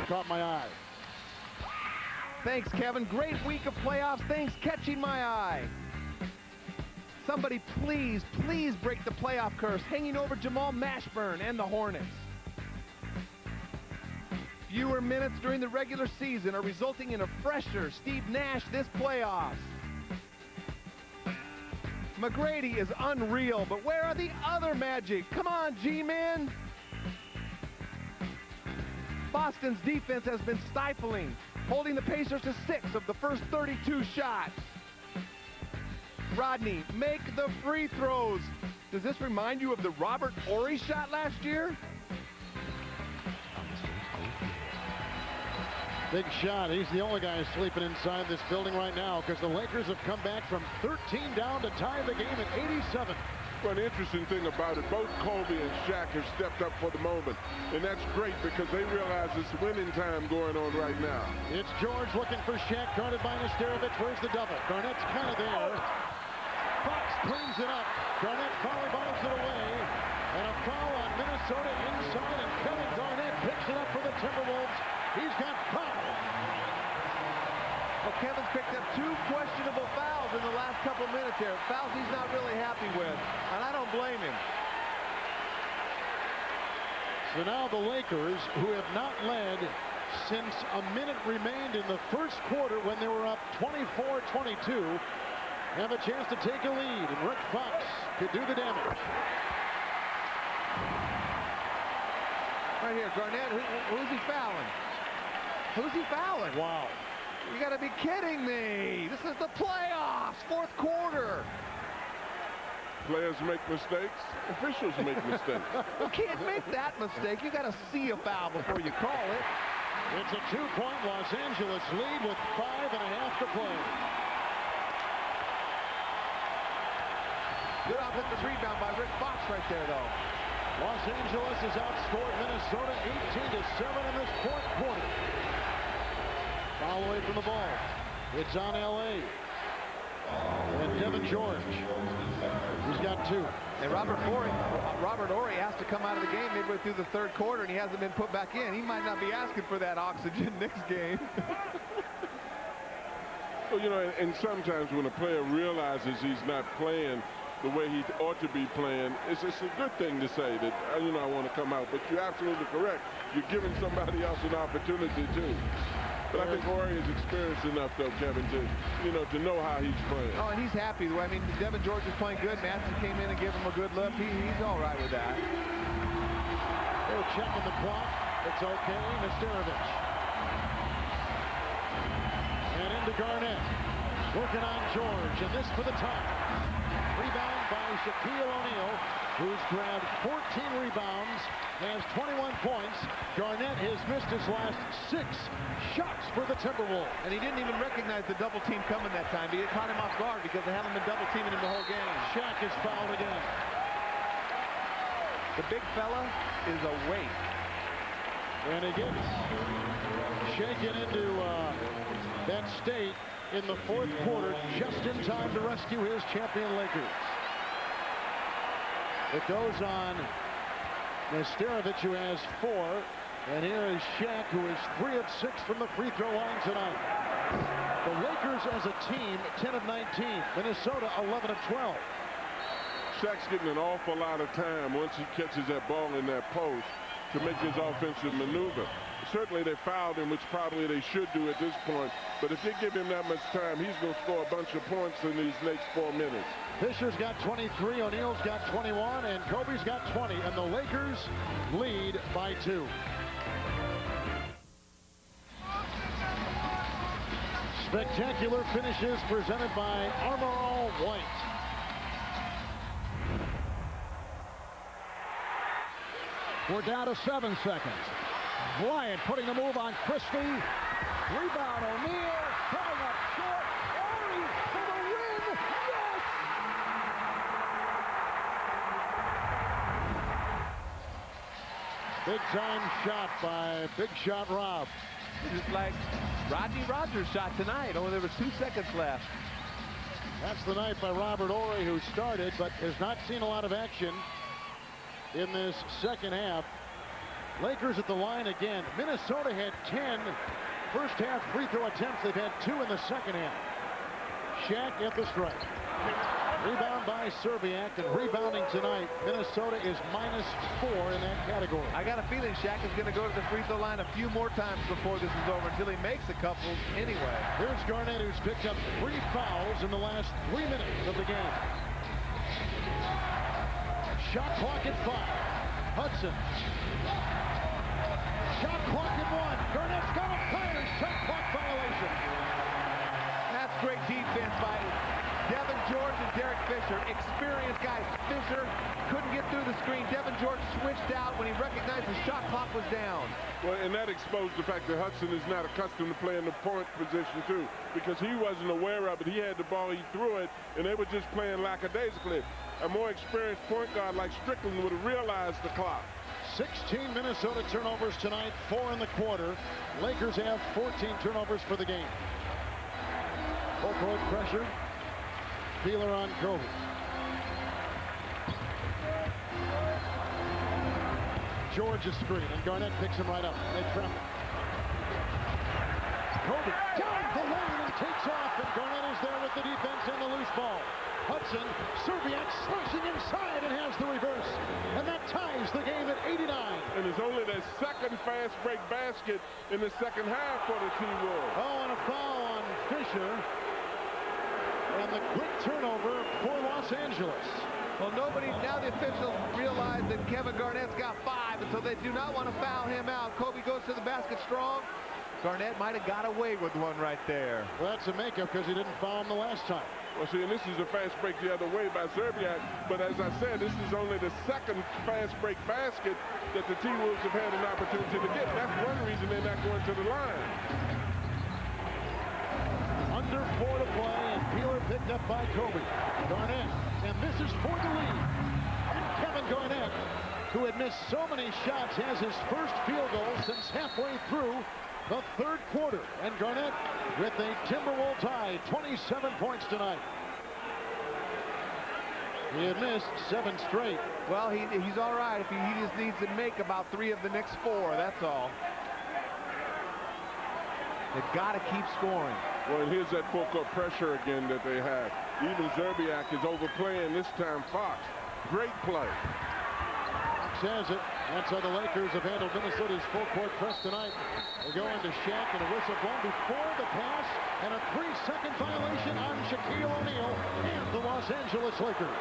B: Caught my eye.
D: Thanks, Kevin. Great week of playoffs. Thanks catching my eye. Somebody please, please break the playoff curse hanging over Jamal Mashburn and the Hornets. Fewer minutes during the regular season are resulting in a fresher Steve Nash this playoffs. McGrady is unreal, but where are the other Magic? Come on, G-Men. Boston's defense has been stifling, holding the Pacers to 6 of the first 32 shots. Rodney, make the free throws. Does this remind you of the Robert Horry shot last year?
B: Big shot. He's the only guy sleeping inside this building right now because the Lakers have come back from 13 down to tie the game at 87.
E: Well, the interesting thing about it, both Kobe and Shaq have stepped up for the moment. And that's great because they realize it's winning time going on right now.
B: It's George looking for Shaq, guarded by Nesterovic. Where's the double? Garnett's kind of there. Fox cleans it up. Garnett volleyballs it away. And a foul on Minnesota inside, and Kevin Garnett picks it up for the Timberwolves. He's got 5.
D: Well, Kevin's picked up 2 questionable fouls in the last couple minutes here. Fouls he's not really happy with, and I don't blame him.
B: So now the Lakers, who have not led since a minute remained in the first quarter when they were up 24-22, have a chance to take a lead, and Rick Fox could do the damage.
D: Right here, Garnett, who's he fouling? Who's he fouling?
B: Wow.
D: You got to be kidding me. This is the playoffs, fourth quarter.
E: Players make mistakes. Officials make mistakes.
D: You can't make that mistake. You got to see a foul before you call it.
B: It's a 2-point Los Angeles lead with 5.5 to play.
D: Good offensive rebound by Rick Fox right there, though.
B: Los Angeles has outscored Minnesota 18-7 in this fourth quarter. Foul away from the ball. It's on L.A. And Devin George. He's got 2.
D: And Robert Horry has to come out of the game midway through the third quarter, and he hasn't been put back in. He might not be asking for that oxygen next game.
E: Well, you know, and sometimes when a player realizes he's not playing the way he ought to be playing, it's a good thing to say that, you know, I want to come out. But you're absolutely correct. You're giving somebody else an opportunity, too. But I think Horry is experienced enough, though, Kevin, to know how he's playing.
D: Oh, and he's happy. I mean, Devin George is playing good. Madsen came in and gave him a good look. He's all right with that.
B: They're checking the clock. It's okay. Nesterovic. And into Garnett. Working on George. And this for the top. Rebound by Shaquille O'Neal, who's grabbed 14 rebounds, has 21 points. Garnett has missed his last 6 shots for the Timberwolves.
D: And he didn't even recognize the double team coming that time. He caught him off guard because they haven't been double teaming him the whole game.
B: Shaq is fouled again.
D: The big fella is awake.
B: And he gets shaken into that state in the fourth quarter, just in time to rescue his champion Lakers. It goes on Nesterovic, who has 4. And here is Shaq, who is 3 of 6 from the free throw line tonight. The Lakers as a team, 10 of 19. Minnesota, 11 of 12.
E: Shaq's getting an awful lot of time once he catches that ball in that post to make his offensive maneuver. certainly they fouled him, which probably they should do at this point. But if they give him that much time, he's going to score a bunch of points in these next 4 minutes.
B: Fisher's got 23, O'Neal's got 21, and Kobe's got 20, and the Lakers lead by 2. Spectacular finishes presented by Armor All White. We're down to 7 seconds. Bryant putting the move on Christie. Rebound O'Neal. Coming up short. Ori for the win. Yes! Big time shot by Big Shot Rob.
D: It's like Rodney Rogers' shot tonight. Only there was 2 seconds left.
B: That's the night by Robert Ory, who started but has not seen a lot of action in this second half. Lakers at the line again. Minnesota had 10 first half free throw attempts. They've had 2 in the second half. Shaq at the strike. Rebound by Serbiak, and rebounding tonight, Minnesota is -4 in that category.
D: I got a feeling Shaq is going to go to the free throw line a few more times before this is over, until he makes a couple anyway.
B: Here's Garnett, who's picked up 3 fouls in the last 3 minutes of the game. Shot clock at 5. Hudson. Shot clock at 1. Garnett's got a fire. Shot clock violation.
D: That's great defense by Devin George and Derek Fisher. Experienced guys. Fisher couldn't get through the screen. Devin George switched out when he recognized the shot clock was down.
E: Well, and that exposed the fact that Hudson is not accustomed to playing the point position, too, because he wasn't aware of it. He had the ball, he threw it, and they were just playing lackadaisically. A more experienced point guard like Strickland would have realized the clock.
B: 16 Minnesota turnovers tonight, 4 in the quarter. Lakers have 14 turnovers for the game. Full court pressure. Peeler on Kobe. George's screen, and Garnett picks him right up. They tremble. Kobe down the lane and takes off, and Garnett is there with the defense and the loose ball. Hudson, Serbiak slashing inside and has the reverse. And that ties the game at 89.
E: And it's only their second fast break basket in the second half for the T-Wolves.
B: Oh, and a foul on Fisher. And the quick turnover for Los Angeles.
D: Well, now the officials realize that Kevin Garnett's got 5, and so they do not want to foul him out. Kobe goes to the basket strong. Garnett might have got away with one right there.
B: Well, that's a makeup because he didn't foul him the last time.
E: Well, see, and this is a fast break the other way by Serbiak, but as I said, this is only the second fast break basket that the T-Wolves have had an opportunity to get. That's one reason they're not going to the line.
B: Under 4 to play, and Peeler picked up by Kobe. Garnett, and this is for the lead. And Kevin Garnett, who had missed so many shots, has his first field goal since halfway through the third quarter. And Garnett with a Timberwolves high, 27 points tonight. He had missed 7 straight.
D: Well, he's all right if he just needs to make about 3 of the next 4, that's all. They've got to keep scoring.
E: Well, and here's that full court pressure again that they have. Even Serbiak is overplaying this time Fox. Great play.
B: Says it. That's how the Lakers have handled Minnesota's full court press tonight. They go into Shaq and a whistle blown before the pass, and a 3-second violation on Shaquille O'Neal and the Los Angeles Lakers.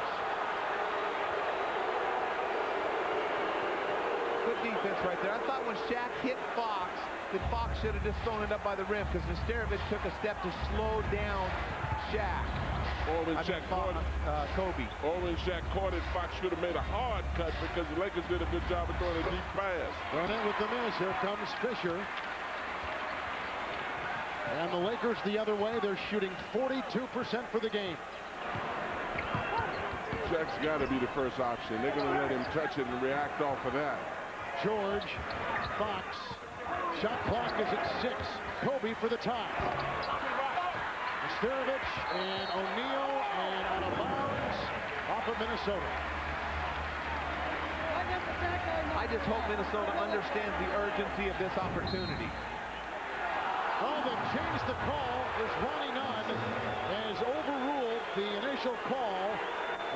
D: Good defense right there. I thought when Shaq hit Fox, that Fox should have just thrown it up by the rim, because Nesterovic took a step to slow down Shaq.
E: Or when Shaq caught it,
D: Kobe.
E: Or when Shaq caught it, Fox should have made a hard cut because the Lakers did a good job of throwing a deep pass.
B: Garnett with the miss. Here comes Fisher. And the Lakers the other way. They're shooting 42% for the game.
E: Shaq's got to be the first option. They're going to let him touch it and react off of that.
B: George, Fox. Shot clock is at 6. Kobe for the tie. Nesterovic and O'Neal, and out of bounds off of Minnesota.
D: I just hope Minnesota understands the urgency of this opportunity.
B: Oh, they've changed the call as Ronnie Nunn has overruled the initial call,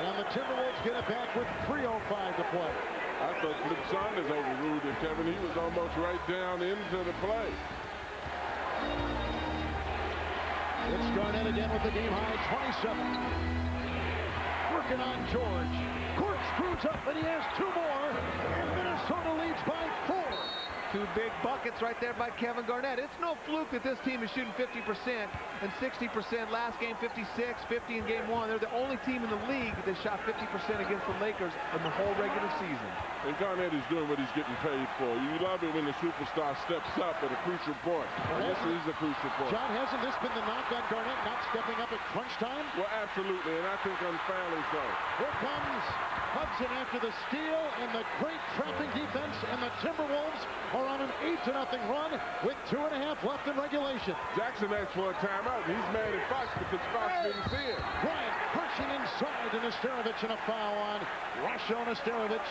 B: and the Timberwolves get it back with 3:05 to play.
E: I thought Flip Saunders overruled it, Kevin. He was almost right down into the play.
B: It's Garnett again with the game-high 27. Working on George. Court screws up, and he has 2 more. And Minnesota leads by 4.
D: 2 big buckets right there by Kevin Garnett. It's no fluke that this team is shooting 50% and 60% last game, 56, 50 in game 1. They're the only team in the league that shot 50% against the Lakers in the whole regular season.
E: And Garnett is doing what he's getting paid for. You love it when the superstar steps up at a crucial point. This is a crucial point.
B: John, hasn't this been the knock on Garnett not stepping up at crunch time?
E: Well, absolutely, and I think unfairly so.
B: Here comes Hudson after the steal and the great trapping defense, and the Timberwolves are on an 8-0 run with 2.5 left in regulation.
E: Jackson asked for a timeout. He's mad at Fox because Fox didn't see it.
B: Bryant pushing inside to Nesterovic, and a foul on Rasho Nesterovic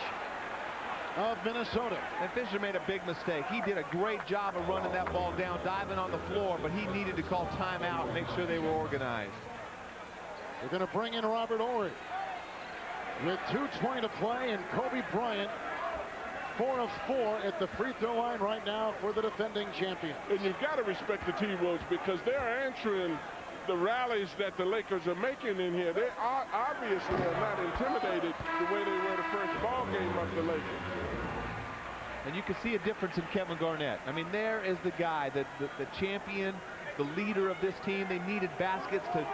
B: of Minnesota.
D: And Fisher made a big mistake. He did a great job of running that ball down, diving on the floor, but he needed to call timeout and make sure they were organized.
B: They're going to bring in Robert Horry with 2:20 to play, and Kobe Bryant 4 of 4 at the free throw line right now for the defending champion.
E: And you've got to respect the T-Wolves because they're answering the rallies that the Lakers are making in here. They are obviously not intimidated the way they were the first ball game of the Lakers.
D: And you can see a difference in Kevin Garnett. I mean, there is the guy, the champion, the leader of this team. They needed baskets to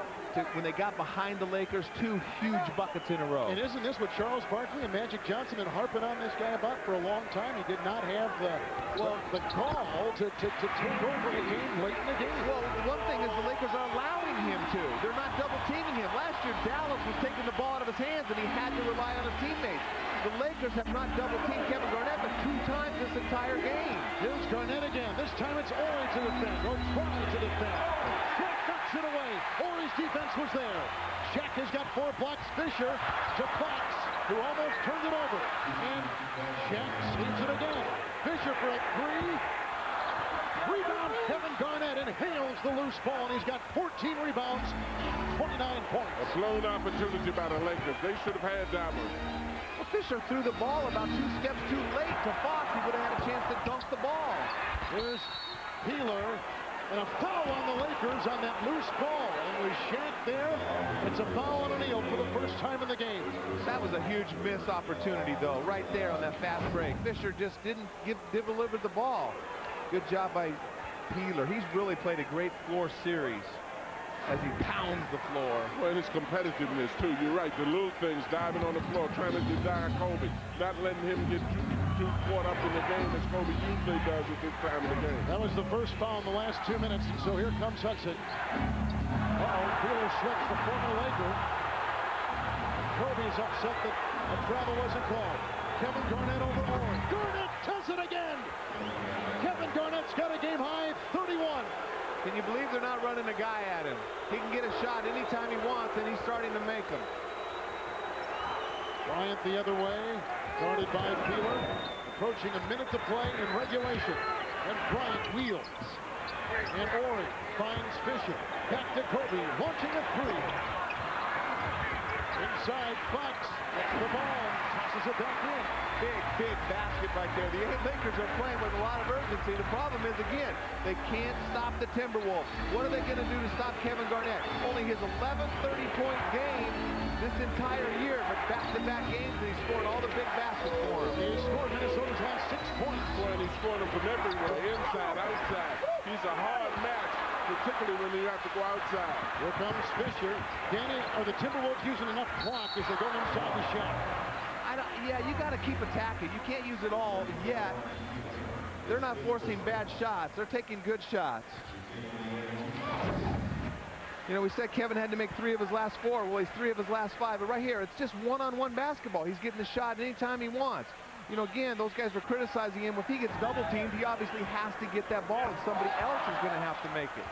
D: when they got behind the Lakers, 2 huge buckets in a row.
B: And isn't this what Charles Barkley and Magic Johnson been harping on this guy about for a long time? He did not have the call to take over the game late in the game.
D: Well, one thing is the Lakers are allowing him to. They're not double teaming him. Last year, Dallas was taking the ball out of his hands, and he had to rely on his teammates. The Lakers have not double teamed Kevin Garnett but 2 times this entire game.
B: Here's Garnett again. This time it's Horry to defend, or try to defend. Shaq knocks it away. Horry's defense was there. Shaq has got 4 blocks. Fisher to Fox, who almost turned it over. And Shaq sees it again. Fisher for a 3. Rebound, Kevin Garnett inhales the loose ball, and he's got 14 rebounds, 29 points.
E: A blown opportunity by the Lakers. They should have had that one.
D: Well, Fisher threw the ball about 2 steps too late to Fox. He would have had a chance to dunk the ball.
B: Here's Peeler, and a foul on the Lakers on that loose ball. And with Shaq there, it's a foul on O'Neal for the first time in the game.
D: That was a huge missed opportunity, though, right there on that fast break. Fisher just didn't deliver the ball. Good job by Peeler. He's really played a great floor series as he pounds the floor.
E: Well, and his competitiveness, too. You're right. The little things, diving on the floor, trying to deny Kobe, not letting him get too caught up in the game as Kobe usually does at this time of the game.
B: That was the first foul in the last 2 minutes, and so here comes Hudson. Peeler slips, the former Laker. Kobe's upset that a travel wasn't called. Kevin Garnett over Horry. Garnett does it again! Kevin Garnett's got a game-high 31.
D: Can you believe they're not running a guy at him? He can get a shot anytime he wants, and he's starting to make them.
B: Bryant the other way, guarded by Peeler. Approaching a minute to play in regulation. And Bryant wheels. And Horry finds Fisher. Back to Kobe, launching a 3. Inside, Fox gets the ball, tosses it back in.
D: Big basket right there. The Lakers are playing with a lot of urgency. The problem is, again, they can't stop the Timberwolves. What are they going to do to stop Kevin Garnett? Only his 11th 30-point game this entire year, but back-to-back games, and he scored all the big baskets for him.
B: He scored Minnesota's last 6 points.
E: Well, and he scored them from everywhere, inside, outside. He's a hard match, particularly when you have to go outside.
B: Here comes Fisher. Danny, are the Timberwolves using enough clock as they go inside the shot?
D: Yeah, you got to keep attacking. You can't use it all yet. They're not forcing bad shots. They're taking good shots. You know, we said Kevin had to make 3 of his last 4. Well, he's 3 of his last 5. But right here, it's just one-on-one basketball. He's getting the shot anytime he wants. You know, again, those guys were criticizing him. If he gets double-teamed, he obviously has to get that ball, and somebody else is going to have to make it.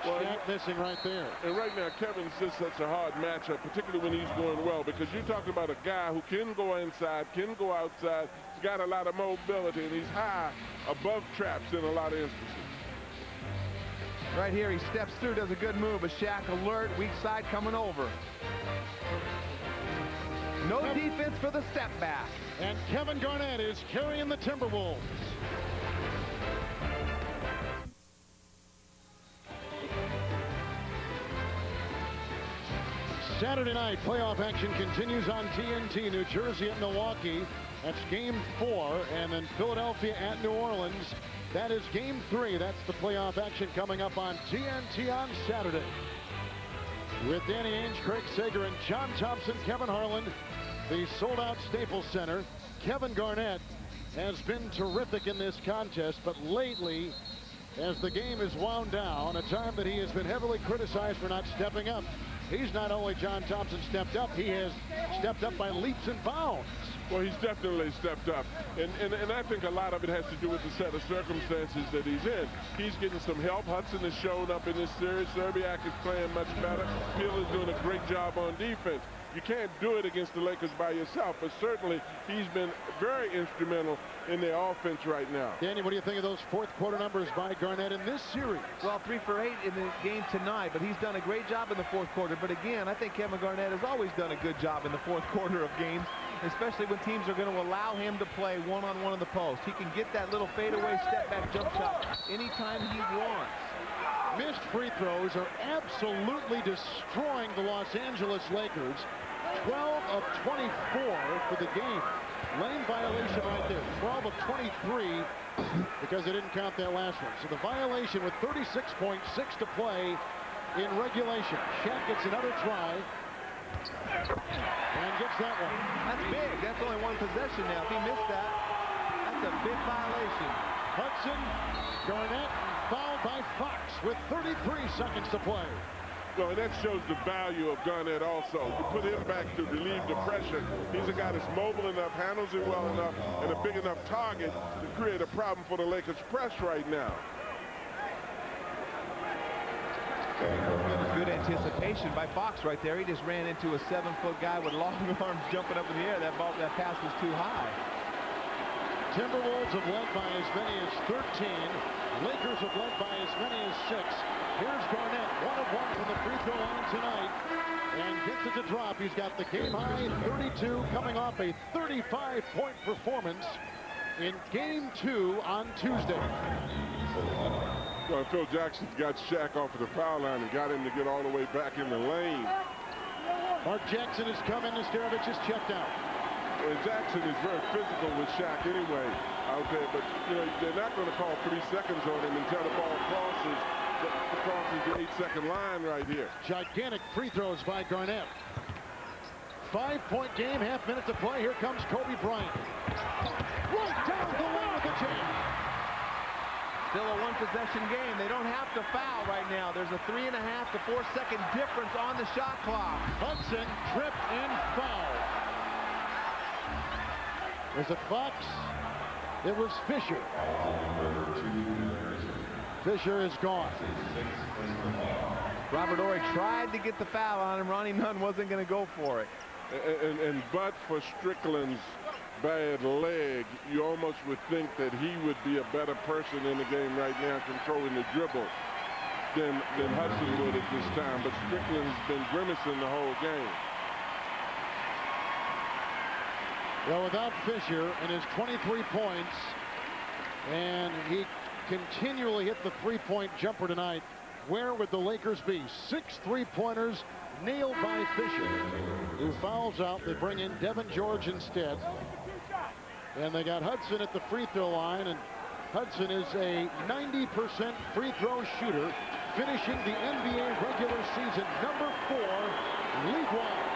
B: Well, Shaq missing right there.
E: And right now, Kevin's just such a hard matchup, particularly when he's going well, because you're talking about a guy who can go inside, can go outside. He's got a lot of mobility, and he's high above traps in a lot of instances.
D: Right here, he steps through, does a good move, but Shaq alert, weak side coming over. No defense for the step back.
B: And Kevin Garnett is carrying the Timberwolves. Saturday night playoff action continues on TNT. New Jersey at Milwaukee. That's game 4. And then Philadelphia at New Orleans. That is game 3. That's the playoff action coming up on TNT on Saturday. With Danny Ainge, Craig Sager, and John Thompson, Kevin Harlan, the sold-out Staples Center. Kevin Garnett has been terrific in this contest, but lately, as the game is wound down, a time that he has been heavily criticized for not stepping up. He's not only, John Thompson, stepped up, he has stepped up by leaps and bounds.
E: Well, he's definitely stepped up. And I think a lot of it has to do with the set of circumstances that he's in. He's getting some help. Hudson has shown up in this series. Serbiak is playing much better. Peele is doing a great job on defense. You can't do it against the Lakers by yourself, but certainly he's been very instrumental in their offense right now.
B: Danny, what do you think of those fourth quarter numbers by Garnett in this series?
D: Well, 3 for 8 in the game tonight, but he's done a great job in the fourth quarter. But again, I think Kevin Garnett has always done a good job in the fourth quarter of games, especially when teams are going to allow him to play one-on-one in the post. He can get that little fadeaway step-back jump shot anytime he wants.
B: Missed free throws are absolutely destroying the Los Angeles Lakers. 12 of 24 for the game. Lane violation right there. 12 of 23 because they didn't count that last one. So the violation with 36.6 to play in regulation. Shaq gets another try and gets that one.
D: That's big. That's only one possession now. If he missed that, that's a big violation.
B: Hudson, Garnett, fouled by Fox with 33 seconds to play.
E: Well, and that shows the value of Garnett also. You put him back to relieve the pressure. He's a guy that's mobile enough, handles it well enough, and a big enough target to create a problem for the Lakers press right now.
D: Good anticipation by Fox right there. He just ran into a 7-foot guy with long arms jumping up in the air. That pass was too high.
B: Timberwolves have led by as many as 13. Lakers have led by as many as 6. Here's Garnett, 1 of 1 from the free throw line tonight, and gets it to drop. He's got the game high 32, coming off a 35-point performance in game 2 on Tuesday.
E: Well, Phil Jackson's got Shaq off of the foul line and got him to get all the way back in the lane.
B: Mark Jackson has come in. Nesterovic is checked out.
E: Well, Jackson is very physical with Shaq anyway out there, but you know they're not going to call 3 seconds on him until the ball crosses the 8-second line right here.
B: Gigantic free throws by Garnett. 5-point game, half minute to play. Here comes Kobe Bryant. Right down the lane with the jam.
D: Still a 1-possession game. They don't have to foul right now. There's a 3.5 to 4-second difference on the shot clock.
B: Hudson tripped and fouled. There's a Fox. It was Fisher. Fisher is gone.
D: Robert Horry tried to get the foul on him. Ronnie Nunn wasn't going to go for it.
E: And but for Strickland's bad leg, you almost would think that he would be a better person in the game right now controlling the dribble than Hudson would at this time. But Strickland's been grimacing the whole game.
B: Well, without Fisher and his 23 points, and he continually hit the three-point jumper tonight, where would the Lakers be? 6 3-pointers nailed by Fisher, who fouls out. They bring in Devin George instead. And they got Hudson at the free throw line, and Hudson is a 90% free throw shooter, finishing the NBA regular season #4 league-wide.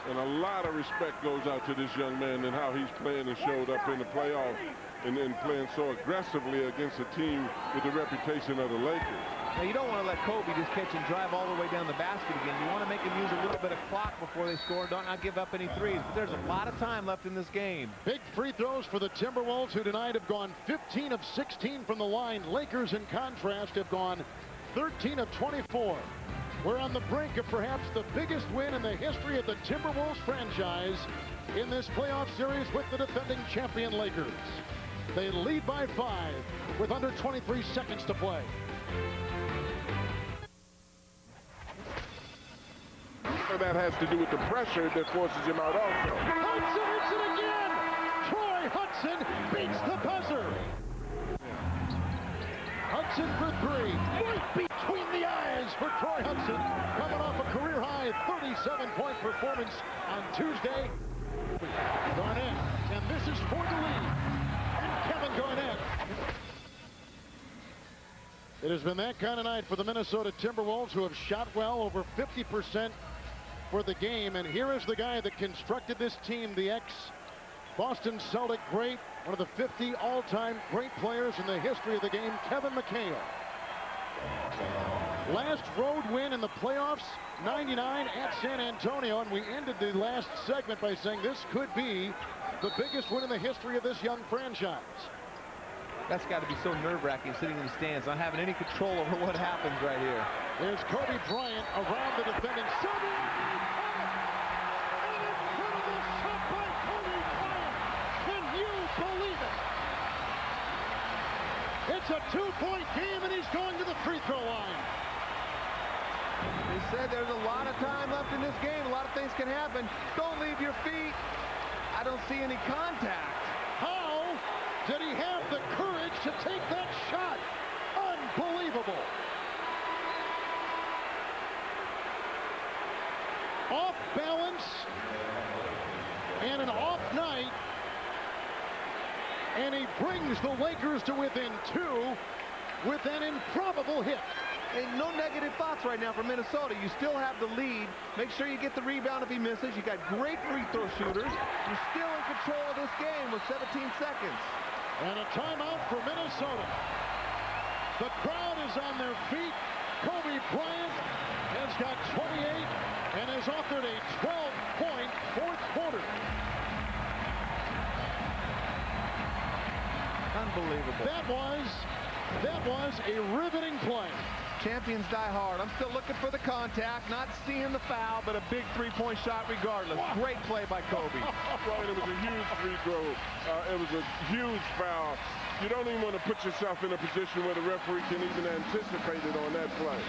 E: And a lot of respect goes out to this young man and how he's playing and showed up in the playoffs and then playing so aggressively against a team with the reputation of the Lakers.
D: Now, you don't want to let Kobe just catch and drive all the way down the basket again. You want to make him use a little bit of clock before they score. Don't not give up any threes. But there's a lot of time left in this game.
B: Big free throws for the Timberwolves, who tonight have gone 15 of 16 from the line. Lakers, in contrast, have gone 13 of 24. We're on the brink of perhaps the biggest win in the history of the Timberwolves franchise in this playoff series with the defending champion Lakers. They lead by 5 with under 23 seconds to play.
E: of that has to do with the pressure that forces him out also.
B: Hudson hits it again! Troy Hudson beats the buzzer! Hudson for three. Right between the eyes for Troy Hudson. Coming off a career-high 37-point performance on Tuesday. Garnett, and this is for the lead. And Kevin Garnett. It has been that kind of night for the Minnesota Timberwolves, who have shot well, over 50% for the game. And here is the guy that constructed this team, the ex-Boston Celtic great, one of the 50 all-time great players in the history of the game, Kevin McHale. Last road win in the playoffs, 99 at San Antonio, and we ended the last segment by saying this could be the biggest win in the history of this young franchise.
D: That's got to be so nerve-wracking sitting in the stands, not having any control over what happens right here.
B: There's Kobe Bryant around the defending Serbia. An incredible shot by Kobe Bryant. Can you believe it? It's a two-point game, and he's going to the free throw line.
D: They said there's a lot of time left in this game. A lot of things can happen. Don't leave your feet. I don't see any contact.
B: How did he have the courage to take that shot? Unbelievable. Off balance and an off night. And he brings the Lakers to within two with an improbable hit.
D: And no negative thoughts right now for Minnesota. You still have the lead. Make sure you get the rebound if he misses. You got great free throw shooters. You're still in control of this game with 17 seconds.
B: And a timeout for Minnesota. The crowd is on their feet. Kobe Bryant has got 28 and has authored a 12-point fourth quarter.
D: Unbelievable.
B: That was a riveting play.
D: Champions die hard. I'm still looking for the contact, not seeing the foul, but a big three-point shot regardless. Great play by Kobe.
E: Well, it was a huge free throw. It was a huge foul. You don't even want to put yourself in a position where the referee can even anticipate it on that play.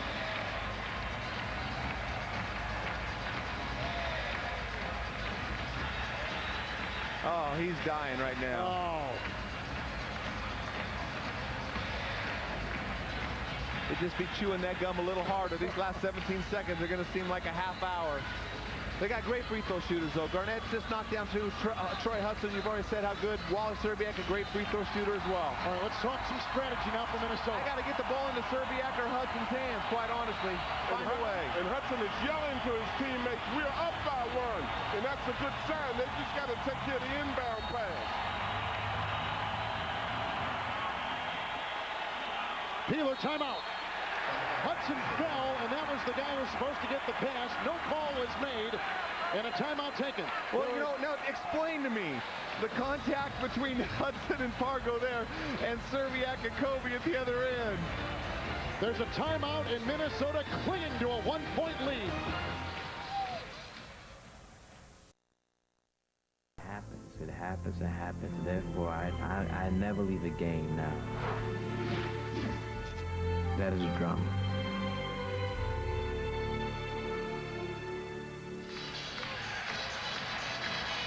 D: Oh, he's dying right now.
B: Oh.
D: They just be chewing that gum a little harder. These last 17 seconds are going to seem like a half hour. They got great free throw shooters, though. Garnett just knocked down Troy Hudson. You've already said how good. Wally Serbiak, a great free throw shooter as well.
B: All right, let's talk some strategy now for Minnesota.
D: I got to get the ball into Serbiak or Hudson's hands, quite honestly. Find a way.
E: And Hudson is yelling to his teammates, we're up by one. And that's a good sign. They just got to take care of the inbound pass.
B: Peeler timeout. Hudson fell, and that was the guy who was supposed to get the pass. No call was made, and a timeout taken.
D: Well, you know, now explain to me the contact between Hudson and Fargo there and Serbiak and Kobe at the other end.
B: There's a timeout in Minnesota clinging to a one-point lead.
A: It happens. Therefore, I never leave a game now. That is drama.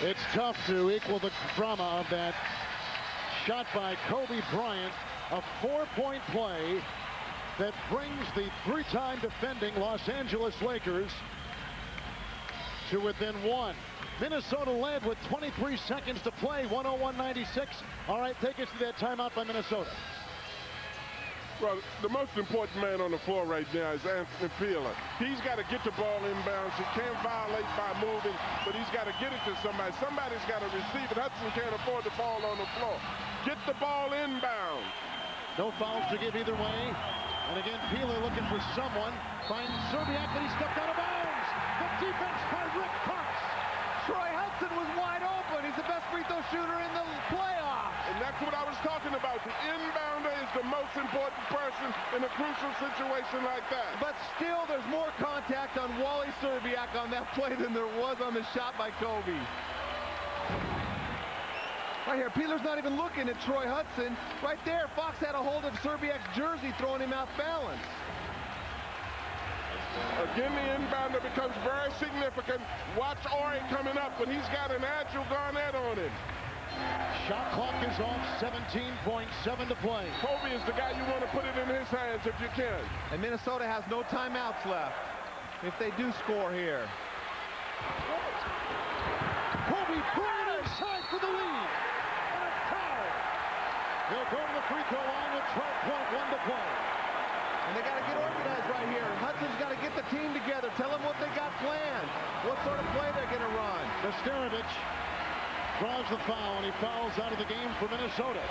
B: It's tough to equal the drama of that shot by Kobe Bryant, a four-point play that brings the three-time defending Los Angeles Lakers to within one. Minnesota led with 23 seconds to play, 101-96. All right, take us to that timeout by Minnesota.
E: Well, the most important man on the floor right now is Anthony Peeler. He's got to get the ball inbounds. He can't violate by moving, but he's got to get it to somebody. Somebody's got to receive it. Hudson can't afford the ball on the floor. Get the ball inbound.
B: No fouls to give either way. And again, Peeler looking for someone. Finds Serbiak, but he stepped out of bounds. The defense by Rick Parks.
D: Troy Hudson was wide open. He's the best free throw shooter in the playoffs.
E: And that's what I was talking about. The inbounder is the most important person in a crucial situation like that.
D: But still, there's more contact on Wally Serbiak on that play than there was on the shot by Kobe. Right here, Peeler's not even looking at Troy Hudson. Right there, Fox had a hold of Serbiak's jersey, throwing him off balance.
E: Again, the inbounder becomes very significant. Watch Ori coming up, but he's got an agile Garnett on him.
B: Shot clock is off, 17.7 to play.
E: Kobe is the guy you want to put it in his hands if you can.
D: And Minnesota has no timeouts left if they do score here.
B: Kobe Bryant inside for the lead. And a foul. He'll go to the free throw line with 12.1 to play.
D: And they got to get organized right here. Hudson's got to get the team together. Tell them what they got planned. What sort of play they're going to run.
B: Nesterovic draws the foul, and he fouls out of the game for Minnesota.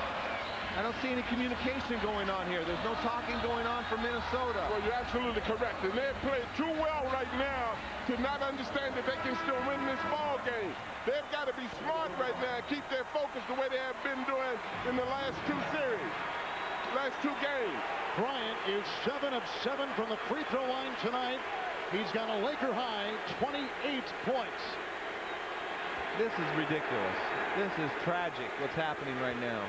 D: I don't see any communication going on here. There's no talking going on for Minnesota.
E: Well, you're absolutely correct. And they're playing too well right now to not understand that they can still win this ball game. They've got to be smart right now and keep their focus the way they have been doing in the last two games.
B: Bryant is 7 of 7 from the free throw line tonight. He's got a Laker high 28 points.
D: This is ridiculous. This is tragic what's happening right now.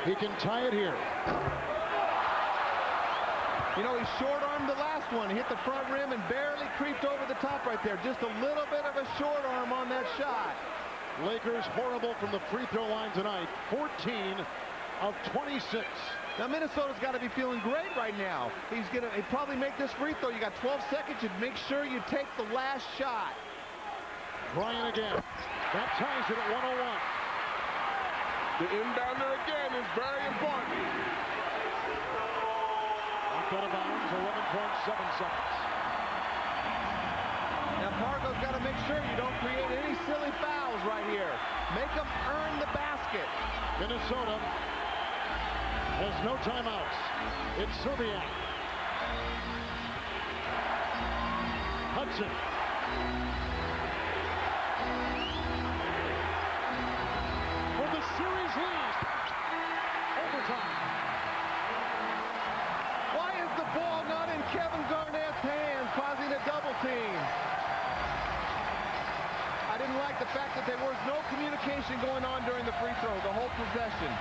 B: He can tie it here.
D: You know, he short-armed the last one. He hit the front rim and barely creeped over the top right there. Just a little bit of a short arm on that shot.
B: Lakers horrible from the free throw line tonight. 14 of 26.
D: Now Minnesota's got to be feeling great right now. He'd probably make this free throw. You got 12 seconds. You'd make sure you take the last shot.
B: Bryant again. That ties it at 101.
E: The inbounder again is very important.
B: Out of bounds, 11.7 seconds.
D: Now Pargo's got to make sure you don't create any silly fouls right here. Make them earn the basket.
B: Minnesota has no timeouts. It's Serbiak. Hudson. For the series lead. Overtime.
D: Why is the ball not in Kevin Garnett's hands, causing a double team? I didn't like the fact that there was no communication going on during the free throw, the whole possession.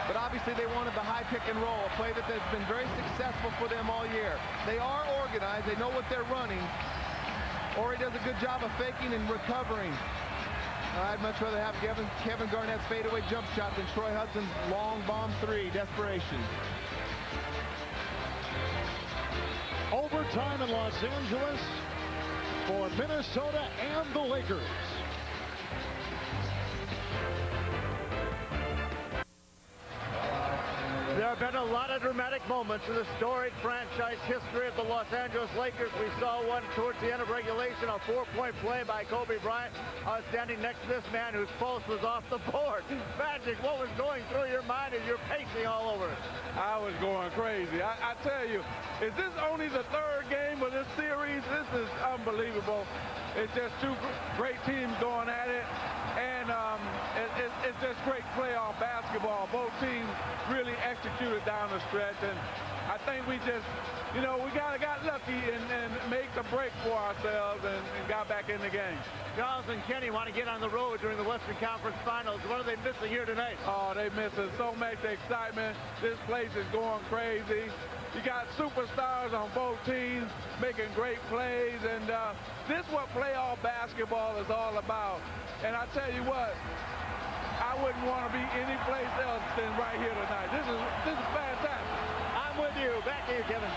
D: But obviously they wanted the high pick and roll, a play that has been very successful for them all year. They are organized. They know what they're running. Ori does a good job of faking and recovering. I'd much rather have Kevin Garnett's fadeaway jump shot than Troy Hudson's long bomb three. Desperation.
B: Overtime in Los Angeles for Minnesota and the Lakers.
C: There have been a lot of dramatic moments in the storied franchise history of the Los Angeles Lakers. We saw one towards the end of regulation, a 4-point play by Kobe Bryant. I was standing next to this man whose pulse was off the board. Magic, what was going through your mind as you're pacing all over?
N: I was going crazy. I tell you, is this only the third game of this series? This is unbelievable. It's just two great teams going at it. And it's just great playoff basketball. Both teams really executed down the stretch. And I think we just, you know, we got lucky and made the break for ourselves and got back in the game.
C: Charles and Kenny want to get on the road during the Western Conference Finals. What are they missing here tonight?
N: Oh, they missing so much excitement. This place is going crazy. You got superstars on both teams making great plays. And this is what playoff basketball is all about. And I tell you what, I wouldn't want to be any place else than right here tonight. This is fantastic.
C: I'm with you. Back to you, Kevin.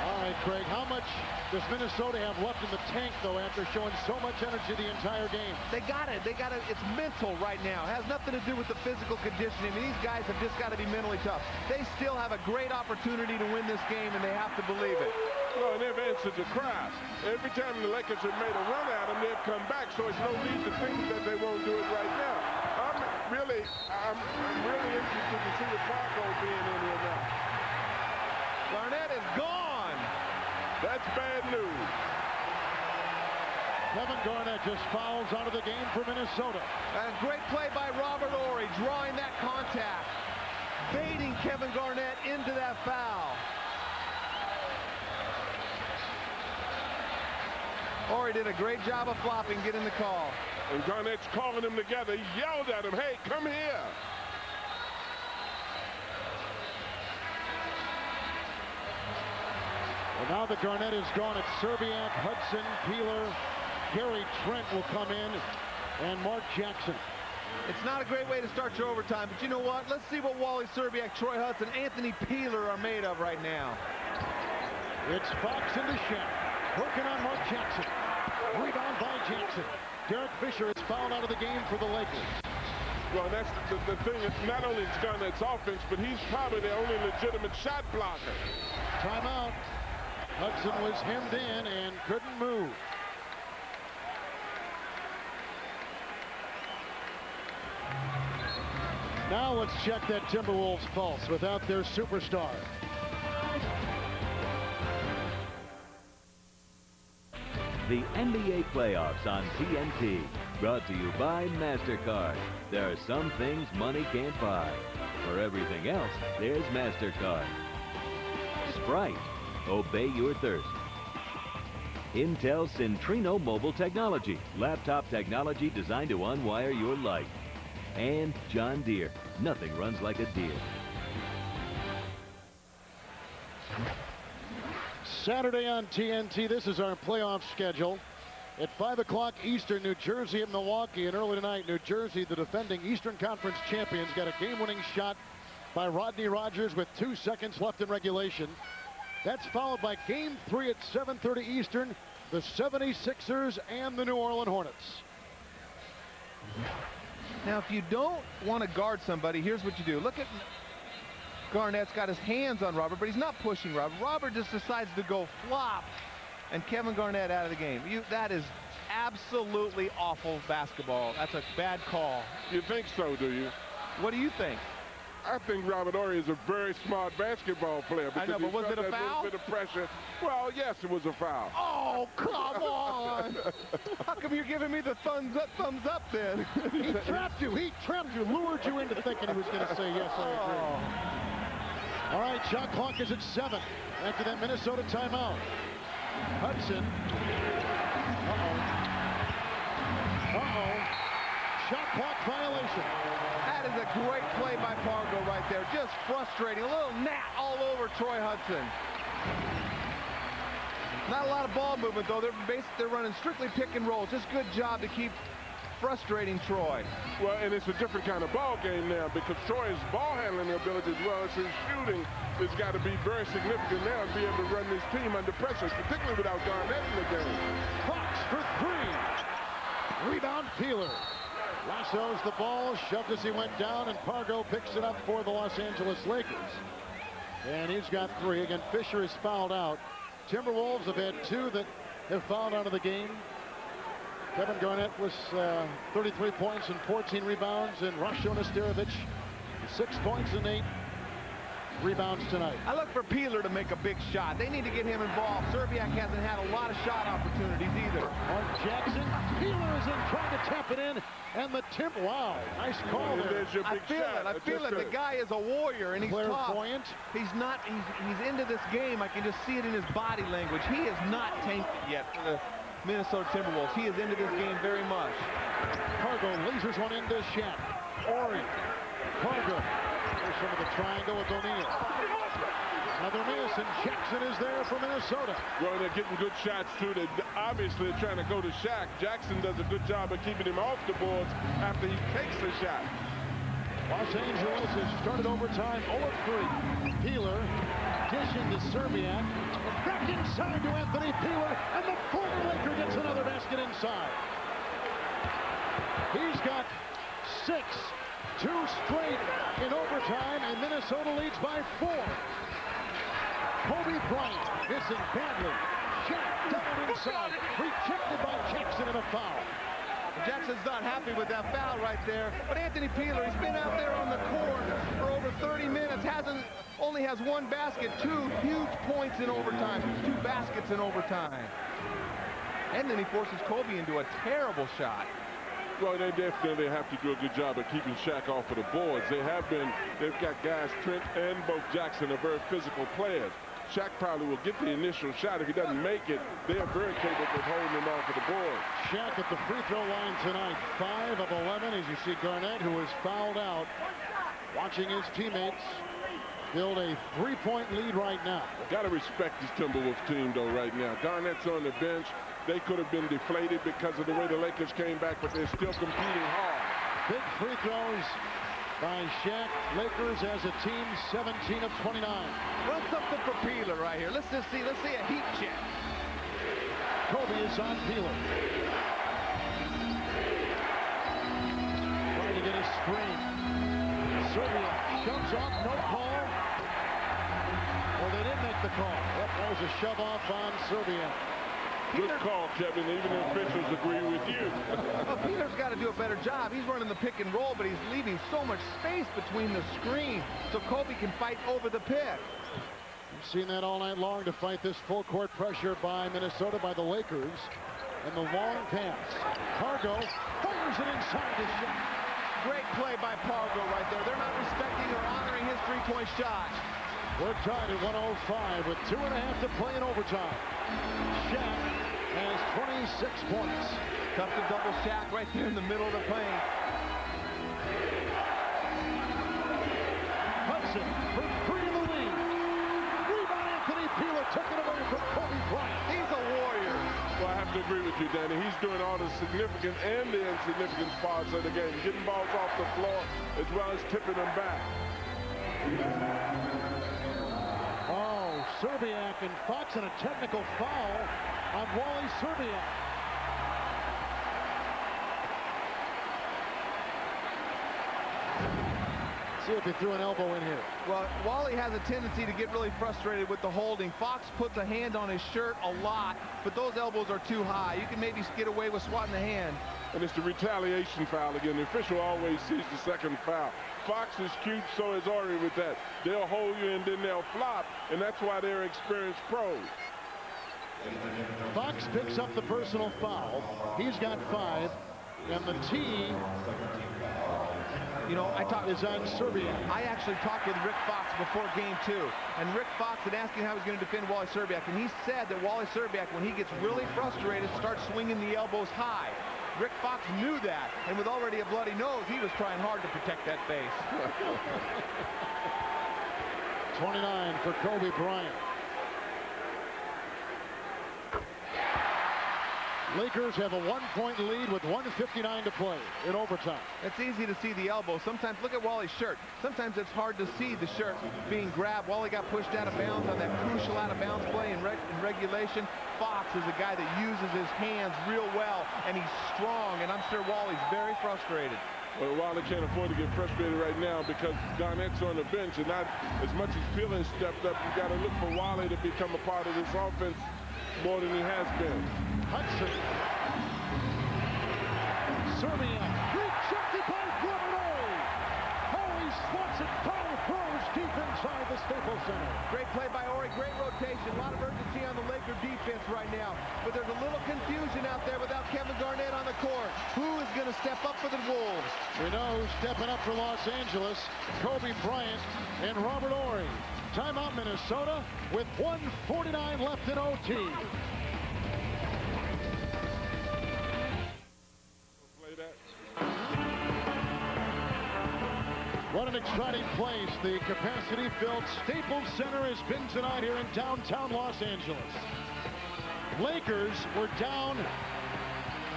B: All right, Craig, how much does Minnesota have left in the tank, though, after showing so much energy the entire game?
D: They got it. It's mental right now. It has nothing to do with the physical conditioning. I mean, these guys have just got to be mentally tough. They still have a great opportunity to win this game, and they have to believe it.
E: Well, and they've answered the cry. Every time the Lakers have made a run at them, they've come back, so it's no need to think that they won't do it right now. I'm really interested to see the Pargo being in here now.
D: Garnett is gone.
E: That's bad news.
B: Kevin Garnett just fouls out of the game for Minnesota.
D: And a great play by Robert Horry, drawing that contact, baiting Kevin Garnett into that foul. Horry did a great job of flopping, getting the call.
E: And Garnett's calling them together. He yelled at him, hey, come here.
B: Well, now that Garnett is gone, it's Serbiak, Hudson, Peeler, Gary Trent will come in, and Mark Jackson.
D: It's not a great way to start your overtime, but you know what? Let's see what Wally Serbiak, Troy Hudson, Anthony Peeler are made of right now.
B: It's Fox into Shaq. Working on Mark Jackson. Rebound by Jackson. Derek Fisher is fouled out of the game for the Lakers.
E: Well, that's the thing. It's not only Garnett's offense, but he's probably the only legitimate shot blocker.
B: Timeout. Hudson was hemmed in and couldn't move. Now let's check that Timberwolves pulse without their superstar.
G: The NBA playoffs on TNT, brought to you by MasterCard. There are some things money can't buy. For everything else, there's MasterCard. Sprite, obey your thirst. Intel Centrino Mobile Technology, laptop technology designed to unwire your life. And John Deere, nothing runs like a deer.
B: Saturday on TNT, this is our playoff schedule. At 5 o'clock Eastern, New Jersey at Milwaukee. And early tonight, New Jersey, the defending Eastern Conference champions, got a game-winning shot by Rodney Rogers with 2 seconds left in regulation. That's followed by Game 3 at 7:30 Eastern, the 76ers and the New Orleans Hornets.
D: Now, if you don't want to guard somebody, here's what you do. Look at Garnett's got his hands on Robert, but he's not pushing Robert. Robert just decides to go flop, and Kevin Garnett out of the game. That is absolutely awful basketball. That's a bad call.
E: You think so, do you?
D: What do you think?
E: I think Robert Horry is a very smart basketball player.
D: I know, but was it a foul?
E: A little bit of pressure. Well, yes, it was a foul.
D: Oh, come on! How come you're giving me the thumbs up then?
B: He trapped you. He trapped you. Lured you into thinking he was going to say yes. I agree. All right, shot clock is at 7 after that Minnesota timeout. Hudson. Shot clock violation.
D: That is a great play by Pargo right there. Just frustrating. A little gnat all over Troy Hudson. Not a lot of ball movement, though. They're running strictly pick and roll. Just good job to keep frustrating Troy.
E: Well, and it's a different kind of ball game now because Troy's ball handling ability as well as his shooting has got to be very significant now and be able to run this team under pressure, particularly without Garnett in the game.
B: Fox for 3. Rebound Peeler. Lassos the ball, shoved as he went down, and Pargo picks it up for the Los Angeles Lakers. And he's got 3. Again, Fisher is fouled out. Timberwolves have had 2 that have fouled out of the game. Kevin Garnett was 33 points and 14 rebounds, and Rasho Nesterovic 6 points and 8 rebounds tonight.
D: I look for Peeler to make a big shot. They need to get him involved. Serbiak hasn't had a lot of shot opportunities either.
B: Mark Jackson, Peeler is in, trying to tap it in, and the wow, nice call there.
D: I feel it. The guy is a warrior, and he's tough. He's not. He's into this game. I can just see it in his body language. He is not tanked yet for the Minnesota Timberwolves. He is into this game very much.
B: Pargo lasers one into Shaq. Ori. Pargo. There's some of the triangle with O'Neal. Another miss, and Jackson is there for Minnesota.
E: Well, they're getting good shots, too. They obviously are trying to go to Shaq. Jackson does a good job of keeping him off the boards after he takes the shot.
B: Los Angeles has started overtime 0-3. Peeler dishing to Serbiak. Back inside to Anthony Peeler, and the former Laker gets another basket inside. He's got 6, 2 straight in overtime, and Minnesota leads by 4. Kobe Bryant missing badly. Shaq doubled inside, rejected by Jackson in a foul.
D: Jackson's not happy with that foul right there, but Anthony Peeler, he's been out there on the court for over 30 minutes, only has 1 basket, 2 huge points in overtime, 2 baskets in overtime. And then he forces Kobe into a terrible shot.
E: Well, they definitely have to do a good job of keeping Shaq off of the boards. They've got guys, Trent and both Jackson, are very physical players. Shaq probably will get the initial shot. If he doesn't make it, they're very capable of holding him off of the board.
B: Shaq at the free throw line tonight, 5 of 11, as you see Garnett, who is fouled out, watching his teammates build a 3-point lead right now.
E: Got to respect this Timberwolves team, though, right now. Garnett's on the bench. They could have been deflated because of the way the Lakers came back, but they're still competing hard.
B: Big free throws by Shaq. Lakers as a team, 17 of 29.
D: Run something for Peeler right here. Let's see a heat check.
B: Kobe is on Peeler. Trying to get a screen. Serbia shoves off, no call. Well, they didn't make the call. Yep, that was a shove off on Serbia.
E: Good call, Kevin. Even the officials agree with you.
D: Well, Peeler's got to do a better job. He's running the pick and roll, but he's leaving so much space between the screen so Kobe can fight over the pick.
B: We've seen that all night long to fight this full court pressure by Minnesota, by the Lakers. And the long pass. Pargo fires it inside the shot.
D: Great play by Pargo right there. They're not respecting or honoring his three-point shot.
B: We're tied at 105 with 2.5 to play in overtime. Shaq has 26 points.
D: Tough to double Shaq right there in the middle of the paint.
B: Hudson for 3 in the lead. Rebound, Anthony Peeler took it away from Kobe Bryant.
D: He's a warrior.
E: Well, I have to agree with you, Danny. He's doing all the significant and the insignificant parts of the game. Getting balls off the floor as well as tipping them back.
B: Oh, Serbiak and Fox, and a technical foul on Wally Serbiak. See if he threw an elbow in here.
D: Well, Wally has a tendency to get really frustrated with the holding. Fox puts a hand on his shirt a lot, but those elbows are too high. You can maybe get away with swatting the hand.
E: And it's the retaliation foul again. The official always sees the second foul. Fox is cute, so is Ori with that. They'll hold you and then they'll flop, and that's why they're experienced pros.
B: Fox picks up the personal foul. He's got 5, and the tee,
D: you know,
B: is on Serbia.
D: I actually talked with Rick Fox before game 2, and Rick Fox had asked him how he was going to defend Wally Serbiak, and he said that Wally Serbiak, when he gets really frustrated, starts swinging the elbows high. Rick Fox knew that, and with already a bloody nose, he was trying hard to protect that face.
B: 29 for Kobe Bryant. Lakers have a 1-point lead with 1:59 to play in overtime.
D: It's easy to see the elbow. Sometimes, look at Wally's shirt. Sometimes it's hard to see the shirt being grabbed. Wally got pushed out of bounds on that crucial out-of-bounds play in regulation. Fox is a guy that uses his hands real well, and he's strong, and I'm sure Wally's very frustrated.
E: Well, Wally can't afford to get frustrated right now because Garnett's on the bench, and not as much as Peeler stepped up. You got to look for Wally to become a part of this offense more than he has been.
B: Hudson. Serbia. Rejected by Robert. Holy swats it down, throws deep inside the Staples Center.
D: Great play by Ori, great rotation. A lot of urgency on the Laker defense right now. But there's a little confusion out there without Kevin Garnett on the court. Who is going to step up for the Wolves?
B: We know who's stepping up for Los Angeles. Kobe Bryant and Robert Ori. Timeout Minnesota with 1:49 left in OT. What an exciting place. The capacity-filled Staples Center has been tonight here in downtown Los Angeles. Lakers were down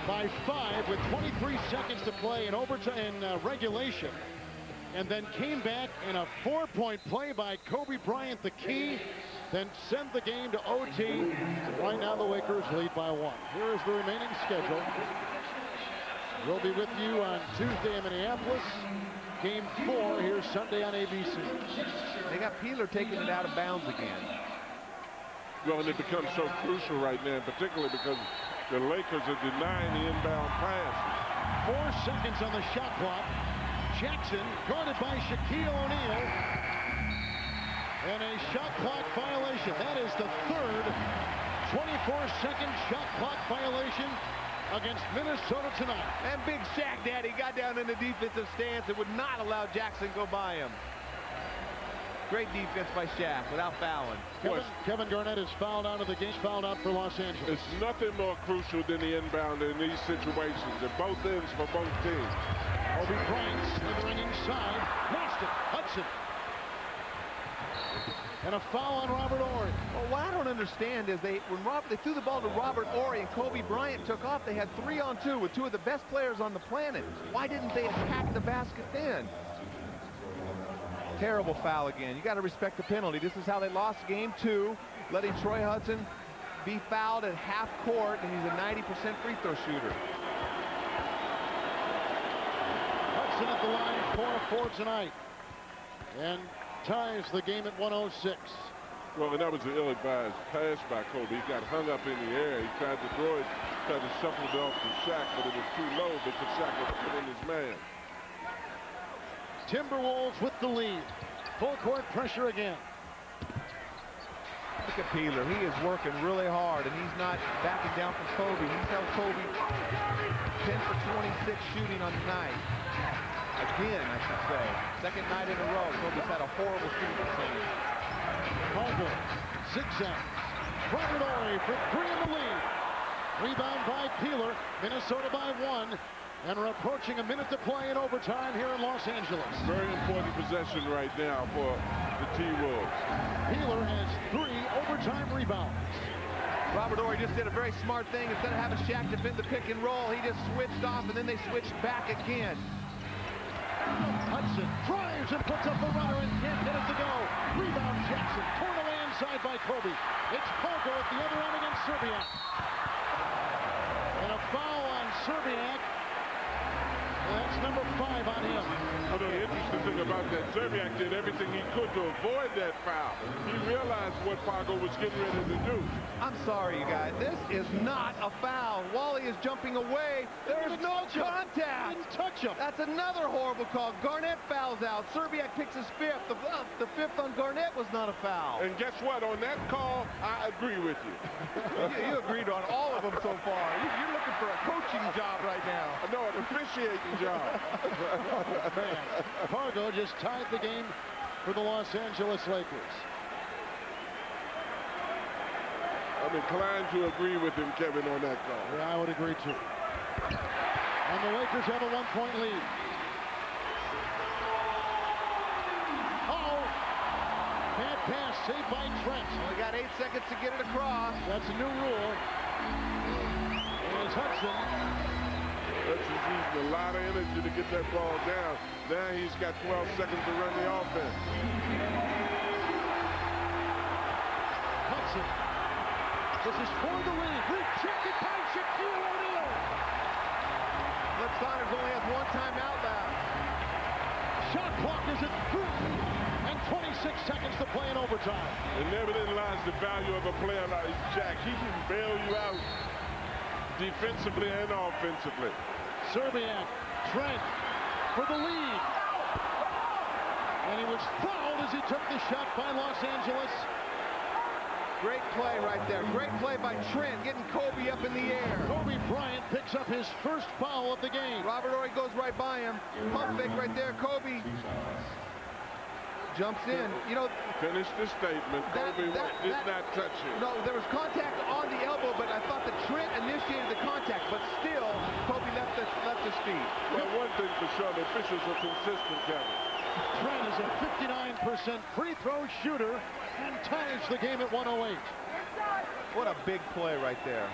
B: by 5 with 23 seconds to play in overtime in regulation, and then came back in a 4-point play by Kobe Bryant, the key, then sent the game to OT. Right now the Lakers lead by 1. Here is the remaining schedule. We'll be with you on Tuesday in Minneapolis. Game 4 here Sunday on ABC.
D: They got Peeler taking it out of bounds again.
E: Well, and it becomes so crucial right now, particularly because the Lakers are denying the inbound passes.
B: 4 seconds on the shot clock. Jackson guarded by Shaquille O'Neal. And a shot clock violation. That is the third 24-second shot clock violation against Minnesota tonight.
D: And big Shaq Daddy got down in the defensive stance and would not allow Jackson go by him. Great defense by Shaq without fouling.
B: Kevin Garnett is fouled out of the game, fouled out for Los Angeles.
E: It's nothing more crucial than the inbound in these situations at both ends for both teams.
B: Kobe Bryant slithering inside, lost it. Hudson. And a foul on Robert Horry.
D: Well, what I don't understand is they threw the ball to Robert Horry and Kobe Bryant took off. They had 3-on-2 with two of the best players on the planet. Why didn't they attack the basket then? Terrible foul again. You got to respect the penalty. This is how they lost game 2, letting Troy Hudson be fouled at half court, and he's a 90% free throw shooter.
B: Hudson at the line, 4 tonight, and ties the game at 106.
E: Well, and that was an ill-advised pass by Kobe. He got hung up in the air. He tried to throw it, tried to shuffle it off to Shaq, but it was too low because Shaq was putting his man.
B: Timberwolves with the lead. Full court pressure again.
D: Look at Peeler. He is working really hard, and he's not backing down from Kobe. He's held Kobe 10 for 26 shooting on the night. Again, I should say. Second night in a row. Kobe's had a horrible shooting percentage.
B: Parker, zigzags. Robert Horry for 3 in the lead. Rebound by Peeler. Minnesota by 1. And we're approaching a minute to play in overtime here in Los Angeles.
E: Very important possession right now for the T-Wolves.
B: Peeler has 3 overtime rebounds.
D: Robert Horry just did a very smart thing. Instead of having Shaq defend the pick and roll, he just switched off, and then they switched back again.
B: Hudson drives and puts up the runner and can't get it to go. Rebound Jackson, torn away inside by Kobe. It's Pogo at the other end against Serbiak. And a foul on Serbiak. That's number 5 on him.
E: Well, the interesting thing about that, Serbiak did everything he could to avoid that foul. He realized what Pago was getting ready to do.
D: I'm sorry, you guys. This is not a foul. Wally is jumping away. There is no contact.
B: Didn't touch him.
D: That's another horrible call. Garnett fouls out. Serbiak picks his 5th. The 5th on Garnett was not a foul.
E: And guess what? On that call, I agree with you.
D: You agreed on all of them so far. You're looking for a coaching job right now.
E: No, an officiating job.
B: Man, Pargo just tied the game for the Los Angeles Lakers.
E: I'm inclined to agree with him, Kevin, on that call.
B: Yeah, I would agree too. And the Lakers have a 1-point lead. Bad pass, saved by Trent.
D: Only got 8 seconds to get it across.
B: That's a new rule. Here's Hudson.
E: Hudson's using a lot of energy to get that ball down. Now he's got 12 seconds to run the offense.
B: Hudson. This is for the lead. Rejected by Shaquille O'Neal.
D: Flip Saunders only has 1 timeout left.
B: Shot clock is at 3. And 26 seconds to play in overtime.
E: And therein lies the value of a player like Jack. He can bail you out defensively and offensively.
B: Serbiak, Trent for the lead. And he was fouled as he took the shot by Los Angeles.
D: Great play right there. Great play by Trent, getting Kobe up in the air.
B: Kobe Bryant picks up his first foul of the game.
D: Robert Horry goes right by him. Pump fake right there. Kobe jumps in. You know,
E: finish the statement. Kobe did not touch him.
D: No, there was contact on the elbow, but I thought that Trent initiated the contact, but still Kobe left his feet.
E: Well, one thing for sure, the officials are consistent, Kevin.
B: Trent is a 59% free throw shooter and ties the game at 108.
D: What a big play right there.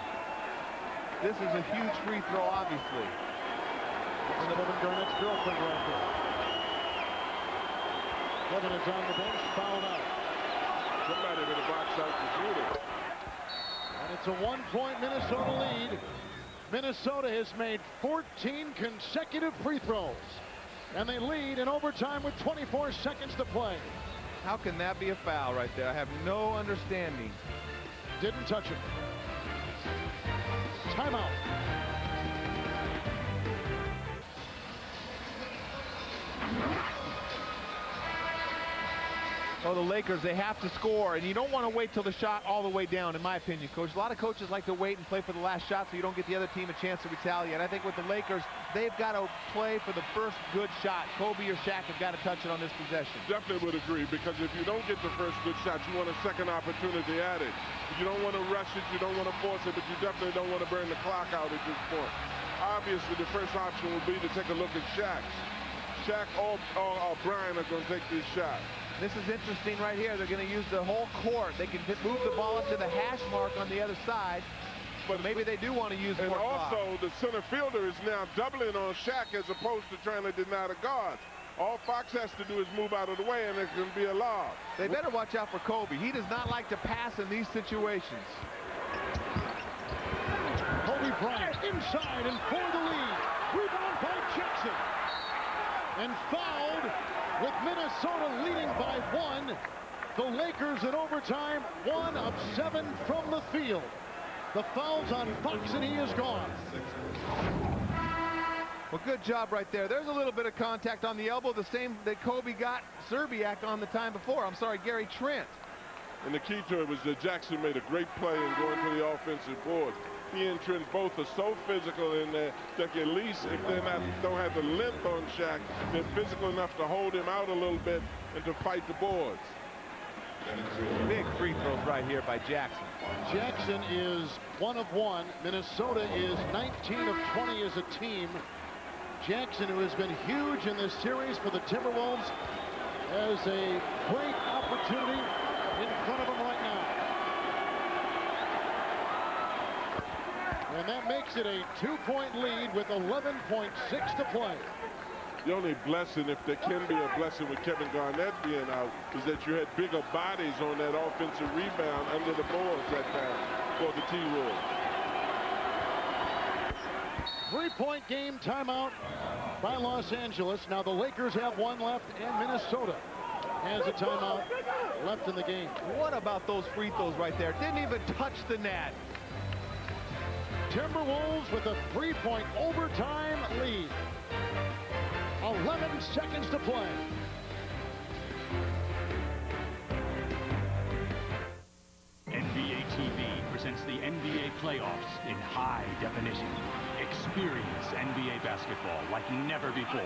D: This is a huge free throw, obviously.
B: And Kevin Garnett's girlfriend right there. Kevin is on the bench, fouled out.
E: Somebody in the box out to shoot it.
B: And it's a 1-point Minnesota lead. Minnesota has made 14 consecutive free throws. And they lead in overtime with 24 seconds to play.
D: How can that be a foul right there? I have no understanding.
B: Didn't touch him. Timeout.
D: Well, the Lakers, they have to score, and you don't want to wait till the shot all the way down, in my opinion, Coach. A lot of coaches like to wait and play for the last shot so you don't get the other team a chance to retaliate. I think with the Lakers, they've got to play for the first good shot. Kobe or Shaq have got to touch it on this possession.
E: Definitely would agree, because if you don't get the first good shot, you want a second opportunity at it. You don't want to rush it, you don't want to force it, but you definitely don't want to burn the clock out at this point. Obviously, the first option would be to take a look at Shaq. Shaq or Brian are going to take this shot.
D: This is interesting right here. They're going to use the whole court. They can move the ball up to the hash mark on the other side, but maybe they do want to use more clock.
E: And also, the center fielder is now doubling on Shaq as opposed to trying to deny the guards. All Fox has to do is move out of the way, and it can be a lob.
D: They better watch out for Kobe. He does not like to pass in these situations.
B: Kobe Bryant inside and for the lead. Rebound by Jackson. And fouled with Minnesota leading by 1. The Lakers in overtime, 1 of 7 from the field. The foul's on Fox, and he is gone.
D: Well, good job right there. There's a little bit of contact on the elbow, the same that Kobe got Serbiak on the time before. I'm sorry, Gary Trent.
E: And the key to it was that Jackson made a great play in going to the offensive board. He and Trent both are so physical in there that at least if they don't have the length on Shaq, they're physical enough to hold him out a little bit and to fight the boards.
D: Big free throws right here by Jackson.
B: Jackson is 1 of 1. Minnesota is 19 of 20 as a team. Jackson, who has been huge in this series for the Timberwolves, has a great opportunity in front of him right now. And that makes it a 2-point lead with 11.6 to play.
E: The only blessing, if there can be a blessing with Kevin Garnett being out, is that you had bigger bodies on that offensive rebound under the boards that time for the T-Wolves.
B: 3-point game timeout by Los Angeles. Now the Lakers have 1 left, and Minnesota has a timeout left in the game.
D: What about those free throws right there? Didn't even touch the net.
B: Timberwolves with a 3-point overtime lead. 11 seconds to play.
S: NBA TV presents the NBA playoffs in high definition. Experience NBA basketball like never before.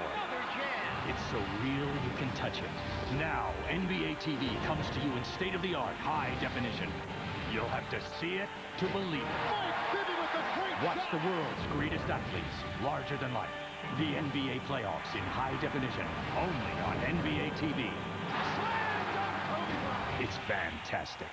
S: It's so real you can touch it. Now, NBA TV comes to you in state-of-the-art high definition. You'll have to see it to believe it. Watch the world's greatest athletes, larger than life. The NBA playoffs in high definition, only on NBA TV. It's fantastic.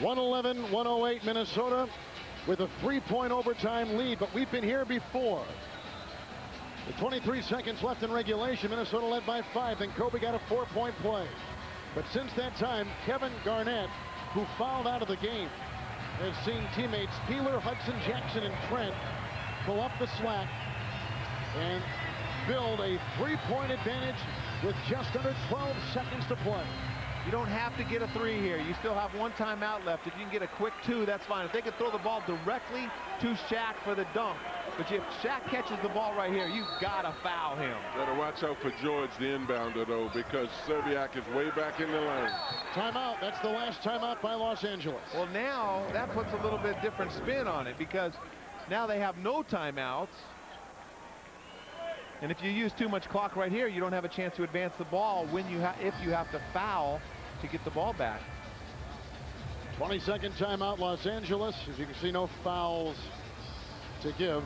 B: 111-108 Minnesota with a 3-point overtime lead, but we've been here before. With 23 seconds left in regulation, Minnesota led by 5, then Kobe got a 4-point play. But since that time, Kevin Garnett, who fouled out of the game, has seen teammates Peeler, Hudson, Jackson, and Trent pull up the slack and build a 3-point advantage with just under 12 seconds to play.
D: You don't have to get a 3 here. You still have 1 timeout left. If you can get a quick 2, that's fine. If they can throw the ball directly to Shaq for the dunk. But if Shaq catches the ball right here, you've got to foul him.
E: Better watch out for George, the inbounder, though, because Serbiak is way back in the lane.
B: Timeout. That's the last timeout by Los Angeles.
D: Well, now that puts a little bit different spin on it, because now they have no timeouts. And if you use too much clock right here, you don't have a chance to advance the ball when if you have to foul to get the ball back.
B: 20-second timeout, Los Angeles. As you can see, no fouls to give.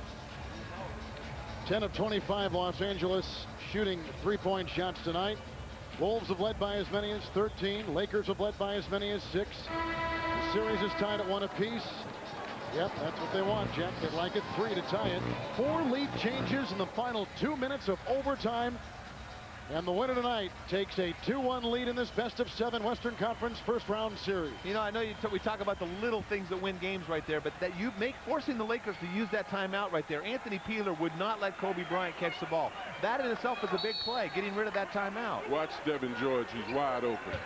B: 10 of 25, Los Angeles shooting 3-point shots tonight. Wolves have led by as many as 13. Lakers have led by as many as 6. The series is tied at 1 apiece. Yep, that's what they want, Jack. They'd like it 3 to tie it. 4 lead changes in the final 2 minutes of overtime. And the winner tonight takes a 2-1 lead in this best-of-7 Western Conference first-round series.
D: You know, I know we talk about the little things that win games right there, but that forcing the Lakers to use that timeout right there. Anthony Peeler would not let Kobe Bryant catch the ball. That in itself is a big play, getting rid of that timeout.
E: Watch Devin George. He's wide open.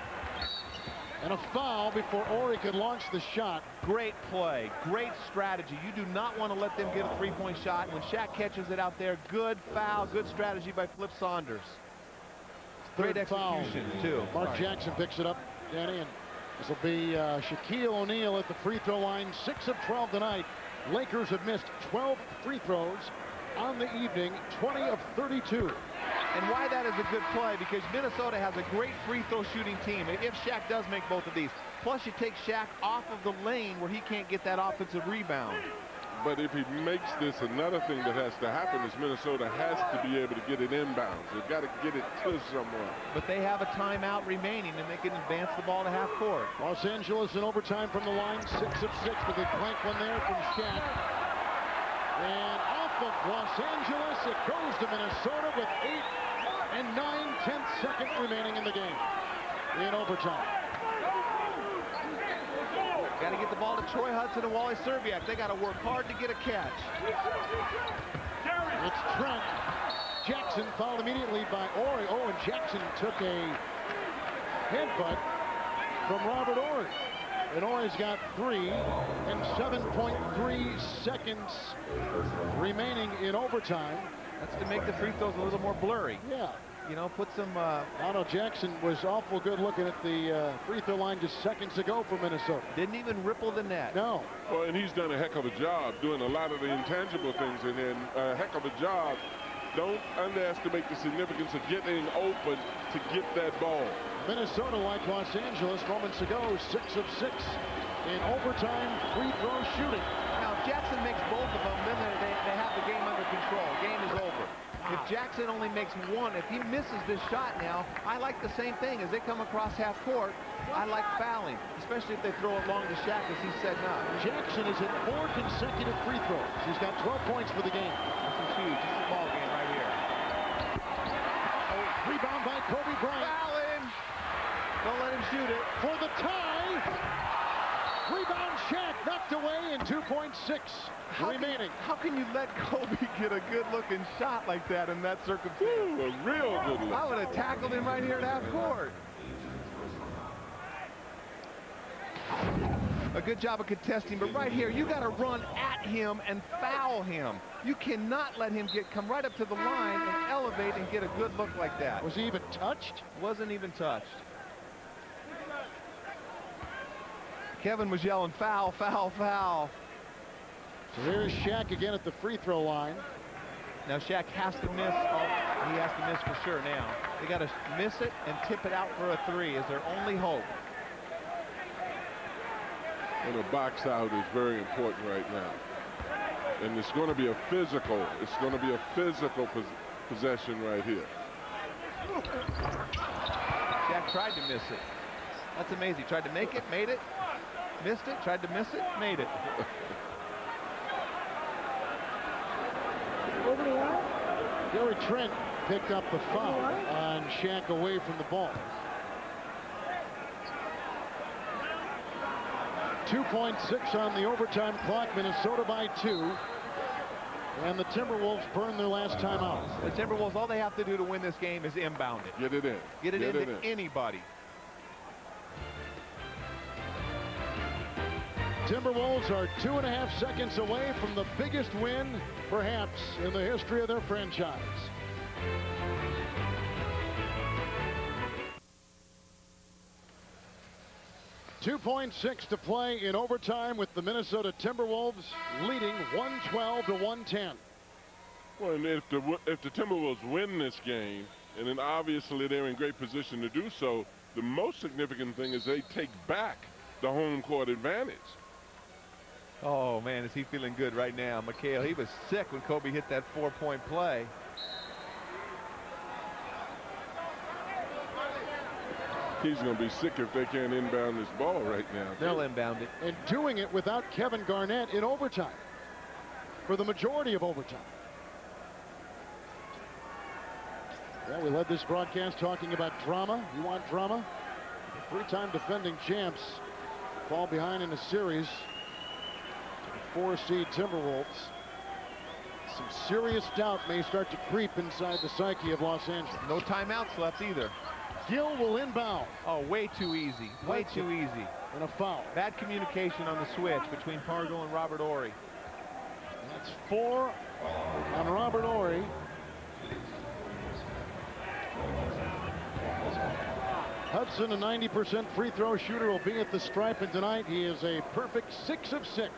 B: And a foul before Ori could launch the shot.
D: Great play, great strategy. You do not want to let them get a three-point shot. When Shaq catches it out there, good foul, good strategy by Flip Saunders. Great execution, too.
B: Mark Jackson picks it up, Danny, and this will be Shaquille O'Neal at the free throw line, 6 of 12 tonight. Lakers have missed 12 free throws on the evening, 20 of 32.
D: And why that is a good play, because Minnesota has a great free throw shooting team. And if Shaq does make both of these, plus you take Shaq off of the lane where he can't get that offensive rebound.
E: But if he makes this, another thing that has to happen is Minnesota has to be able to get it inbounds. They've got to get it to someone.
D: But they have a timeout remaining, and they can advance the ball to half court.
B: Los Angeles in overtime from the line, 6 of 6, but they clank one there from Shaq. And off of Los Angeles, it goes to Minnesota with 8 and 9/10 seconds remaining in the game in overtime.
D: Got to get the ball to Troy Hudson and Wally Serbiak. They got to work hard to get a catch.
B: It's Trent. Jackson fouled immediately by Ori. Oh, and Jackson took a headbutt from Robert Ori. And Ori's got 3 and 7.3 seconds remaining in overtime.
D: That's to make the free throws a little more blurry.
B: Yeah.
D: You know, put some...
B: Otto Jackson was awful good looking at the free throw line just seconds ago for Minnesota.
D: Didn't even ripple the net.
B: No.
E: Well, and he's done a heck of a job doing a lot of the intangible things, and then a heck of a job. Don't underestimate the significance of getting open to get that ball.
B: Minnesota, like Los Angeles moments ago, 6 of 6 in overtime free throw shooting.
D: Now, if Jackson makes both of them, then they have the game under control. Game is over. If Jackson only makes one, if he misses this shot now, I like the same thing. As they come across half court, I like fouling, especially if they throw it long to Shaq, as he said no.
B: Jackson is at 4 consecutive free throws. He's got 12 points for the game.
D: This is huge. This is a ball game right here.
B: Oh, rebound by Kobe Bryant.
D: Foul in. Don't let him shoot it.
B: For the tie. Rebound Shaq knocked away in 2.6 remaining.
D: How can you let Kobe get a good-looking shot like that in that circumstance?
E: Ooh, a real good look.
D: I would have tackled him right here at half court. A good job of contesting, but right here, you got to run at him and foul him. You cannot let him come right up to the line and elevate and get a good look like that.
B: Was he even touched?
D: Wasn't even touched. Kevin was yelling, foul, foul, foul.
B: So here's Shaq again at the free throw line.
D: Now Shaq has to miss. Oh, he has to miss for sure now. They got to miss it and tip it out for a 3 is their only hope.
E: And a box out is very important right now. And it's going to be a physical. It's going to be a physical possession right here.
D: Shaq tried to miss it. That's amazing. He tried to make it, made it, missed it, tried to miss it, made it.
B: Gary Trent picked up the foul on Shaq away from the ball. 2.6 on the overtime clock. Minnesota by 2. And the Timberwolves burn their last timeout.
D: The Timberwolves, all they have to do to win this game is inbound it.
E: Get it in.
D: Get it into anybody.
B: Timberwolves are 2.5 seconds away from the biggest win, perhaps, in the history of their franchise. .6 to play in overtime with the Minnesota Timberwolves leading 112 to 110.
E: Well, and if the Timberwolves win this game, and then obviously they're in great position to do so, the most significant thing is they take back the home court advantage.
D: Oh, man, is he feeling good right now. Mikhail, he was sick when Kobe hit that 4-point play.
B: He's going to be sick if they can't inbound this ball right now.
D: They'll inbound it.
B: And doing it without Kevin Garnett in overtime for the majority of overtime. Yeah, we led this broadcast talking about drama. You want drama? Three-time defending champs fall behind in a series. 4-seed Timberwolves. Some serious doubt may start to creep inside the psyche of Los Angeles.
D: No timeouts left either.
B: Gill will inbound.
D: Oh, way too easy. Way too easy.
B: And a foul.
D: Bad communication on the switch between Pargo and Robert Horry.
B: That's 4 on Robert Horry. Hudson, a 90% free throw shooter, will be at the stripe, and tonight he is a perfect 6 of 6.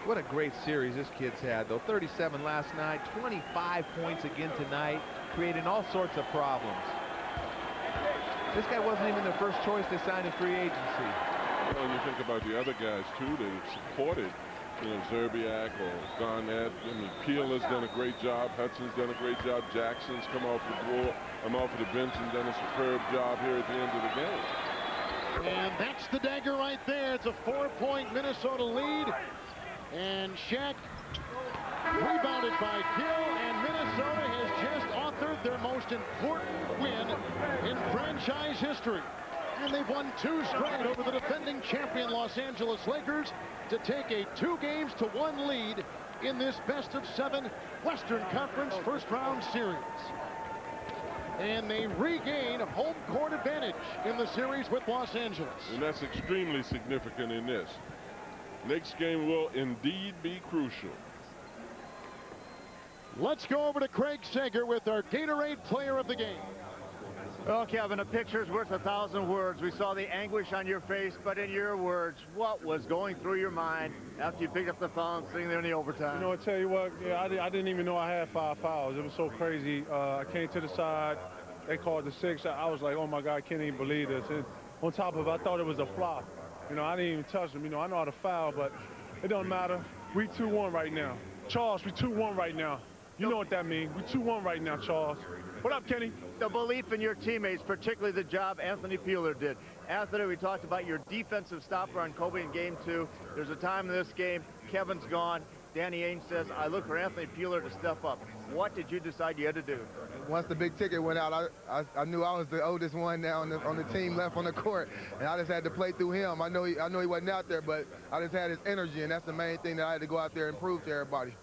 D: What a great series this kid's had, though. 37 last night, 25 points again tonight, creating all sorts of problems. This guy wasn't even their first choice they signed in free agency.
E: Well, when you think about the other guys, too, they've supported, you know, Zerbiak or Garnett. I mean, Peel has done a great job. Hudson's done a great job. Jackson's come off the floor. I'm off of the bench and done a superb job here at the end of the game.
B: And that's the dagger right there. It's a 4-point Minnesota lead. And Shaq rebounded by Gill, and Minnesota has just authored their most important win in franchise history. And they've won 2 straight over the defending champion Los Angeles Lakers to take a 2-1 lead in this best-of-7 Western Conference first-round series. And they regain home court advantage in the series with Los Angeles.
E: And that's extremely significant in this. Next game will indeed be crucial.
B: Let's go over to Craig Sager with our Gatorade Player of the Game.
C: Well, Kevin, a picture's worth 1,000 words. We saw the anguish on your face, but in your words, what was going through your mind after you picked up the foul and sitting there in the overtime?
L: You know, I tell you what, yeah, I didn't even know I had 5 fouls. It was so crazy. I came to the side. They called the 6. I was like, oh, my God, I can't even believe this. And on top of it, I thought it was a flop. You know, I didn't even touch them. You know, I know how to foul, but it don't matter. We 2-1 right now. Charles, we 2-1 right now. You know what that means. We 2-1 right now, Charles. What up, Kenny?
C: The belief in your teammates, particularly the job Anthony Peeler did. Anthony, we talked about your defensive stopper on Kobe in Game 2. There's a time in this game, Kevin's gone. Danny Ainge says, I look for Anthony Peeler to step up. What did you decide you had to do?
T: Once the big ticket went out, I knew I was the oldest one now on the team left on the court, and I just had to play through him. I know he wasn't out there, but I just had his energy, and that's the main thing that I had to go out there and prove to everybody.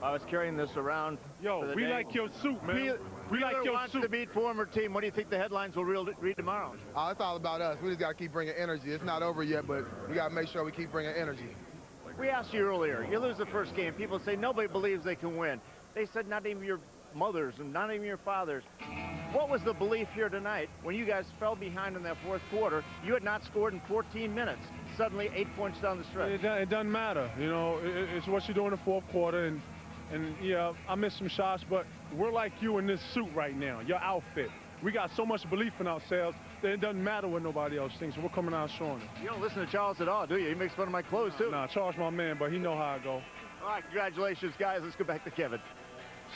C: I was carrying this around.
L: Yo, we like your suit, man. We like your
C: wants
L: suit.
C: to beat former team. What do you think the headlines will read tomorrow?
T: Oh, it's all about us. We just got to keep bringing energy. It's not over yet, but we got to make sure we keep bringing energy.
C: We asked you earlier, you lose the first game. People say nobody believes they can win. They said not even your mothers and not even your fathers. What was the belief here tonight when you guys fell behind in that fourth quarter? You had not scored in 14 minutes. Suddenly 8 points down the stretch.
L: It doesn't matter. You know, it's what you do in the fourth quarter. And yeah, I missed some shots, but we're like you in this suit right now, your outfit. We got so much belief in ourselves that it doesn't matter what nobody else thinks. We're coming out showing it.
C: You don't listen to Charles at all, do you? He makes fun of my clothes, too.
L: Nah, Charles my man, but he know how I go.
C: All right, congratulations, guys. Let's go back to Kevin.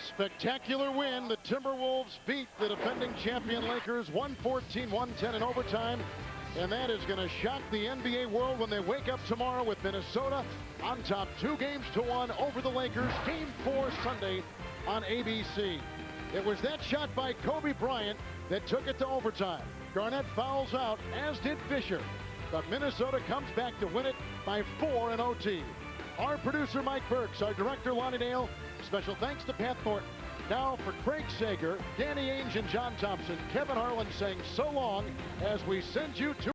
B: Spectacular win. The Timberwolves beat the defending champion Lakers 114-110 in overtime. And that is going to shock the NBA world when they wake up tomorrow with Minnesota on top 2-1 over the Lakers. Game 4 Sunday on ABC. It was that shot by Kobe Bryant that took it to overtime. Garnett fouls out, as did Fisher. But Minnesota comes back to win it by 4 in OT. Our producer, Mike Burks, our director, Lonnie Dale. Special thanks to Pat Thornton. Now for Craig Sager, Danny Ainge, and John Thompson, Kevin Harlan saying so long as we send you to